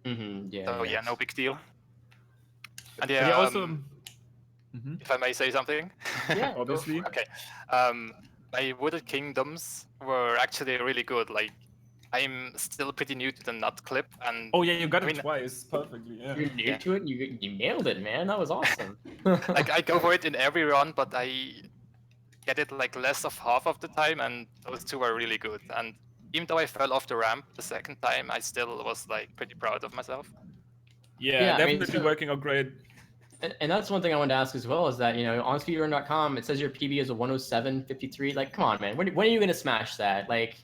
Speaker 1: Yeah.
Speaker 3: So yeah, no big deal. And
Speaker 2: But
Speaker 3: yeah,
Speaker 2: also,
Speaker 3: if I may say something.
Speaker 1: Yeah,
Speaker 2: obviously.
Speaker 3: Okay. My Wooded Kingdoms were actually really good. Like, I'm still pretty new to the nut clip, and
Speaker 2: Oh yeah, you got
Speaker 3: I
Speaker 2: it
Speaker 3: mean,
Speaker 2: twice, perfectly. Yeah.
Speaker 1: You're new
Speaker 3: Yeah.
Speaker 1: to it. You nailed it, man. That was awesome.
Speaker 3: like I go for it in every run, but I get it like less of half of the time, and those two are really good. And even though I fell off the ramp the second time, I still was like pretty proud of myself.
Speaker 2: Yeah,
Speaker 1: I mean,
Speaker 2: definitely working out great.
Speaker 1: And that's one thing I wanted to ask as well is that, on speedrun.com, it says your PB is a 107.53. Like, come on, man. When are you going to smash that? Like,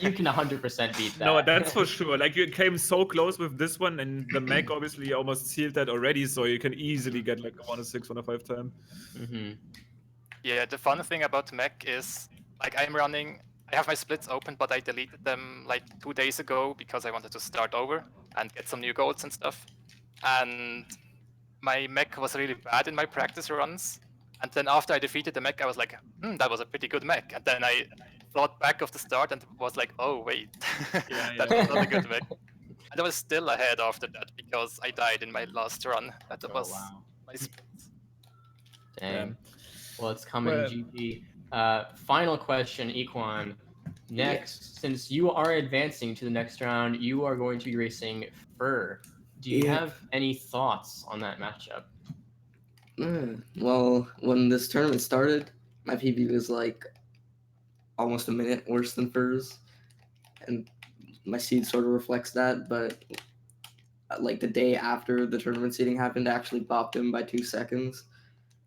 Speaker 1: you can 100% beat that.
Speaker 2: No, that's for sure. Like, you came so close with this one, and the mech obviously almost sealed that already, so you can easily get like a 106, 105 time.
Speaker 3: Yeah, the fun thing about mech is, like, I have my splits open, but I deleted them like 2 days ago because I wanted to start over and get some new goals and stuff. And my mech was really bad in my practice runs. And then after I defeated the mech, I was like, that was a pretty good mech. And then I thought back of the start and was like, oh, wait, that was not a good mech. And I was still ahead after that because I died in my last run. That was my splits.
Speaker 1: Dang. Well, it's coming,
Speaker 2: Well-
Speaker 1: GP. Final question, Equan. Next, since you are advancing to the next round, you are going to be racing Fur. Do you have any thoughts on that matchup?
Speaker 4: Well, when this tournament started, my PB was like almost a minute worse than Fur's, and my seed sort of reflects that. But like the day after the tournament seeding happened, I actually bopped him by 2 seconds.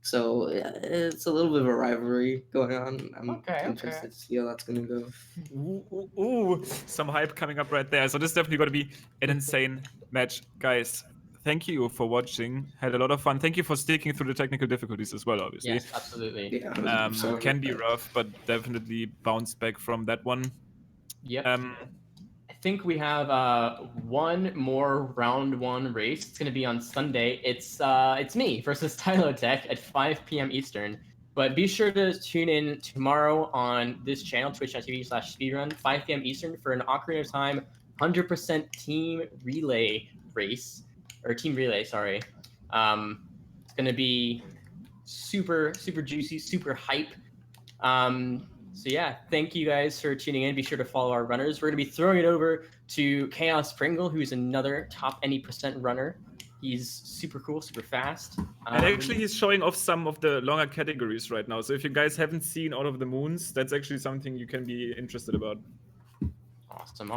Speaker 4: So it's a little bit of a rivalry going on. I'm interested to see how that's gonna go.
Speaker 2: Ooh, some hype coming up right there. So this is definitely going to be an insane match, guys. Thank you for watching. Had a lot of fun. Thank you for sticking through the technical difficulties as well, obviously.
Speaker 1: Yes, absolutely.
Speaker 4: Yeah,
Speaker 2: Can be rough, but definitely bounce back from that one.
Speaker 1: Yep. I think we have one more round one race. It's going to be on Sunday. It's me versus Tylotech at 5 p.m. Eastern. But be sure to tune in tomorrow on this channel, twitch.tv/speedrun, 5 p.m. Eastern, for an Ocarina of Time 100% team relay race. Or team relay, sorry. It's going to be super juicy, super hype. So yeah, thank you guys for tuning in. Be sure to follow our runners. We're gonna be throwing it over to Chaos Pringle, who's another top any percent runner. He's super cool, super fast.
Speaker 2: And actually, he's showing off some of the longer categories right now. So if you guys haven't seen all of the moons, that's actually something you can be interested about.
Speaker 1: Awesome.